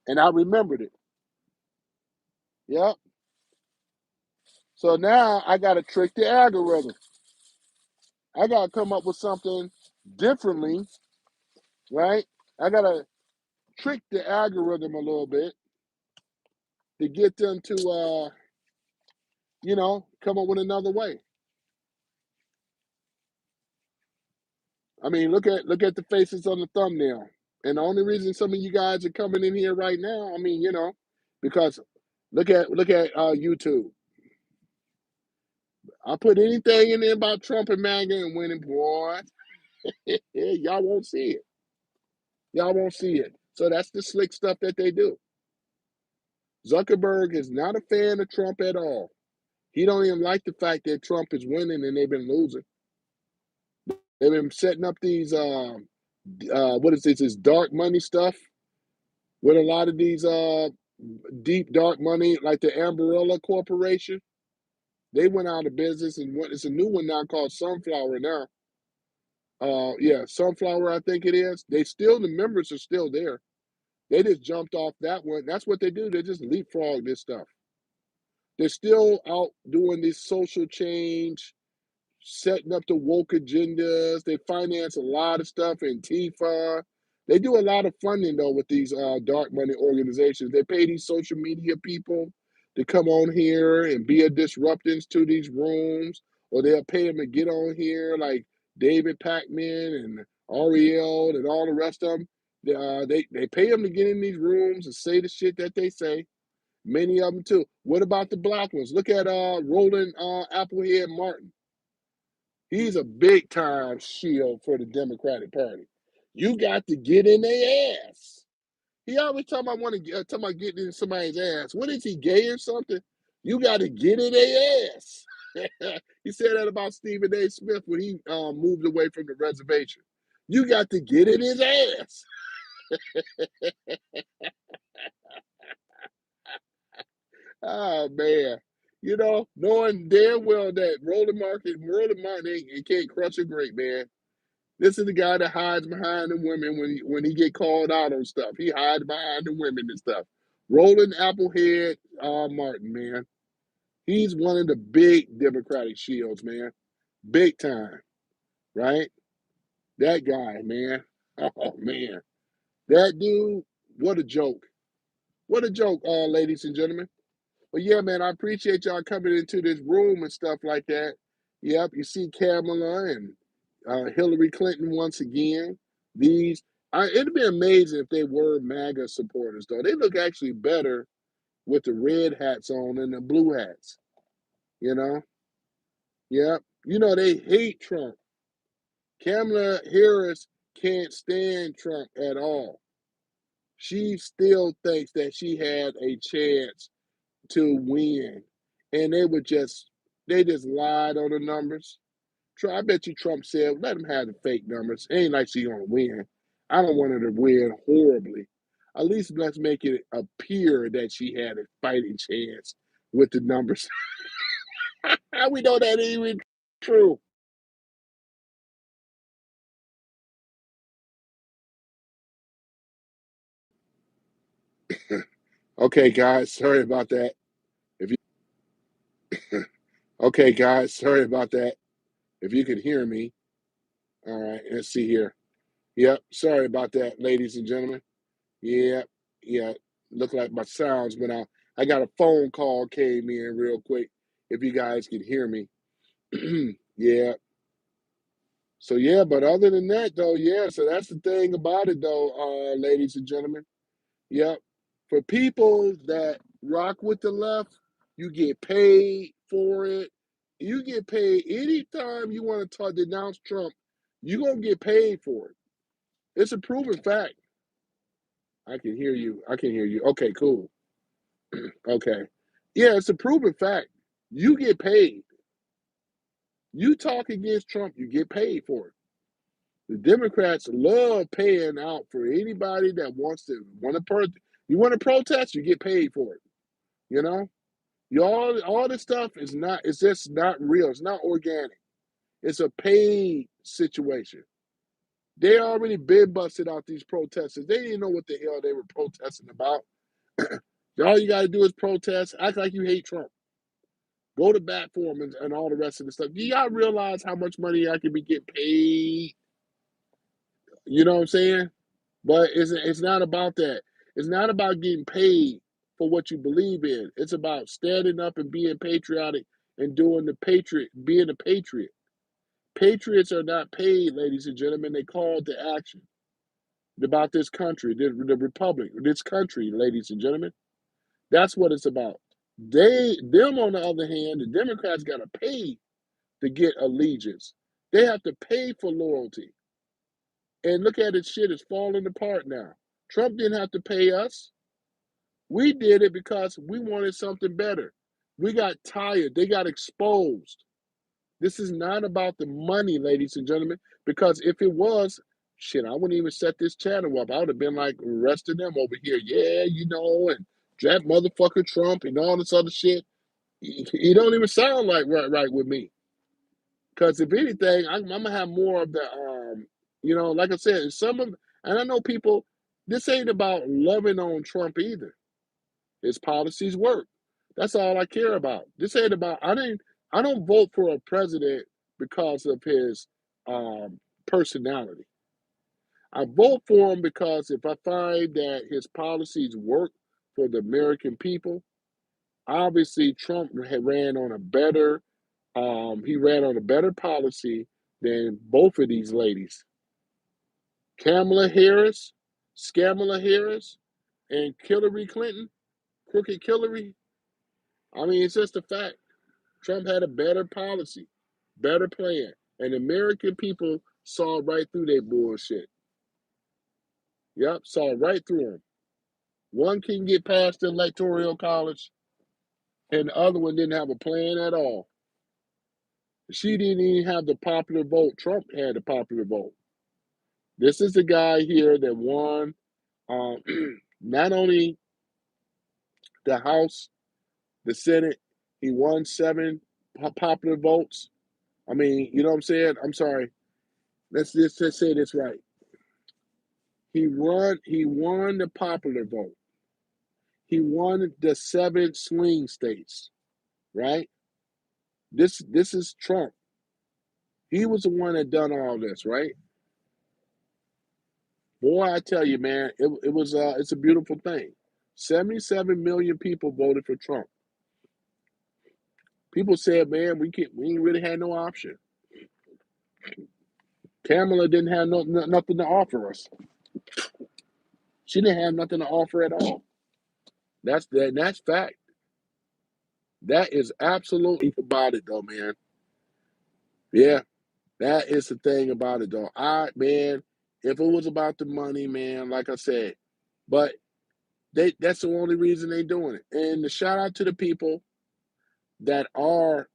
And I remembered it. Yep. So now I got to trick the algorithm. I got to come up with something differently, right? I got to trick the algorithm a little bit to get them to, come up with another way. I mean, look at the faces on the thumbnail. And the only reason some of you guys are coming in here right now, I mean, because look at YouTube. I put anything in there about Trump and Maga and winning, boy. Y'all won't see it. Y'all won't see it. So that's the slick stuff that they do. Zuckerberg is not a fan of Trump at all. He don't even like the fact that Trump is winning and they've been losing. They've been setting up these what is this dark money stuff, with a lot of these deep dark money, like the Umbrella Corporation. They went out of business, and it's a new one now called Sunflower now. Yeah, Sunflower, I think it is. The members are still there. They just jumped off that one. That's what they do. They just leapfrog this stuff. They're still out doing this social change, setting up the woke agendas. They finance a lot of stuff in Antifa. They do a lot of funding though with these dark money organizations. They pay these social media people to come on here and be a disruptance to these rooms, or they'll pay them to get on here, like David Pacman and Ariel and all the rest of them. They pay them to get in these rooms and say the shit that they say. Many of them too. What about the black ones? Look at Roland Applehead Martin. He's a big time shield for the Democratic Party. You got to get in their ass. He always talking about getting in somebody's ass. What is he, gay or something? You got to get in their ass. He said that about Stephen A. Smith when he moved away from the reservation. You got to get in his ass. Oh man, knowing damn well that Roland Martin ain't, can't crush a grape, man. This is the guy that hides behind the women when he get called out on stuff. He hides behind the women and stuff. Roland Applehead Martin, man. He's one of the big Democratic shields, man. Big time, right? That guy, man. Oh man. That dude, what a joke. What a joke, ladies and gentlemen. But yeah, man, I appreciate y'all coming into this room and stuff like that. Yep, you see Kamala and Hillary Clinton once again. It'd be amazing if they were MAGA supporters, though. They look actually better with the red hats on than the blue hats. You know? Yep. They hate Trump. Kamala Harris can't stand Trump at all. She still thinks that she had a chance to win, and they just lied on the numbers. I bet you Trump said, "Let them have the fake numbers. It ain't like she gonna win. I don't want her to win horribly. At least let's make it appear that she had a fighting chance with the numbers." How we know that ain't even true? Okay, guys, sorry about that. If you, okay, guys, sorry about that. If you could hear me, all right. Let's see here. Yep, sorry about that, ladies and gentlemen. Yeah, yeah. Look like my sounds went out. I got a phone call came in real quick. If you guys can hear me. Yeah. So yeah, but other than that though, yeah. So that's the thing about it though, ladies and gentlemen. Yep. For people that rock with the left, you get paid for it. You get paid anytime you want to denounce Trump, you're gonna get paid for it. It's a proven fact. I can hear you. I can hear you. Okay, cool. Okay. Yeah, it's a proven fact. You get paid. You talk against Trump, you get paid for it. The Democrats love paying out for anybody that you want to protest, you get paid for it. You know? All this stuff it's just not real. It's not organic. It's a paid situation. They already been busted out these protesters. They didn't know what the hell they were protesting about. All you got to do is protest, act like you hate Trump. Go to bat for him and all the rest of the stuff. Do y'all realize how much money I could be getting paid? You know what I'm saying? But it's not about that. It's not about getting paid for what you believe in. It's about standing up and being patriotic and being a patriot. Patriots are not paid, ladies and gentlemen. They called to action about this country, the republic, this country, ladies and gentlemen. That's what it's about. Them on the other hand, the Democrats got to pay to get allegiance. They have to pay for loyalty. And look at it, shit is falling apart now. Trump didn't have to pay us. We did it because we wanted something better. We got tired. They got exposed. This is not about the money, ladies and gentlemen, because if it was, shit, I wouldn't even set this channel up. I would have been like arresting them over here. Yeah, and that motherfucker Trump and all this other shit. He don't even sound like right with me. Because if anything, I'm gonna have more of the like I said, and I know people. This ain't about loving on Trump either. His policies work. That's all I care about. This ain't about. I don't vote for a president because of his personality. I vote for him because if I find that his policies work for the American people, obviously Trump had ran on a better he ran on a better policy than both of these ladies, Kamala Harris, Scamala Harris, and Hillary Clinton, crooked Hillary. I mean, it's just a fact. Trump had a better policy, better plan, and American people saw right through their bullshit. Yep, saw right through them. One can get past the electoral college, and the other one didn't have a plan at all. She didn't even have the popular vote. Trump had the popular vote. This is the guy here that won um, not only the House, the Senate, he won 7 popular votes. I mean, you know what I'm saying? I'm sorry. Let's say this right. He won the popular vote. He won the 7 swing states, right? This is Trump. He was the one that done all this, right? Boy, I tell you, man, it's a beautiful thing. 77 million people voted for Trump. People said, man, we ain't really had no option. Kamala didn't have nothing to offer us. She didn't have nothing to offer at all. That's fact. That is absolutely about it though, man. Yeah, that is the thing about it though. Man, if it was about the money, man, like I said, but that's the only reason they doing it. And the shout out to the people that are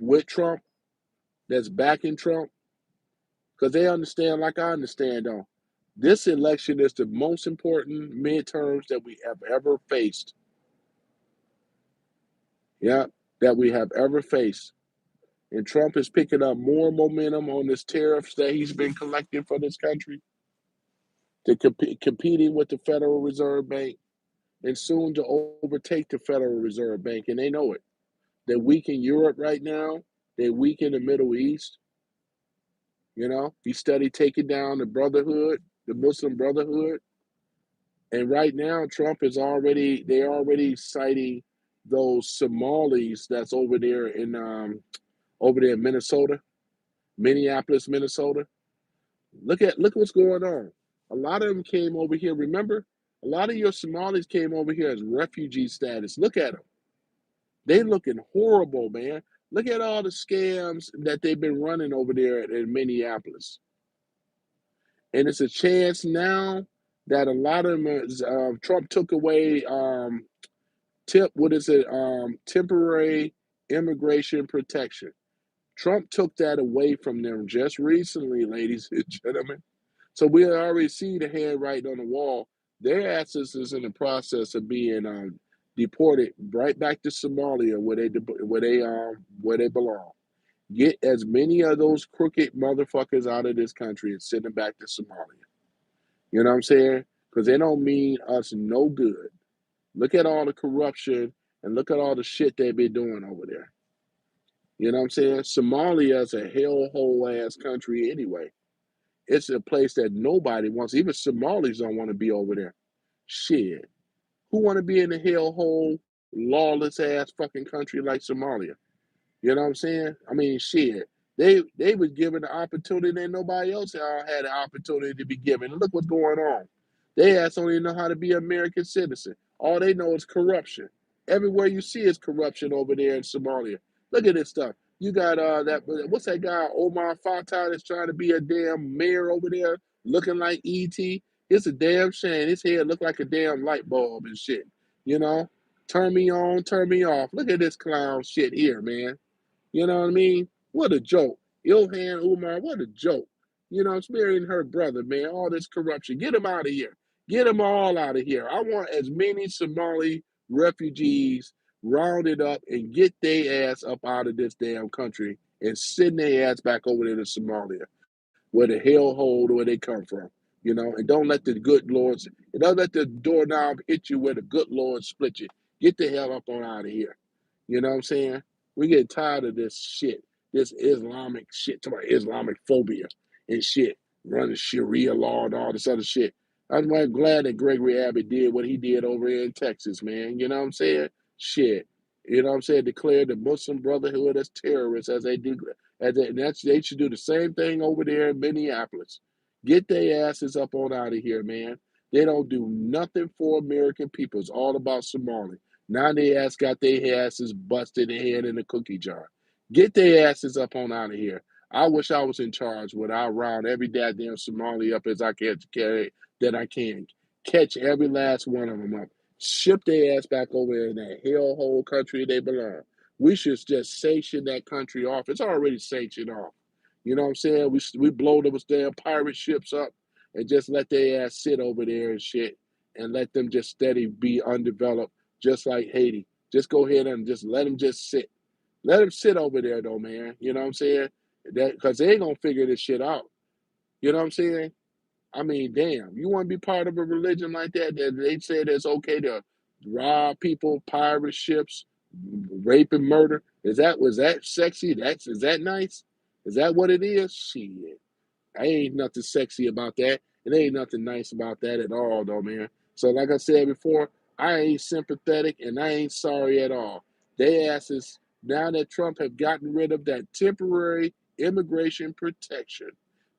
with Trump, that's backing Trump, because they understand, like I understand, though. This election is the most important midterms that we have ever faced. Yeah, that we have ever faced. And Trump is picking up more momentum on this tariffs that he's been collecting for this country, to competing with the Federal Reserve Bank, and soon to overtake the Federal Reserve Bank. And they know it. They're weak in Europe right now. They're weak in the Middle East. He studied taking down the Brotherhood, the Muslim Brotherhood. And right now, they're already citing those Somalis that's over there in Minnesota, Minneapolis, Minnesota. Look what's going on. A lot of them came over here. Remember, a lot of your Somalis came over here as refugee status. Look at them. They looking horrible, man. Look at all the scams that they've been running over there in Minneapolis. And it's a chance now that a lot of them, Trump took away temporary immigration protection. Trump took that away from them just recently, ladies and gentlemen. So we already see the handwriting on the wall. Their asses is in the process of being deported right back to Somalia, where they belong. Get as many of those crooked motherfuckers out of this country and send them back to Somalia. You know what I'm saying? Because they don't mean us no good. Look at all the corruption and look at all the shit they've been doing over there. You know what I'm saying? Somalia is a hellhole ass country anyway. It's a place that nobody wants. Even Somalis don't want to be over there. Shit. Who want to be in a hellhole, lawless ass fucking country like Somalia? You know what I'm saying? I mean, shit. They was given the opportunity that nobody else had the opportunity to be given. And look what's going on. They ass don't even know how to be an American citizen. All they know is corruption. Everywhere you see is corruption over there in Somalia. Look at this stuff. You got what's that guy, Omar Fatah, that's trying to be a damn mayor over there, looking like E.T. It's a damn shame. His head look like a damn light bulb and shit. You know? Turn me on, turn me off. Look at this clown shit here, man. You know what I mean? What a joke. Ilhan Umar, what a joke. You know, it's marrying her brother, man. All this corruption. Get them out of here. Get them all out of here. I want as many Somali refugees rounded up and get their ass up out of this damn country and send their ass back over there to Somalia where the hellhole where they come from, you know, and don't let the good lords, and don't let the doorknob hit you where the good lord split you. Get the hell up on out of here. You know what I'm saying? We get tired of this shit, this Islamic shit, to my Islamic phobia and shit, running Sharia law and all this other shit. I'm glad that Gregory Abbott did what he did over here in Texas, man. You know what I'm saying? Shit. You know what I'm saying? Declared the Muslim Brotherhood as terrorists as they do and they should do the same thing over there in Minneapolis. Get their asses up on out of here, man. They don't do nothing for American people. It's all about Somali. Now they ass got their asses busted and head in a cookie jar. Get their asses up on out of here. I wish I was in charge. Would I round every goddamn Somali up as I can carry that I can. Catch every last one of them up. Ship their ass back over in that hellhole country they belong. We should just sanction that country off. It's already sanctioned off. You know what I'm saying? We blow those damn pirate ships up and just let their ass sit over there and shit and let them just steady be undeveloped, just like Haiti. Just go ahead and just let them just sit. Let them sit over there though, man. You know what I'm saying? That because they ain't gonna figure this shit out. You know what I'm saying? I mean, damn, you want to be part of a religion like that? That they said it's okay to rob people, pirate ships, rape and murder. Was that sexy? Is that nice? Is that what it is? Shit. I ain't nothing sexy about that. It ain't nothing nice about that at all, though, man. So, like I said before, I ain't sympathetic and I ain't sorry at all. They asses, now that Trump have gotten rid of that temporary immigration protection,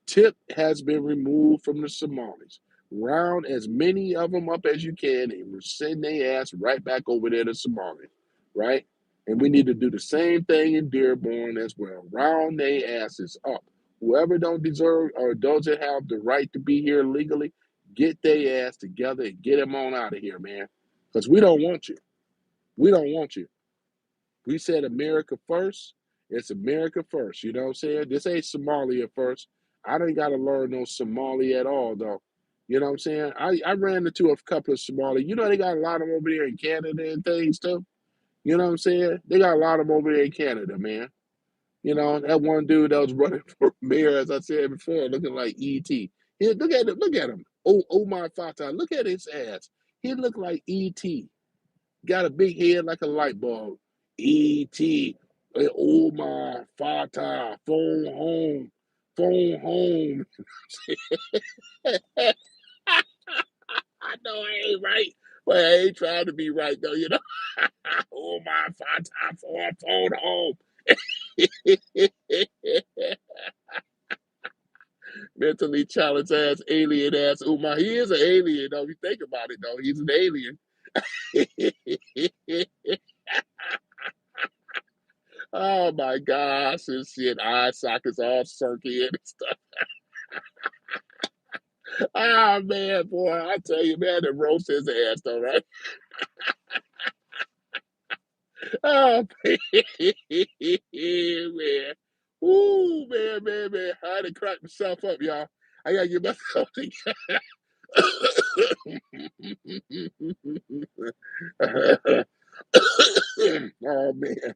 tip has been removed from the Somalis. Round as many of them up as you can and send their ass right back over there to Somalia, right? And we need to do the same thing in Dearborn as well. Round their asses up. Whoever don't deserve or doesn't have the right to be here legally, get their ass together and get them on out of here, man. Because we don't want you. We don't want you. We said America first. It's America first. You know what I'm saying? This ain't Somalia first. I don't got to learn no Somali at all, though. You know what I'm saying? I ran into a couple of Somali. You know, they got a lot of them over there in Canada and things, too. You know what I'm saying? They got a lot of them over there in Canada, man. You know, that one dude that was running for mayor, as I said before, looking like E.T. Here, look at him. Look at him. Oh, Omar Fatah. Look at his ass. He looked like E.T. Got a big head like a light bulb. E.T. Omar Fatah. Phone home. Phone home. I know I ain't right. But I ain't trying to be right, though, you know. Omar Fatah. Phone home. Mentally challenged ass, alien ass Umar. He is an alien, though. If you think about it, though, he's an alien. Oh my gosh, and shit, eye sockets all sunken and stuff. Ah man, boy, I tell you, man, to roast his ass though, right? Oh man. Ooh, man. I had to crack myself up, y'all. I gotta get myself together. Oh man.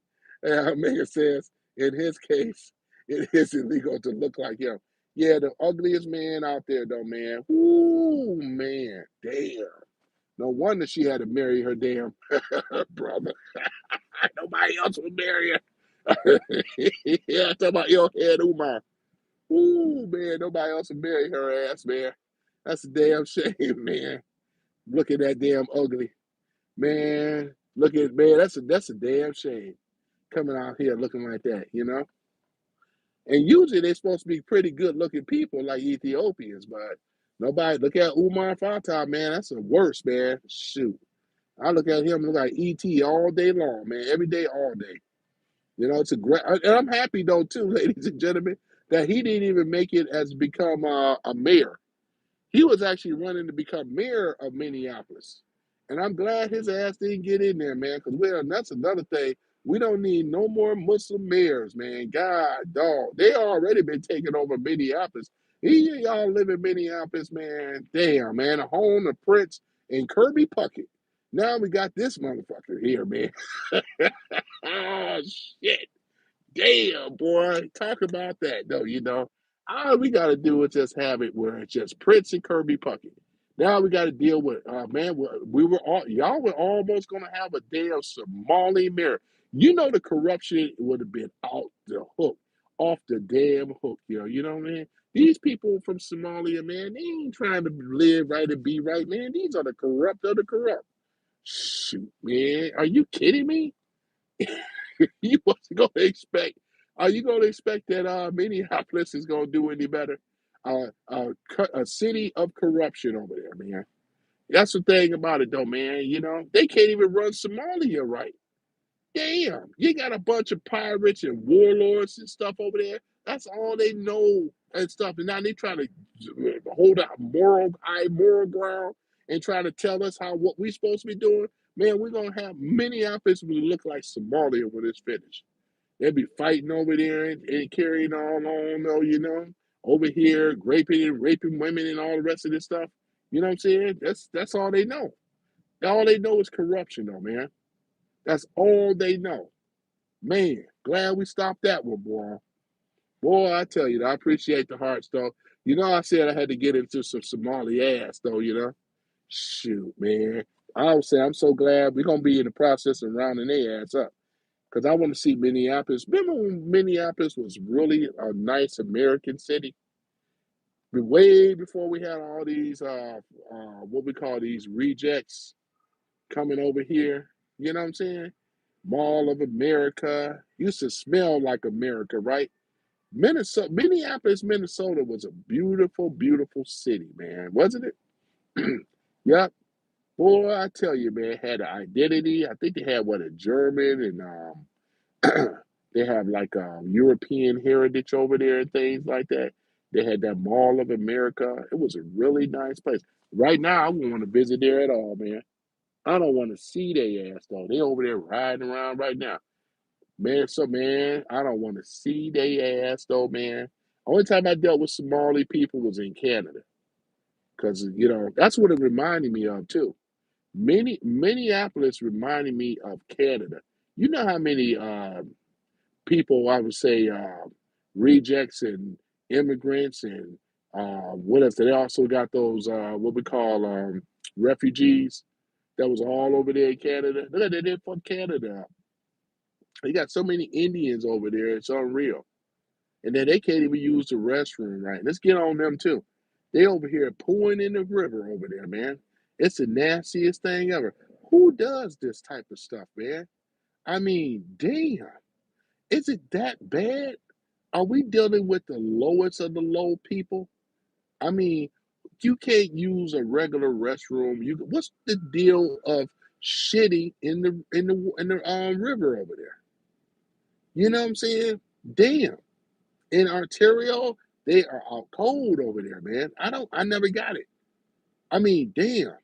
Mega says in his case, it is illegal to look like him. Yeah, the ugliest man out there though, man. Ooh man. Damn. No wonder she had to marry her damn brother. Nobody else would marry her. Yeah, talk about your head, Umar. Ooh man, nobody else would marry her ass, man. That's a damn shame, man. Look at that damn ugly. Man, look at man, that's a damn shame coming out here looking like that, you know? And usually they're supposed to be pretty good looking people like Ethiopians, but nobody look at Umar Fatah, man. That's the worst, man. Shoot. I look at him look like ET all day long, man. Every day, all day. You know, it's a great and I'm happy though too, ladies and gentlemen, that he didn't even make it as become a mayor. He was actually running to become mayor of Minneapolis. And I'm glad his ass didn't get in there, man, because that's another thing. We don't need no more Muslim mayors, man. God, dog. They already been taking over Minneapolis. Here y'all live in Minneapolis, man. Damn, man. A home of Prince and Kirby Puckett. Now we got this motherfucker here, man. Oh, shit. Damn, boy. Talk about that, though, you know. All we got to do is just have it where it's just Prince and Kirby Puckett. Now we got to deal with, man, we were all, y'all were almost going to have a damn Somali mirror. You know, the corruption would have been out the hook, off the damn hook, you know what I mean? These people from Somalia, man, they ain't trying to live right and be right, man. These are the corrupt of the corrupt. Shoot, man. Are you kidding me? You was going to expect? Are you going to expect that Minneapolis is going to do any better? A city of corruption over there, man. That's the thing about it, though, man. You know they can't even run Somalia right. Damn, you got a bunch of pirates and warlords and stuff over there. That's all they know and stuff. And now they trying to hold a high moral ground and try to tell us how what we supposed to be doing. Man, we're gonna have Minneapolis will look like Somalia when it's finished. They'll be fighting over there and carrying on, though, you know, over here, raping women and all the rest of this stuff. You know what I'm saying? That's all they know. All they know is corruption, though, man. That's all they know. Man, glad we stopped that one, boy. Boy, I tell you, I appreciate the hearts, though. You know, I said I had to get into some Somali ass, though, you know. Shoot, man. I would say I'm so glad we're going to be in the process of rounding their ass up because I want to see Minneapolis. Remember when Minneapolis was really a nice American city? Way before we had all these, what we call these rejects coming over here. You know what I'm saying? Mall of America used to smell like America, right? Minneapolis, Minnesota was a beautiful, beautiful city, man, wasn't it? Yep. Boy, I tell you, man, had an identity. I think they had what a German and they have like European heritage over there and things like that. They had that Mall of America. It was a really nice place. Right now, I wouldn't want to visit there at all, man. I don't want to see their ass though. They over there riding around right now. Man, so man, I don't want to see their ass though, man. Only time I dealt with Somali people was in Canada. Cause you know, that's what it reminded me of too. Minneapolis reminded me of Canada. You know how many people I would say rejects and immigrants and what else? They also got those what we call refugees that was all over there in Canada. Look at that, they from Canada. They got so many Indians over there, it's unreal. And then they can't even use the restroom right. Let's get on them too. They over here pooing in the river over there, man. It's the nastiest thing ever. Who does this type of stuff, man? I mean, damn. Is it that bad? Are we dealing with the lowest of the low people? I mean, you can't use a regular restroom. What's the deal of shitting in the river over there? You know what I'm saying? Damn. In Ontario, they are out cold over there, man. I never got it. I mean, damn.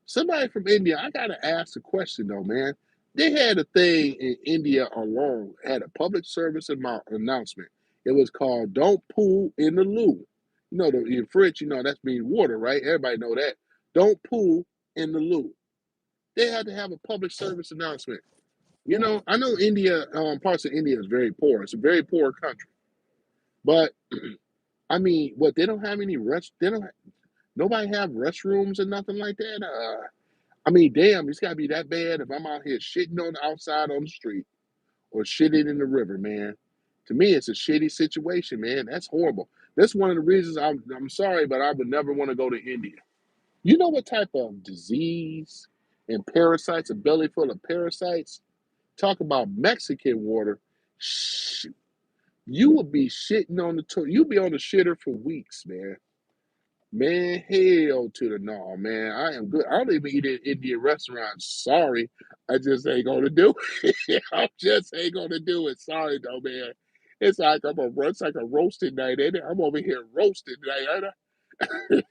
Somebody from India, I gotta ask the question though, man. They had a thing in India alone, had a public service announcement. It was called "Don't Pool in the Loo." You know, in French, you know that's mean water, right? Everybody know that. Don't pool in the loo. They had to have a public service announcement. You know, I know India, parts of India is very poor. It's a very poor country, but I mean, what they don't have any rest. They don't. Nobody have restrooms or nothing like that. I mean, damn, it's gotta be that bad if I'm out here shitting on the outside on the street or shitting in the river, man. To me, it's a shitty situation, man. That's horrible. That's one of the reasons I'm sorry, but I would never want to go to India. You know what type of disease and parasites, a belly full of parasites? Talk about Mexican water. Shh, you would be shitting on the toilet. You'd be on the shitter for weeks, man. Man, hell to the no, man. I am good. I don't even eat at Indian restaurants. Sorry. I just ain't gonna do it. I just ain't gonna do it. Sorry though, man. It's like a roasted night, ain't it? I'm over here roasted tonight, ain't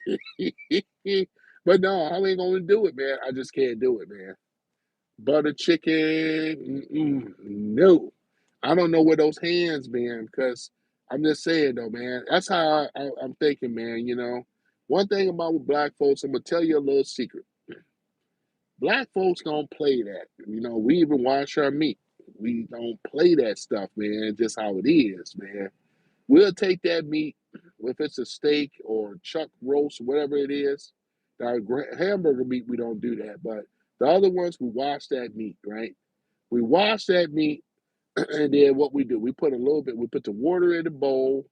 I? But no, I ain't gonna do it, man. I just can't do it, man. Butter chicken, no. I don't know where those hands been because I'm just saying though, man. That's how I'm thinking, man. One thing about with black folks, I'm gonna tell you a little secret. Black folks don't play that. We even wash our meat. We don't play that stuff, man. Just how it is, man. We'll take that meat, if it's a steak or chuck roast, whatever it is. Our hamburger meat, we don't do that. But the other ones, we wash that meat, right? We wash that meat, and then what we do, we put the water in the bowl.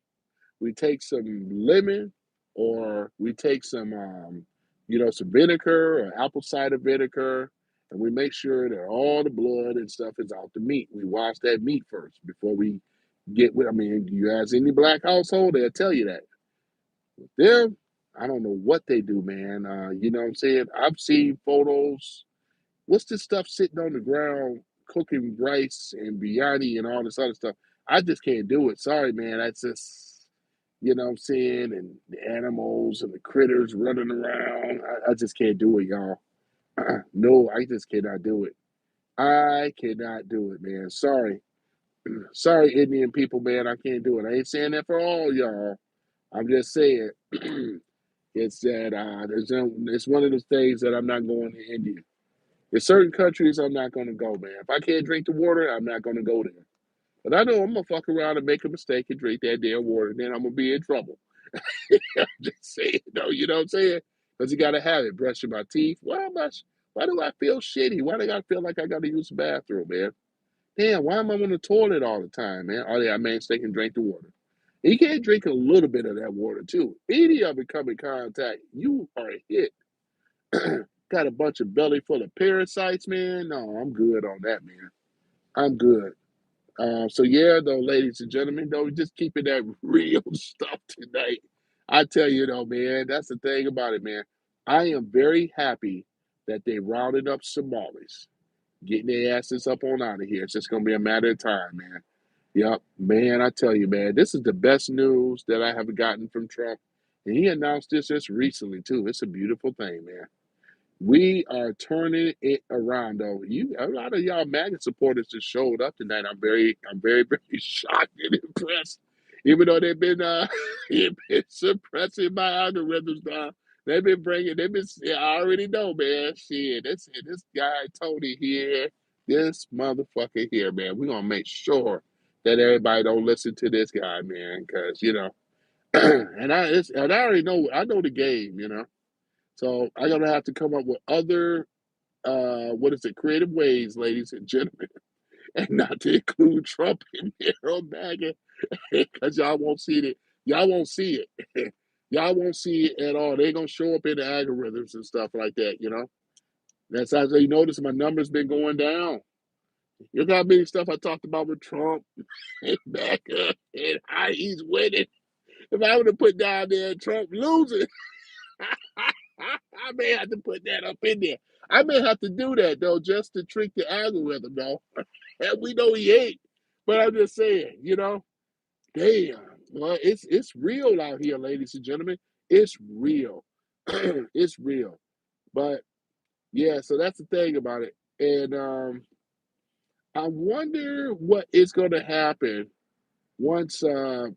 We take some lemon, or we take some vinegar or apple cider vinegar, and we make sure that all the blood and stuff is out the meat. We wash that meat first before we get with. I mean, you ask any black household, they'll tell you that. With them, I don't know what they do, man. You know what I'm saying? I've seen photos. What's this stuff sitting on the ground cooking rice and biryani and all this other stuff? I just can't do it. Sorry, man. That's just, what I'm saying? And the animals and the critters running around. I just can't do it, y'all. No, I just cannot do it. I cannot do it, man. Sorry. Sorry, Indian people, man. I can't do it. I ain't saying that for all y'all. I'm just saying it's that it's one of those things that I'm not going to India. There's certain countries I'm not going to go, man. If I can't drink the water, I'm not going to go there. But I know I'm going to fuck around and make a mistake and drink that damn water, then I'm going to be in trouble. I'm just saying, you know what I'm saying? Because you got to have it. Brushing my teeth. Why do I feel shitty? Why do I feel like I got to use the bathroom, man? Damn, why am I on the toilet all the time, man? Oh, yeah, man, stay and drink the water. And you can't drink a little bit of that water, too. Any of it come in contact, you are hit. Got a bunch of belly full of parasites, man. No, I'm good on that, man. I'm good. So yeah, though, ladies and gentlemen, though, just keeping that real stuff tonight. I tell you though, man, that's the thing about it, man. I am very happy that they rounded up Somalis, getting their asses up on out of here. It's just gonna be a matter of time, man. Yep, man, I tell you, man, this is the best news that I have gotten from Trump. And he announced this just recently too. It's a beautiful thing, man. We are turning it around, though. A lot of y'all Maga supporters just showed up tonight. I'm very, very shocked and impressed. Even though they've been suppressing my algorithms now, yeah, I already know, man. Shit, this guy Tony here, this motherfucker here, man. We're gonna make sure that everybody don't listen to this guy, man, because and I already know, I know the game. So I'm gonna have to come up with other what is it, creative ways, ladies and gentlemen, and not to include Trump in there on MAGA, because y'all won't see it. Y'all won't see it. Y'all won't see it at all. They're gonna show up in the algorithms and stuff like that. That's how you notice my numbers been going down. Look how many stuff I talked about with Trump and MAGA and how he's winning. If I would have put down there Trump losing, I may have to put that up in there. I may have to do that though, just to trick the algorithm, though. And we know he ain't. But I'm just saying. Damn. Well, it's real out here, ladies and gentlemen. It's real. It's real. But yeah, so that's the thing about it. And I wonder what is going to happen once the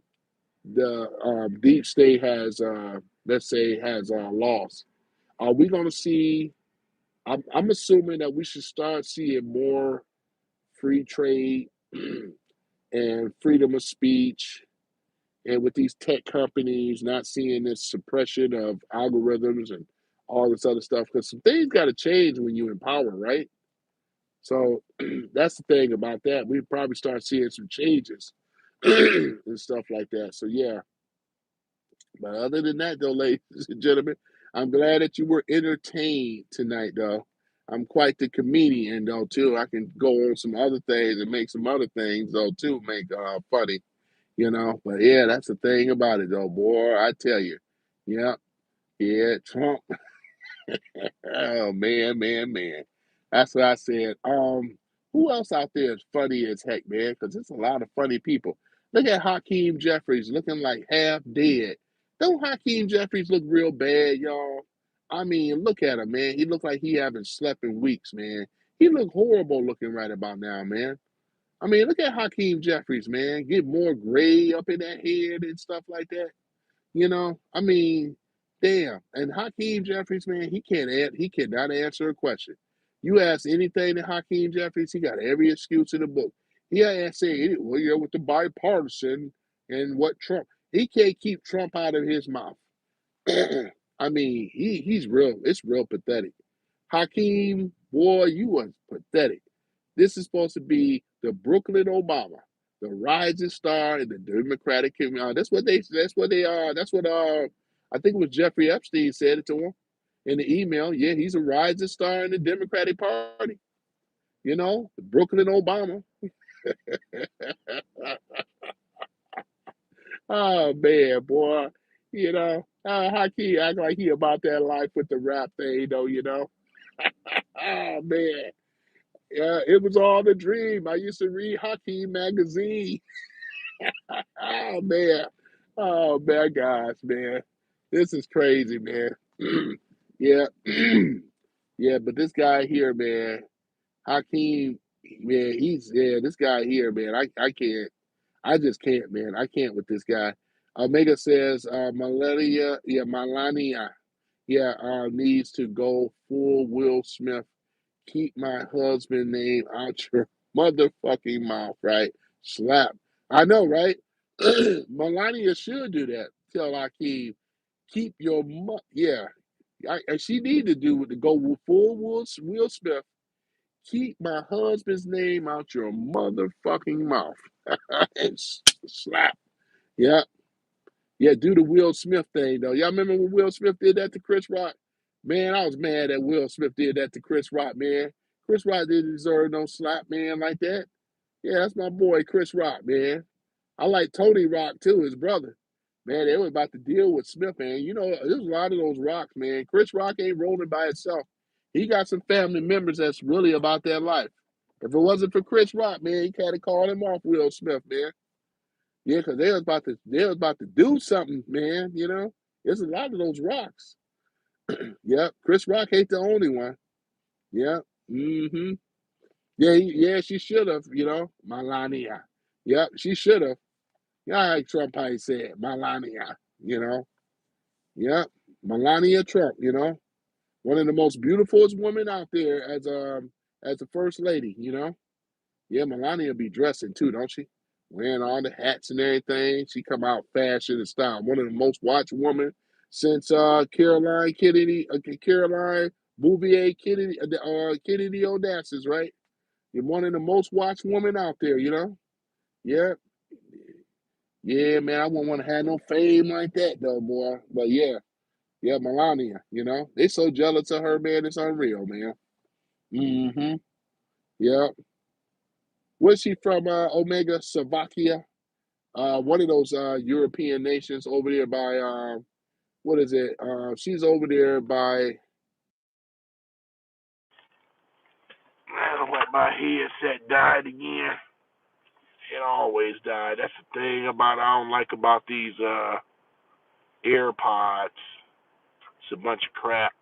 deep state has, let's say, has lost. Are we going to see? I'm assuming that we should start seeing more free trade and freedom of speech, and with these tech companies not seeing this suppression of algorithms and all this other stuff, because some things got to change when you empower, right? So that's the thing about that. We probably start seeing some changes and stuff like that. So yeah, but other than that, though, ladies and gentlemen, I'm glad that you were entertained tonight, though. I'm quite the comedian, though, too. I can go on some other things and make some other things, though, too, make funny. But yeah, that's the thing about it, though, boy. I tell you. Yeah, yeah, Trump. Oh man, man, man. That's what I said. Who else out there is funny as heck, man? Because there's a lot of funny people. Look at Hakeem Jeffries looking like half dead. Don't Hakeem Jeffries look real bad, y'all? I mean, look at him, man. He look like he haven't slept in weeks, man. He look horrible looking right about now, man. I mean, look at Hakeem Jeffries, man. Get more gray up in that head and stuff like that. I mean, damn. And Hakeem Jeffries, man, he cannot answer a question. You ask anything to Hakeem Jeffries, he got every excuse in the book. He ain't saying, well, yeah, with the bipartisan and what Trump. He can't keep Trump out of his mouth. I mean, he's real. It's real pathetic. Hakeem, boy, you was pathetic. This is supposed to be the Brooklyn Obama, the rising star in the Democratic community. That's what they. That's what they are. That's what I think it was Jeffrey Epstein said it to him in the email. Yeah, he's a rising star in the Democratic Party. The Brooklyn Obama. Oh man, boy. Hakeem act like he about that life with the rap thing, though. Oh man. Yeah, it was all a dream. I used to read Hakeem magazine. Oh man. Oh man, guys, man. This is crazy, man. Yeah. Yeah, but this guy here, man, Hakeem, man, this guy here, man, I can't. I just can't, man. I can't with this guy. Omega says, Melania, needs to go full Will Smith. Keep my husband name out your motherfucking mouth, right? Slap. I know, right? Melania should do that. Tell Akeem, keep your yeah. She need to do to go full Will Smith. Keep my husband's name out your motherfucking mouth. And slap. Yeah. Yeah, do the Will Smith thing though. Y'all remember when Will Smith did that to Chris Rock? Man, I was mad that Will Smith did that to Chris Rock, man. Chris Rock didn't deserve no slap, man, like that. Yeah, that's my boy Chris Rock, man. I like Tony Rock too, his brother. Man, they were about to deal with Smith, man. There's a lot of those rocks, man. Chris Rock ain't rolling by itself. He got some family members that's really about their life. If it wasn't for Chris Rock, man, he had to call him off Will Smith, man. Yeah, because they was about to do something, man. There's a lot of those rocks. Yep, Chris Rock ain't the only one. Yep. Mm-hmm. Yeah, yeah, she should have. Melania. Yep, she should have. Yeah, like Trump probably said, Melania. You know. Yep, Melania Trump. One of the most beautifulest women out there as a first lady. Yeah, Melania be dressing too, don't she? Wearing all the hats and everything. She come out fashion and style. One of the most watched women since Caroline Bouvier Kennedy Onassis, right? You're one of the most watched women out there, Yeah. Yeah, man, I wouldn't want to have no fame like that though, boy. But yeah, yeah, Melania, They so jealous of her, man, it's unreal, man. Mm-hmm. Yeah. Where's she from, Omega, Slovakia? One of those European nations over there by what is it? She's over there by. Man, what my headset died again. It always died. That's the thing I don't like about these AirPods. It's a bunch of crap.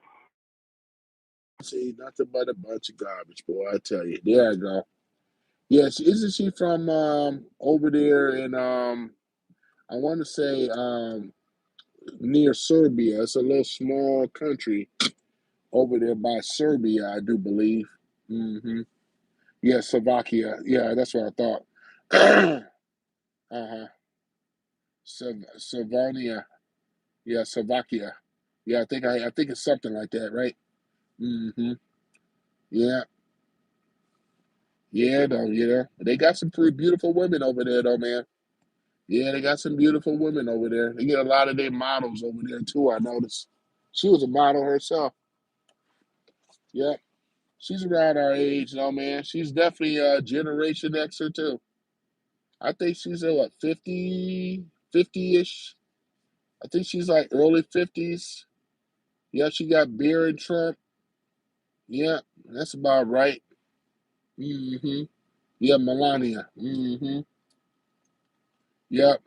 See, nothing but a bunch of garbage, boy. I tell you. There I go. Yes, isn't she from over there in I want to say near Serbia? It's a little small country over there by Serbia, I do believe. Yeah, Slovakia. Yeah, that's what I thought. Uh-huh. Sylvania. Yeah, Slovakia. Yeah, I think it's something like that, right? Yeah. Yeah, though, They got some pretty beautiful women over there though, man. Yeah, they got some beautiful women over there. They get a lot of their models over there too, I noticed. She was a model herself. Yeah. She's around our age though, man. She's definitely a Generation Xer too. I think she's at what, 50, 50-ish. I think she's like early 50s. Yeah, she got beard and Trump. Yeah, that's about right. hmm Yeah, Melania. Yep.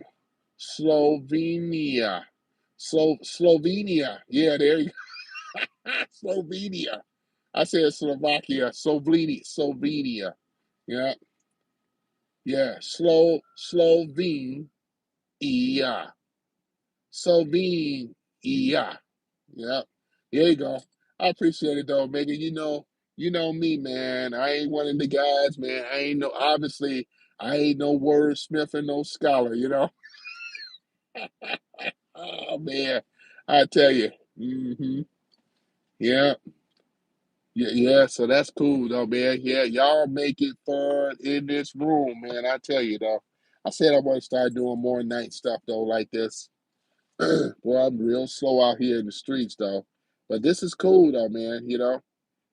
Slovenia. Slovenia. Yeah, there you go. Slovenia. I said Slovakia. Slovenia. Slovenia. Yeah. Yeah, Slovenia. Slovenia. Yep. There you go. I appreciate it though, Megan. You know me, man. I ain't one of the guys, man. Obviously I ain't no wordsmith and no scholar, you know. Oh man. I tell you. Yeah. Yeah, so that's cool though, man. Yeah, y'all make it fun in this room, man. I tell you though. I said I want to start doing more night stuff though, like this. Boy, I'm real slow out here in the streets though. But this is cool though, man. You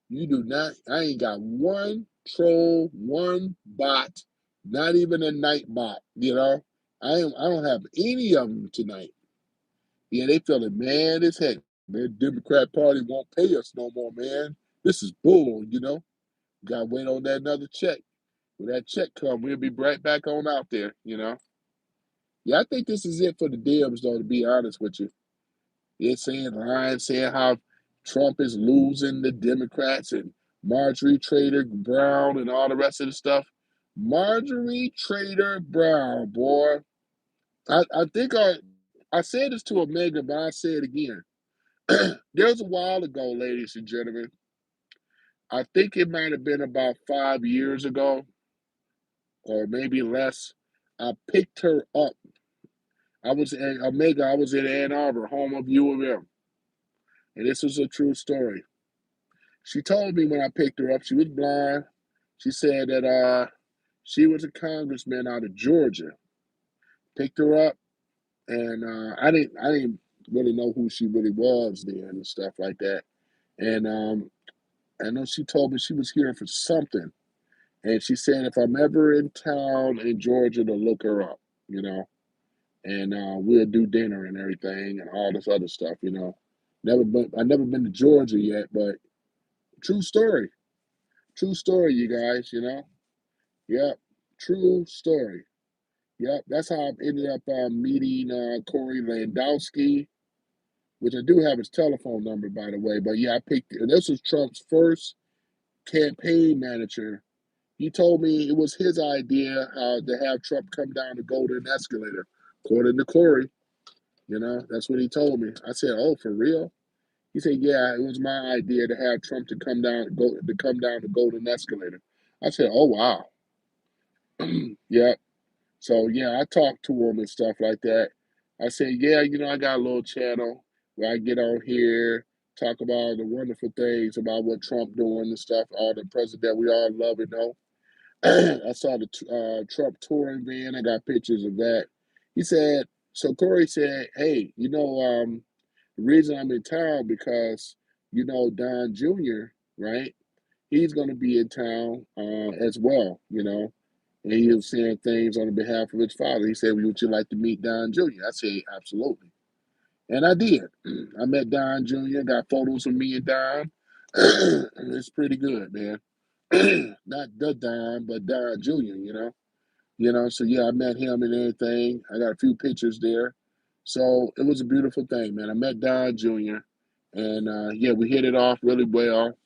do not, I ain't got one troll, one bot, not even a night bot, I don't have any of them tonight. Yeah, they feeling mad as heck. Man, Democrat Party won't pay us no more, man. This is bull. Gotta wait on that another check. When that check come, we'll be right back on out there. Yeah, I think this is it for the Dems, though, to be honest with you. They're saying how Trump is losing the Democrats and Marjorie Trader Brown and all the rest of the stuff. Marjorie Trader Brown, boy. I think I said this to Omega, but I say it again. There was a while ago, ladies and gentlemen. I think it might have been about 5 years ago, or maybe less. I picked her up. I was in Omega. I was in Ann Arbor, home of U of M, and this is a true story. She told me when I picked her up, she was blind. She said that she was a congressman out of Georgia. Picked her up, and I didn't really know who she really was then and stuff like that. And I know she told me she was here for something. And she said if I'm ever in town in Georgia to look her up, you know, and we'll do dinner and everything and all this other stuff. I never been to Georgia yet, but true story. True story, you guys. Yep. True story. Yep. That's how I ended up meeting Corey Landowski, which I do have his telephone number, by the way. But yeah, I picked, and this was Trump's first campaign manager. He told me it was his idea to have Trump come down the golden escalator, according to Corey. That's what he told me. I said, "Oh, for real?" He said, "Yeah, it was my idea to have Trump to come down the golden escalator." I said, "Oh, wow." Yeah. So yeah, I talked to him and stuff like that. I said, "Yeah, I got a little channel where I get on here, talk about the wonderful things about what Trump doing and stuff, all the president we all love and know." I saw the Trump touring van. I got pictures of that. He said, so Corey said, "Hey, the reason I'm in town because, Don Jr., right? He's going to be in town as well. And he was saying things on behalf of his father. He said, would you like to meet Don Jr.? I said, absolutely. And I did. I met Don Jr., got photos of me and Don. It's pretty good, man. Not the Don, but Don Jr., so yeah, I met him and everything. I got a few pictures there. So it was a beautiful thing, man. I met Don Jr. and yeah, we hit it off really well.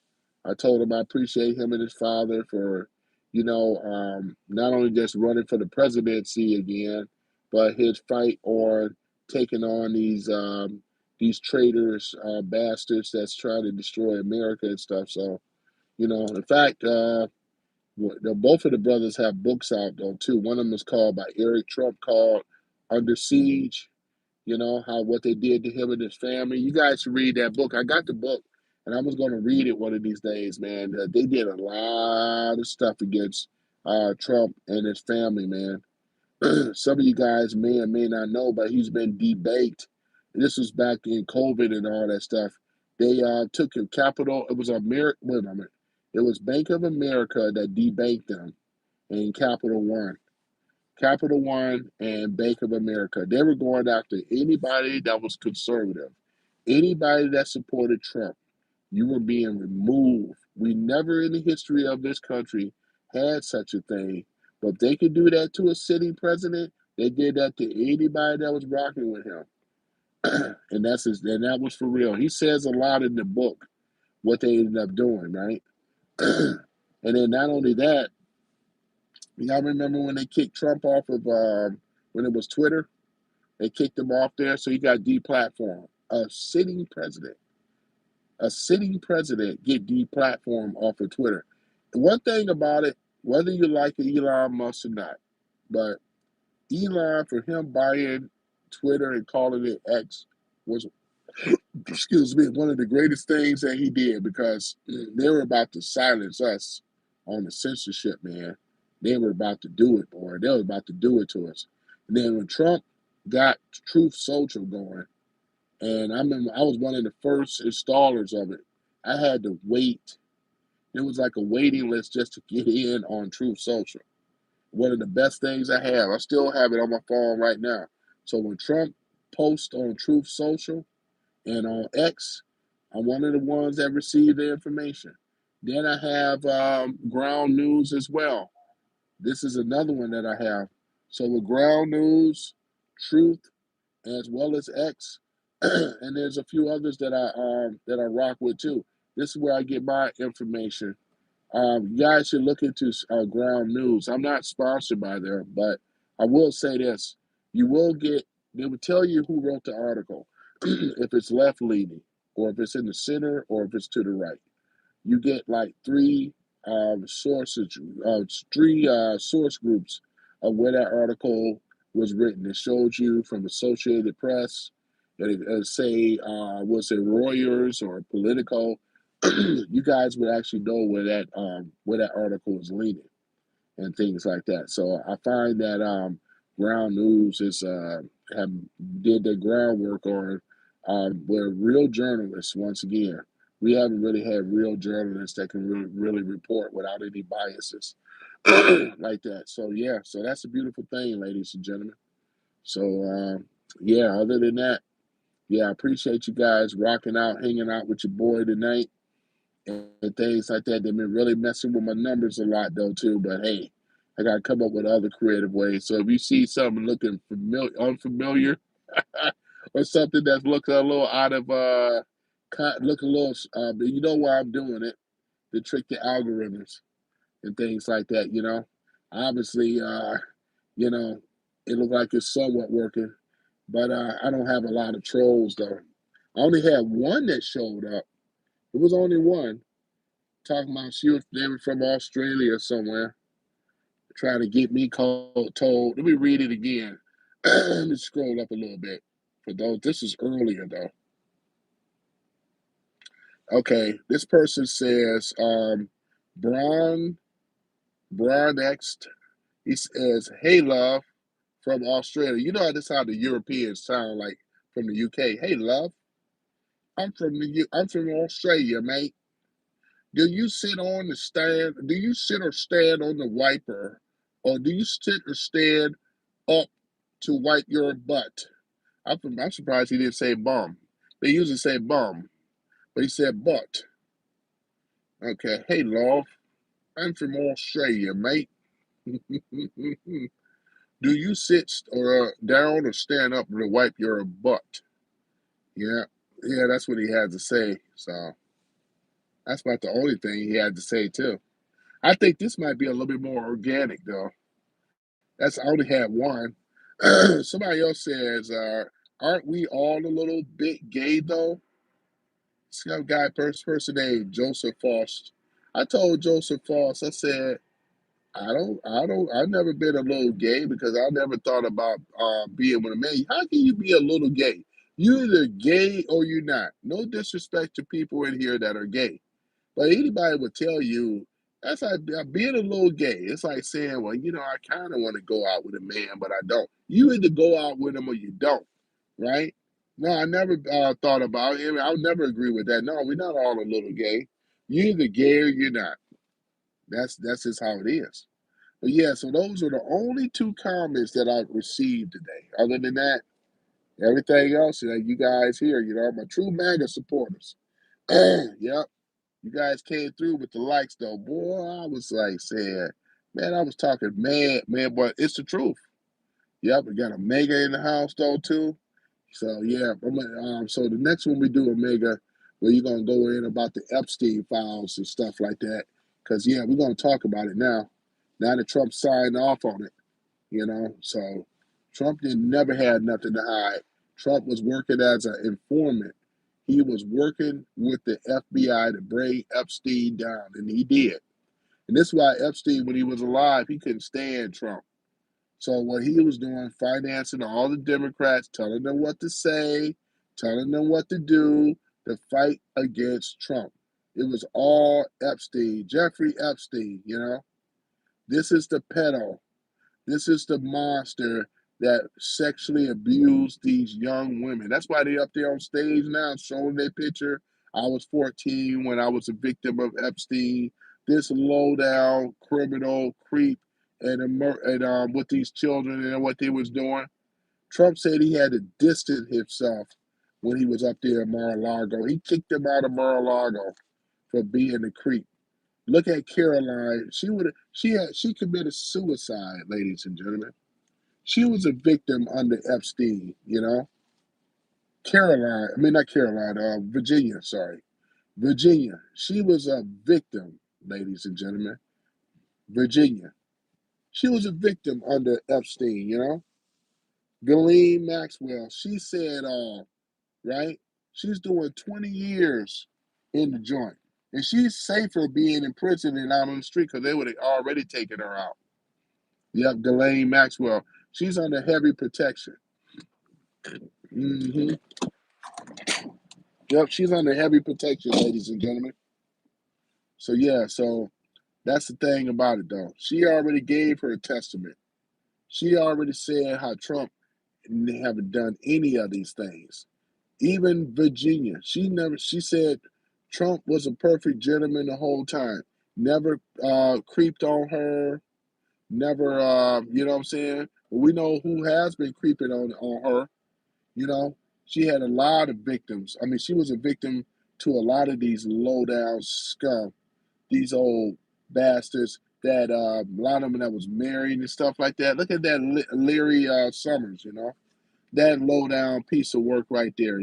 I told him I appreciate him and his father for, not only just running for the presidency again, but his fight on taking on these traitors, bastards that's trying to destroy America and stuff. So, in fact, both of the brothers have books out though too. One of them is called by Eric Trump called Under Siege. How what they did to him and his family. You guys should read that book. I got the book, and I was going to read it one of these days, man. They did a lot of stuff against Trump and his family, man. Some of you guys may or may not know, but he's been debaked. This was back in COVID and all that stuff. They took a capital. It was America. Wait a minute. It was Bank of America that debanked them in Capital One. Capital One and Bank of America. They were going after anybody that was conservative, anybody that supported Trump. You were being removed. We never in the history of this country had such a thing. But if they could do that to a sitting president, they did that to anybody that was rocking with him. And that was for real. He says a lot in the book what they ended up doing, right? And then not only that, Y'all remember when they kicked Trump off of when it was Twitter? They kicked him off there, so he got deplatformed. A sitting president get deplatformed off of Twitter. One thing about it, whether you like Elon Musk or not, but Elon, for him buying Twitter and calling it X, was, excuse me, one of the greatest things that he did, because they were about to silence us on the censorship, man. They were about to do it, boy. They were about to do it to us. And then when Trump got Truth Social going, and I remember I was one of the first installers of it. I had to wait. It was like a waiting list just to get in on Truth Social. One of the best things I have. I still have it on my phone right now. So when Trump posts on Truth Social and on X, I'm one of the ones that receive the information. Then I have Ground News as well. This is another one that I have. So with Ground News, Truth, as well as X, and there's a few others that I rock with too. This is where I get my information. You guys should look into Ground News. I'm not sponsored by them, but I will say this: you will get. They will tell you who wrote the article, if it's left leaning, or if it's in the center, or if it's to the right. You get like sources, three source groups of where that article was written. It shows you from Associated Press, that it say was it Reuters or Politico. You guys would actually know where that article is leaning and things like that. So I find that Ground News is have did their groundwork on where real journalists. Once again, we haven't really had real journalists that can really report without any biases like that. So yeah, so that's a beautiful thing, ladies and gentlemen. So yeah, other than that, yeah, I appreciate you guys rocking out, hanging out with your boy tonight, and things like that. They've been really messing with my numbers a lot though too. But hey, I gotta come up with other creative ways. So if you see something looking unfamiliar, or something that's looking a little out of look a little, you know why I'm doing it, to trick the algorithms and things like that. Obviously, you know, it looked like it's somewhat working, but I don't have a lot of trolls though. I only had one that showed up. It was only one, talking about they were from Australia somewhere, trying to get me told. Let me read it again. Let me scroll up a little bit. For those, this is earlier though. Okay, this person says, Brian, Brian X. He says, "Hey, love, from Australia." You know how this how the Europeans sound like from the UK. Hey, love, I'm from Australia, mate. Do you sit on the stand? Do you sit or stand on the wiper, or do you sit or stand up to wipe your butt? I'm surprised he didn't say bum. They usually say bum, but he said butt. Okay, hey love, I'm from Australia, mate. Do you sit or down or stand up to wipe your butt? Yeah, yeah, that's what he had to say. So that's about the only thing he had to say too. I think this might be a little bit more organic though. I only had one. Somebody else says, "Aren't we all a little bit gay though?" Some guy, person named Joseph Foss. I told Joseph Foss, I said, I've never been a little gay, because I never thought about being with a man. How can you be a little gay? You either gay or you're not. No disrespect to people in here that are gay. But anybody would tell you that's like being a little gay. It's like saying, well, I kind of want to go out with a man, but I don't. You either go out with him or you don't, right? No, I never thought about it. I would never agree with that. No, we're not all a little gay. You're either gay or you're not. That's just how it is. But yeah, so those are the only two comments that I've received today. Other than that, everything else, you guys here, my true MAGA supporters. Yep. You guys came through with the likes though. Boy, I was like saying, man, I was talking mad, man, but it's the truth. Yep, we got a mega in the house though too. So yeah, so the next one we do a mega, where you're gonna go in about the Epstein files and stuff like that. Cause yeah, we're gonna talk about it now. Now that Trump signed off on it, so Trump didn't never had nothing to hide. Trump was working as an informant. He was working with the FBI to bring Epstein down, and he did. And this is why Epstein, when he was alive, he couldn't stand Trump. So what he was doing, financing all the Democrats, telling them what to say, telling them what to do to fight against Trump. It was all Epstein, Jeffrey Epstein. This is the pedo. This is the monster that sexually abused these young women. That's why they're up there on stage now showing their picture. I was 14 when I was a victim of Epstein. This low down criminal creep and with these children and what they was doing. Trump said he had to distance himself when he was up there in Mar-a-Lago. He kicked him out of Mar-a-Lago for being a creep. Look at Caroline. She committed suicide, ladies and gentlemen. She was a victim under Epstein. Caroline, I mean not Caroline, Virginia, sorry. Virginia. She was a victim, ladies and gentlemen. Virginia. She was a victim. Ghislaine Maxwell, she said all, right? She's doing 20 years in the joint. And she's safer being in prison than out on the street because they would have already taken her out. Yep, Ghislaine Maxwell. She's under heavy protection. hmm Yep, she's under heavy protection, ladies and gentlemen. So yeah, so that's the thing about it though. She already gave her testament. She already said how Trump haven't done any of these things. Even Virginia, she said Trump was a perfect gentleman the whole time. Never creeped on her, never you know what I'm saying? But we know who has been creeping on her. You know, she had a lot of victims. I mean, she was a victim to a lot of these low down scum, these old bastards that a lot of them that was married and stuff like that. Look at that Larry Summers. That low down piece of work right there.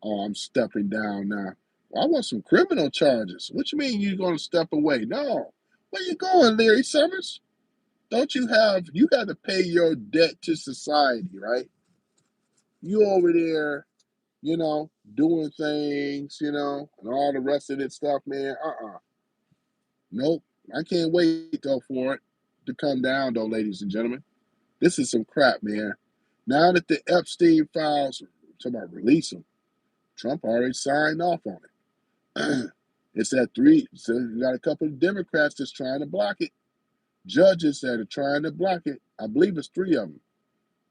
Oh, I'm stepping down now. I want some criminal charges. What you mean you're going to step away? No. Where you going, Larry Summers? Don't you got to pay your debt to society, right? You over there, doing things, and all the rest of that stuff, man. Nope. I can't wait though for it to come down though, ladies and gentlemen. This is some crap, man. Now that the Epstein files, talking about release them, Trump already signed off on it. It's at 3. So you got a couple of Democrats that's trying to block it. Judges that are trying to block it. I believe it's 3 of them.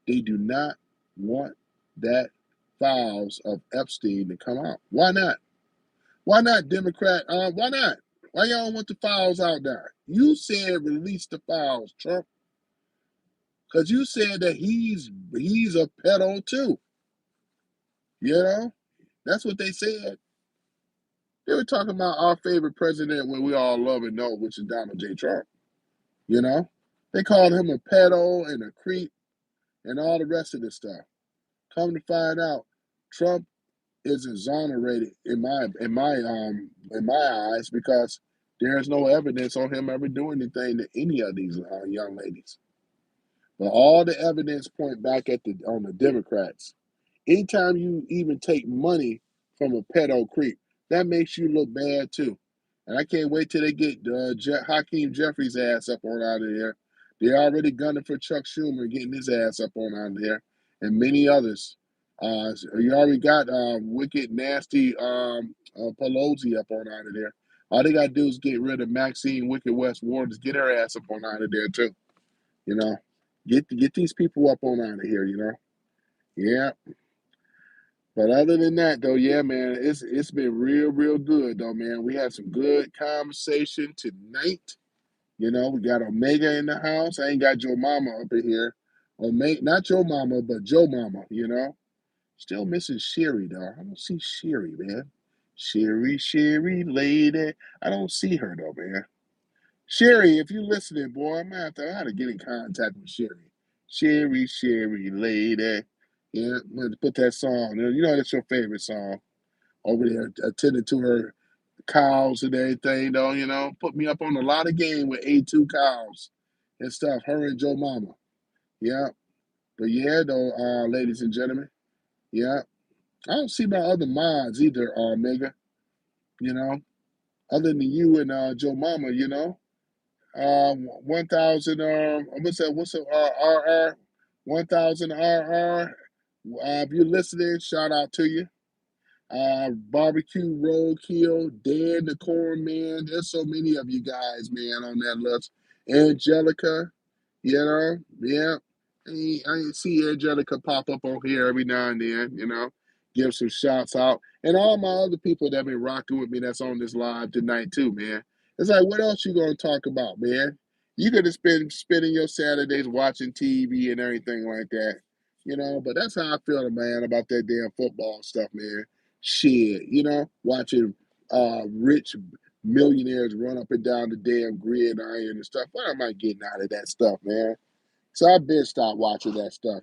They do not want that files of Epstein to come out. Why not? Why not, Democrat? Why not? Why y'all want the files out there? You said release the files, Trump, because you said that he's a pedo too. That's what they said. They were talking about our favorite president when we all love and know, which is Donald J. Trump. You know, they called him a pedo and a creep and all the rest of this stuff. Come to find out, Trump is exonerated in my eyes because there is no evidence on him ever doing anything to any of these young ladies. But all the evidence point back on the Democrats. Anytime you even take money from a pedo creep, that makes you look bad too. And I can't wait till they get Hakeem Jeffries' ass up on out of there. They're already gunning for Chuck Schumer getting his ass up on out of there, and many others. You already got wicked, nasty Pelosi up on out of there. All they got to do is get rid of Maxine Wicked West Waters, get her ass up on out of there too. You know, get these people up on out of here. Yeah. But other than that, though, yeah, man, it's been real good, though, man. We had some good conversation tonight. We got Omega in the house. I ain't got Joe Mama up in here. Omega, not Joe Mama, but Joe Mama. Still missing Sherry, though. I don't see Sherry, man. Sherry, lady. I don't see her, though, man. Sherry, if you listening, boy, I'm gonna have to get in contact with Sherry. Sherry, lady. Yeah, I'm gonna put that song. That's your favorite song over there, attending to her cows and everything, though, put me up on a lot of game with A2 cows and stuff, her and Joe Mama. Yeah. But yeah, though, ladies and gentlemen, yeah. I don't see my other mods either, Mega, you know, other than you and Joe Mama, 1,000, what's that? What's the RR? 1,000 RR. If you're listening, shout out to you. Barbecue Roadkill, Dan the Corn Man. There's so many of you guys, man, on that list. Angelica, yeah. I see Angelica pop up on here every now and then, give some shouts out. And all my other people that been rocking with me that's on this live tonight too, man. It's like, what else you gonna talk about, man? You could have spending your Saturdays watching TV and everything like that, but that's how I feel, man, about that damn football stuff, man. Shit, watching rich millionaires run up and down the damn gridiron and stuff. What am I getting out of that stuff, man? So I've been stopped watching that stuff.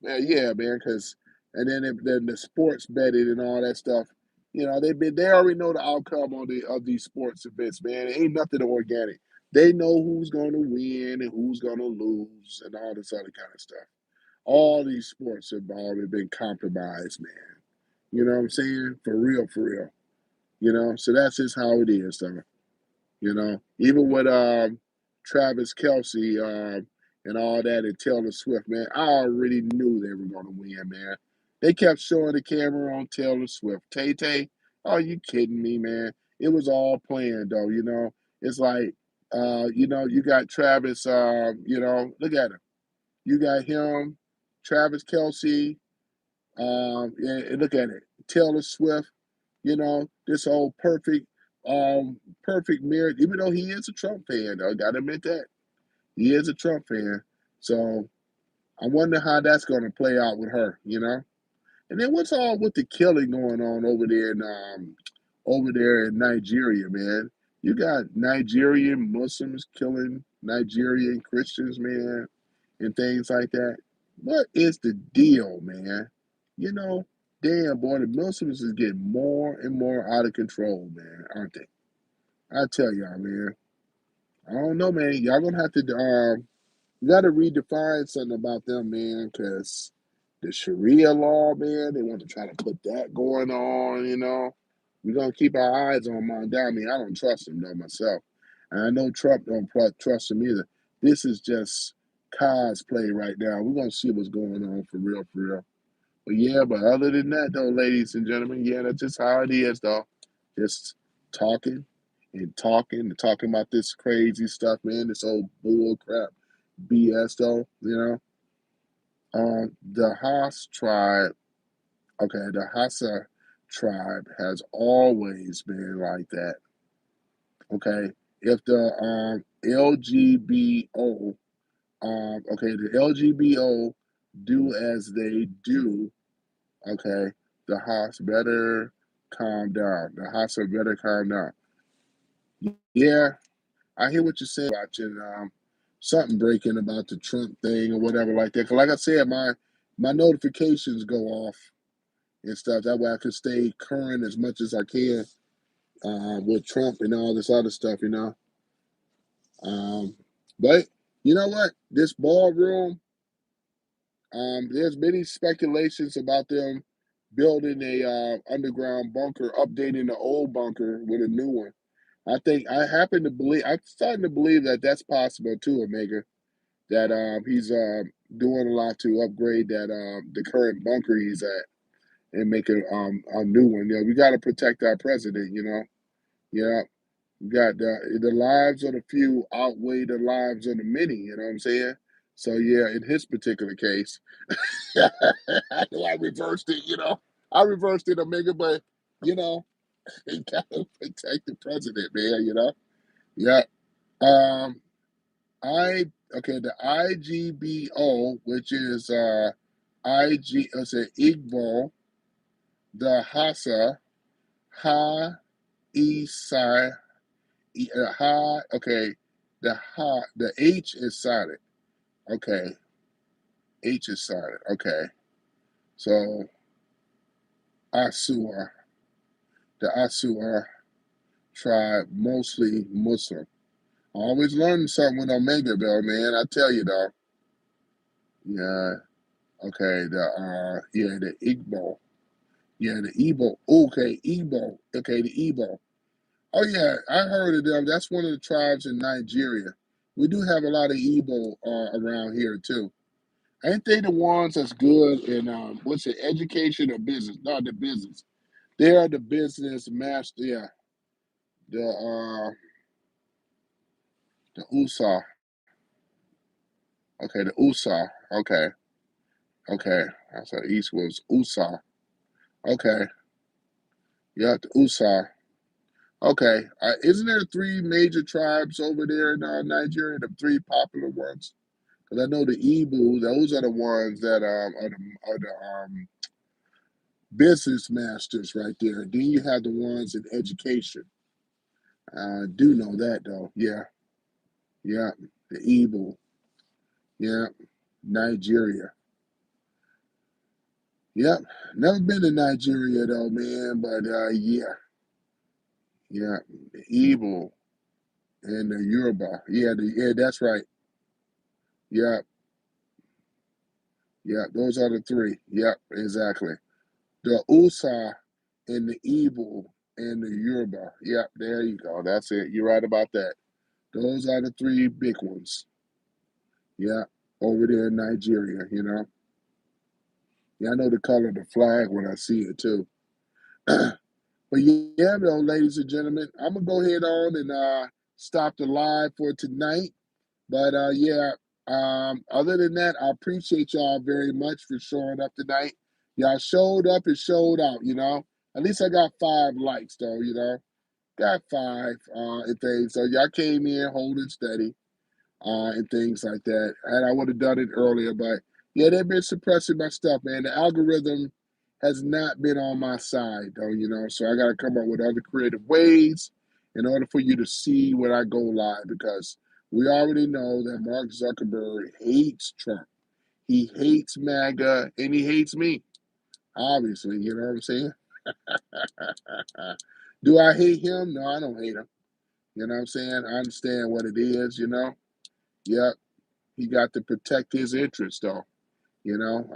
Yeah, man, because and then the sports betting and all that stuff. They already know the outcome of these sports events, man. It ain't nothing organic. They know who's gonna win and who's gonna lose and all this other kind of stuff. All these sports have already been compromised, man. You know what I'm saying? For real, for real. So that's just how it is, though. Even with Travis Kelsey and all that and Taylor Swift, man, I already knew they were gonna win, man. They kept showing the camera on Taylor Swift. Tay Tay, are you kidding me, man? It was all planned, though. It's like, you got Travis. Look at him. You got him, Travis Kelsey. And look at it, Taylor Swift. This whole perfect marriage. Even though he is a Trump fan, though, gotta admit that he is a Trump fan. So I wonder how that's gonna play out with her. And then what's all with the killing going on over there in Nigeria, man? You got Nigerian Muslims killing Nigerian Christians, man, and things like that. What is the deal, man? You know, damn boy, the Muslims is getting more and more out of control, man, aren't they? I tell y'all, man. I don't know, man. Y'all gonna have to you gotta redefine something about them, man, because the Sharia law, man, they want to try to put that going on. We're gonna keep our eyes on Mondami. I don't trust him though myself. And I know Trump don't trust him either. This is just cosplay right now. We're gonna see what's going on for real, for real. But yeah, but other than that though, ladies and gentlemen, yeah, that's just how it is though. Just talking and talking about this crazy stuff, man, this old bull crap. BS though, the Haas tribe, okay, the Hassa tribe has always been like that. Okay, if the LGBO, okay, the LGBO do as they do, okay, the Haas better calm down. The Hassa better calm down. Yeah, I hear what you're saying. Watching something breaking about the Trump thing or whatever like that. 'Cause like I said, my notifications go off and stuff. That way I can stay current as much as I can with Trump and all this other stuff. Um, but you know what? This ballroom, there's many speculations about them building a underground bunker, updating the old bunker with a new one. I'm starting to believe that that's possible too, Omega. That he's doing a lot to upgrade that the current bunker he's at and make a new one. We got to protect our president. Yeah, we got the lives of the few outweigh the lives of the many. You know what I'm saying? So yeah, in his particular case, I know I reversed it. I reversed it, Omega, but you know, you gotta protect the president, man. Yeah. Um, the IGBO, which is let's say Igbo, the Hassa, Ha Isai, Ha. Okay, the H is silent. Okay, H is silent. Okay, so Asua, the Asua. tribe, mostly Muslim. Always learning something with Omega though, man. I tell you though. Yeah. Okay. The Igbo. Yeah, the Igbo. Okay, Igbo. Okay, the Igbo. Oh yeah, I heard of them. That's one of the tribes in Nigeria. We do have a lot of Igbo around here too. Ain't they the ones that's good in what's it, education or business? No, the business. They are the business master. Yeah, the USA. Okay, the USA. Okay, okay. I said East was USA. Okay, yeah, the USA. Okay, isn't there three major tribes over there in Nigeria? The three popular ones. Because I know the Igbo, those are the ones that are the business masters right there. Then you have the ones in education. I do know that though. Yeah, yeah. The Igbo. Yeah, Nigeria. Yep. Never been to Nigeria though, man. But yeah, yeah. The Igbo and the Yoruba. Yeah, that's right. Yeah, yeah. Those are the three. Yep, exactly. The USA and the Igbo and the Yoruba. Yep, there you go. That's it. You're right about that. Those are the three big ones. Yeah, over there in Nigeria. Yeah, I know the color of the flag when I see it too. But yeah, though, ladies and gentlemen, I'm gonna go ahead on and stop the live for tonight. But yeah, other than that, I appreciate y'all very much for showing up tonight. Y'all showed up and showed out. At least I got 5 likes though. Got 5 and things. So y'all came in holding steady and things like that. And I would have done it earlier, but yeah, they've been suppressing my stuff, man. The algorithm has not been on my side, though. So I got to come up with other creative ways in order for you to see when I go live because we already know that Mark Zuckerberg hates Trump. He hates Maga and he hates me, obviously. You know what I'm saying? Do I hate him? No, I don't hate him. You know what I'm saying? I understand what it is. Yep. He got to protect his interests, though. I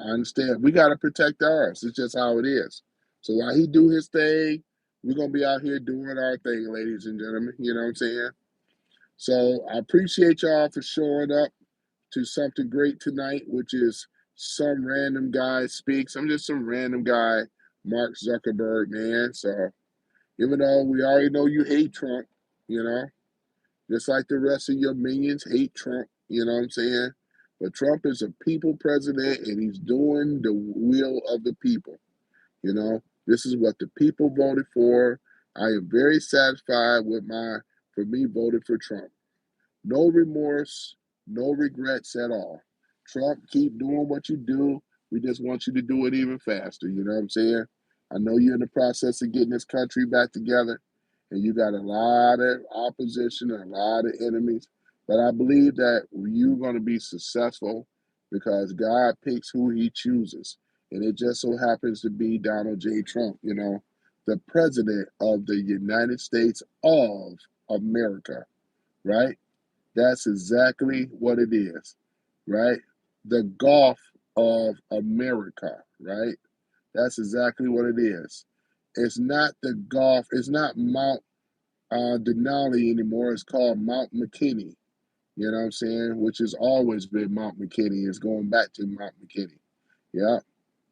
understand. We got to protect ours. It's just how it is. So while he do his thing, we're gonna be out here doing our thing, ladies and gentlemen. You know what I'm saying? So I appreciate y'all for showing up to something great tonight, which is some random guy speaks. I'm just some random guy, Mark Zuckerberg, man. So even though we already know you hate Trump, you know, just like the rest of your minions hate Trump, you know what I'm saying? But Trump is a people president and he's doing the will of the people. This is what the people voted for. I am very satisfied with for me voting for Trump. No remorse, no regrets at all. Trump, keep doing what you do. We just want you to do it even faster. You know what I'm saying? I know you're in the process of getting this country back together, and you got a lot of opposition and a lot of enemies. But I believe that you're going to be successful because God picks who he chooses. And it just so happens to be Donald J. Trump, the president of the United States of America, right? That's exactly what it is, right? The Gulf of America, right? That's exactly what it is. It's not the Gulf, it's not Mount Denali anymore. It's called Mount McKinney, you know what I'm saying? Which has always been Mount McKinney. It's going back to Mount McKinney. Yeah.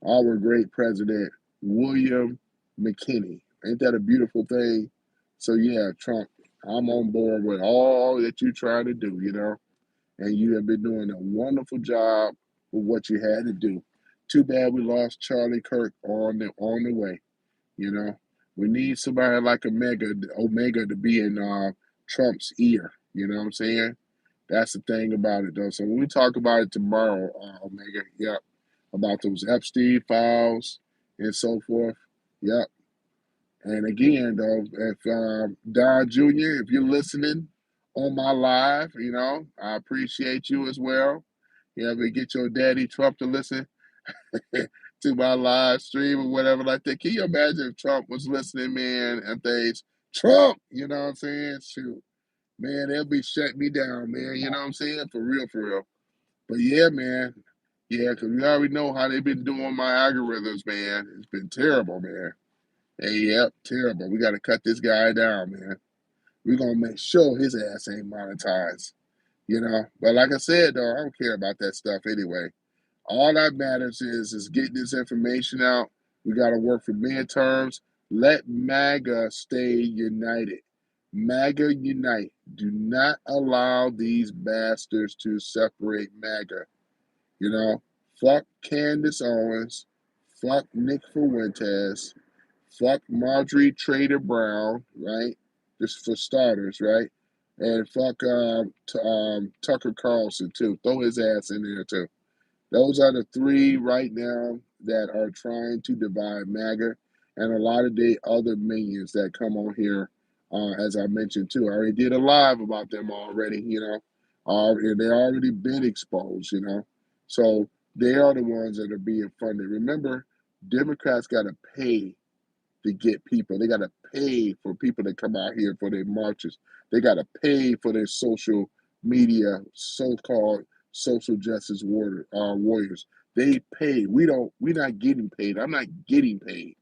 Our great president, William McKinney. Ain't that a beautiful thing? So, yeah, Trump, I'm on board with all that you're trying to do. And you have been doing a wonderful job with what you had to do. Too bad we lost Charlie Kirk on the way. You know, we need somebody like Omega to be in Trump's ear. You know what I'm saying? That's the thing about it, though. So when we talk about it tomorrow, Omega, yep, about those Epstein files and so forth, yep. And again, though, if Don Jr., if you're listening on my live, I appreciate you as well. We get your daddy Trump to listen to my live stream or whatever like that. Can you imagine if Trump was listening, man, and things? Trump, you know what I'm saying? Shoot, man, they'll be shutting me down, man. You know what I'm saying? For real, for real. But yeah, man. Yeah, because we already know how they've been doing my algorithms, man. It's been terrible, man. Hey, yep, terrible. We got to cut this guy down, man. We're going to make sure his ass ain't monetized, you know? But like I said, though, I don't care about that stuff anyway. All that matters is getting this information out. We got to work for midterms. Let MAGA stay united. MAGA unite. Do not allow these bastards to separate MAGA. You know, fuck Candace Owens, fuck Nick Fuentes, fuck Marjorie Trader Brown, right? Just for starters, right? And fuck Tucker Carlson too. Throw his ass in there too. Those are the three right now that are trying to divide MAGA, and a lot of the other minions that come on here, as I mentioned too. I already did a live about them already, you know, and they already been exposed, you know. So they are the ones that are being funded. Remember, Democrats got to pay to get people. They got to pay for people to come out here for their marches. They got to pay for their social media, so-called social justice warriors. They pay. We don't. We're not getting paid. I'm not getting paid.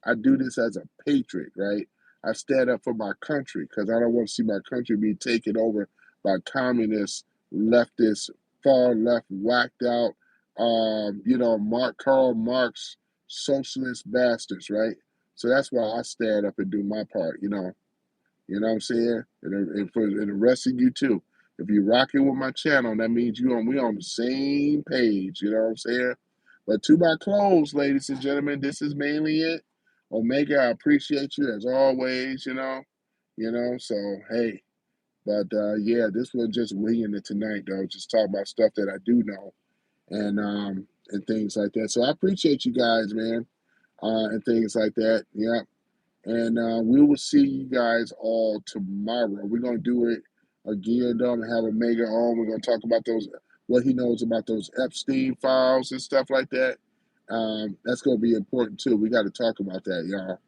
I do this as a patriot, right? I stand up for my country because I don't want to see my country be taken over by communists, leftists, far left, whacked out, Karl Marx, socialist bastards, right? So that's why I stand up and do my part, you know. You know what I'm saying? And the rest of you too. If you're rocking with my channel, that means we on the same page. You know what I'm saying? But to my close, ladies and gentlemen, this is mainly it. Omega, I appreciate you as always. You know. So hey, but yeah, this was just winging it tonight, though. Just talking about stuff that I do know and things like that. So I appreciate you guys, man, and things like that. Yeah. And we will see you guys all tomorrow. We're gonna do it again. Though, have Omega on. We're gonna talk about what he knows about those Epstein files and stuff like that. That's gonna be important too. We got to talk about that, y'all.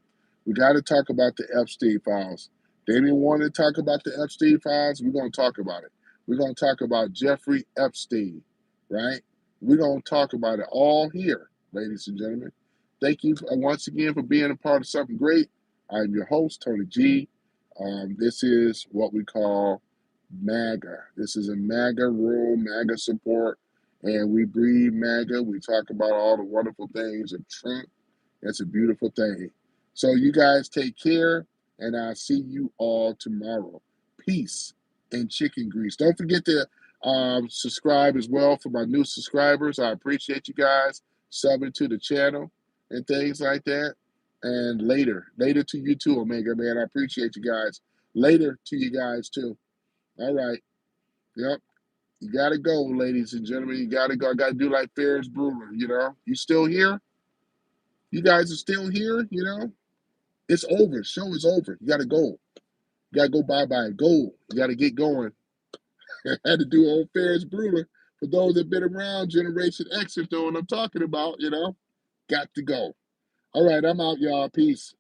We got to talk about the Epstein files. They didn't want to talk about the Epstein files. We're gonna talk about it. We're gonna talk about Jeffrey Epstein, right? We're gonna talk about it all here, ladies and gentlemen. Thank you once again for being a part of something great. I'm your host, Tony G. This is what we call MAGA. This is a MAGA room, MAGA support, and we breathe MAGA. We talk about all the wonderful things of Trump. That's a beautiful thing. So you guys take care, and I'll see you all tomorrow. Peace and chicken grease. Don't forget to subscribe as well for my new subscribers. I appreciate you guys subbing to the channel and things like that. And later to you too, Omega, man. I appreciate you guys. Later to you guys too. All right. Yep. You gotta go, ladies and gentlemen. You gotta go. I gotta do like Ferris Bueller, you know. You still here? You guys are still here, you know? It's over. Show is over. You gotta go. You gotta go bye-bye. Go. You gotta get going. I had to do old Ferris Bueller. For those that have been around, Generation X, if know what I'm talking about, you know. Got to go. All right, I'm out, y'all. Peace.